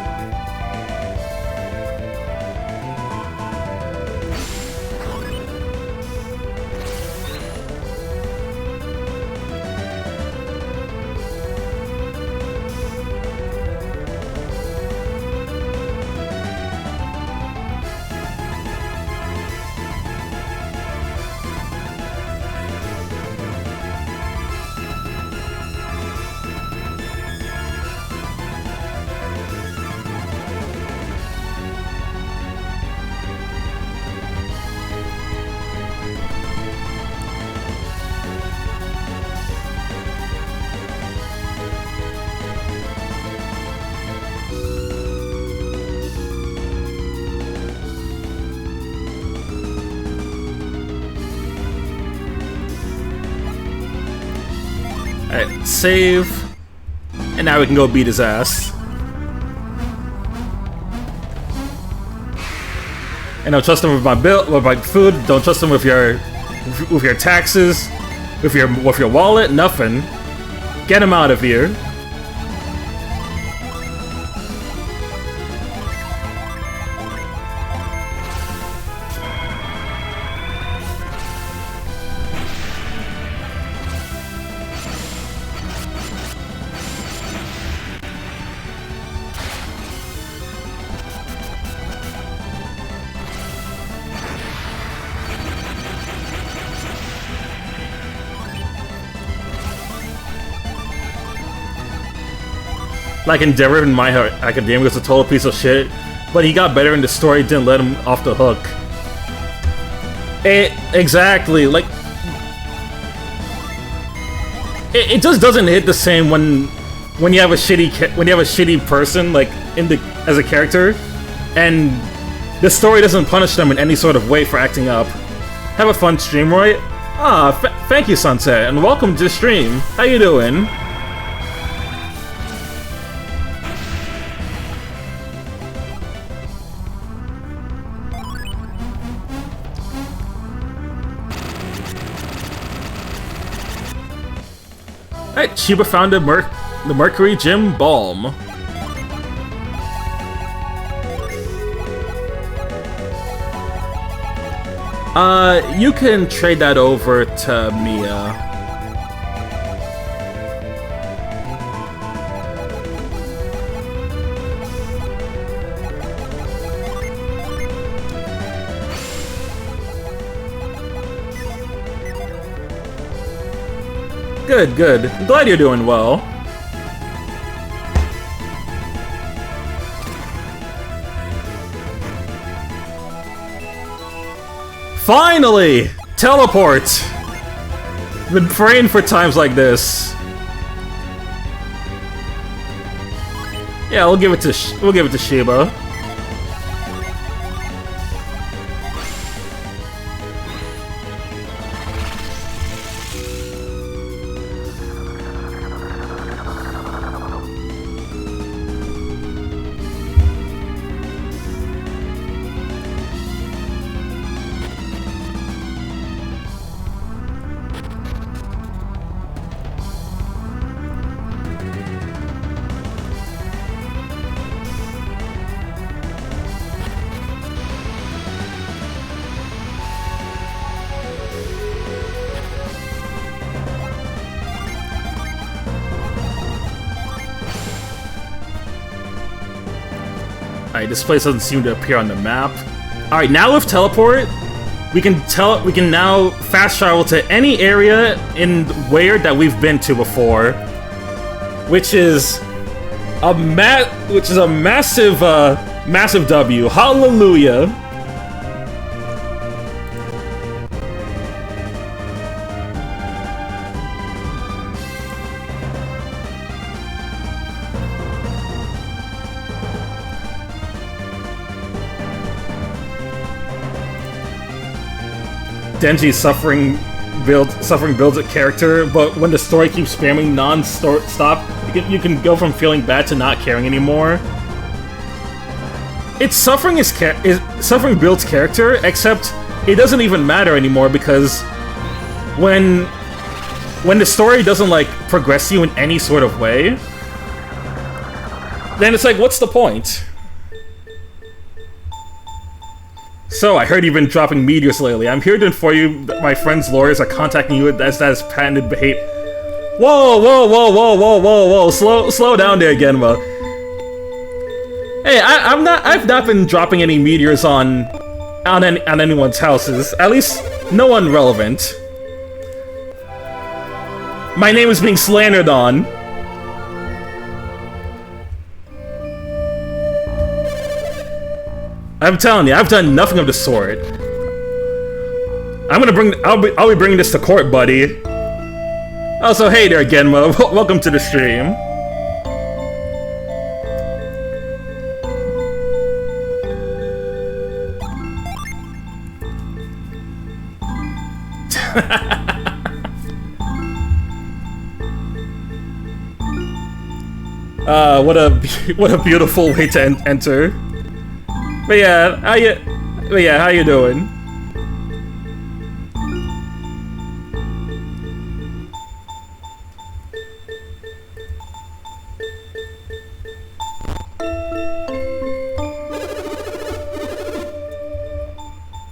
Alright, save. And now we can go beat his ass. And don't trust him with my bill, with my food. Don't trust him with your taxes, with your wallet. Nothing. Get him out of here. Like Endeavor in My Hero Academia was a total piece of shit, but he got better and the story didn't let him off the hook. Exactly, like it just doesn't hit the same when you have a shitty person like as a character, and the story doesn't punish them in any sort of way for acting up. Have a fun stream, right? Thank you, Sunset, and welcome to the stream. How you doing? Alright, Chiba found the Mercury Gym Balm. You can trade that over to Mia. Good, good. I'm glad you're doing well. Finally! Teleport! Been praying for times like this. Yeah, we'll give it to Shiba. Alright, this place doesn't seem to appear on the map. Alright, now with teleport, we can now fast travel to any area in Weird that we've been to before, which is a massive massive W. Hallelujah. Denji's suffering builds a character, but when the story keeps spamming non-stop, you can go from feeling bad to not caring anymore. it's suffering builds character, except it doesn't even matter anymore because when the story doesn't like progress you in any sort of way, then it's like, what's the point? So, I heard you've been dropping meteors lately. I'm here to inform you that my friend's lawyers are contacting you as that is patented behavior. Whoa, whoa, whoa, whoa, whoa, whoa, whoa! Slow down there, Genma. Hey, I've not been dropping any meteors on anyone's houses. At least, no one relevant. My name is being slandered on. I'm telling you, I've done nothing of the sort. I'll be bringing this to court, buddy. Also, hey there, Genma. Welcome to the stream. What a beautiful way to enter. But yeah, how you doing?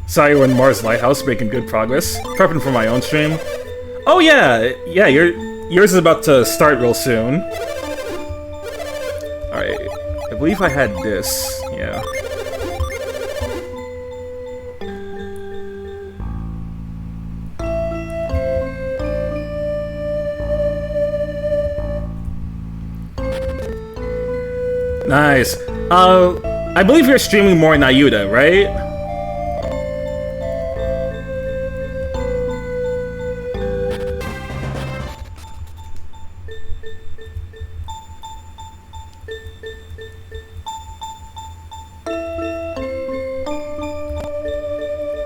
Sorry, we're in Mars Lighthouse, making good progress. Prepping for my own stream. Oh yeah, yours is about to start real soon. Alright, I believe I had this, yeah. Nice. I believe you're streaming more Nayuta, right?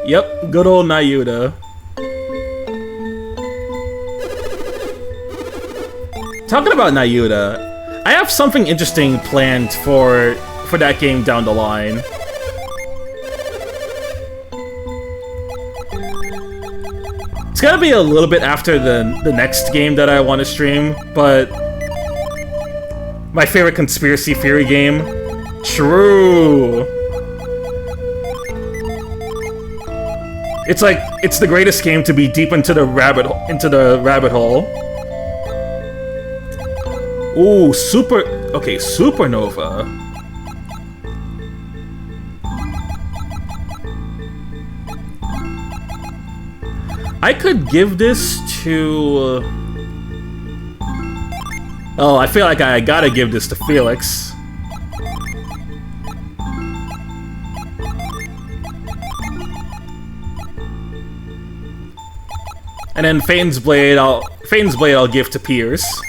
Yep, good old Nayuta. Talking about Nayuta, I have something interesting planned for that game down the line. It's gonna be a little bit after the next game that I want to stream, but my favorite conspiracy theory game. True. It's like it's the greatest game to be deep into the rabbit hole. Ooh, Supernova. I could give this to... Oh, I feel like I gotta give this to Felix. And then Fane's Blade I'll give to Pierce.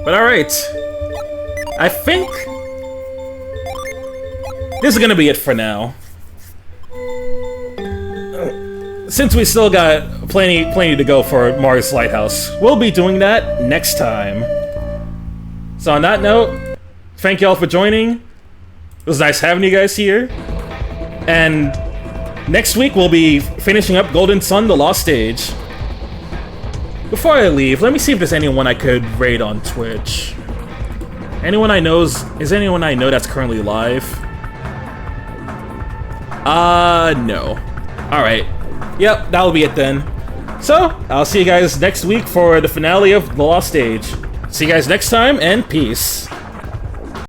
But alright, I think this is gonna be it for now. Since we still got plenty to go for Mars Lighthouse, we'll be doing that next time. So on that note, thank y'all for joining. It was nice having you guys here. And next week we'll be finishing up Golden Sun: The Lost Stage. Before I leave, let me see if there's anyone I could raid on Twitch. Is anyone I know that's currently live? No. Alright. Yep, that'll be it then. So, I'll see you guys next week for the finale of The Lost Stage. See you guys next time, and peace.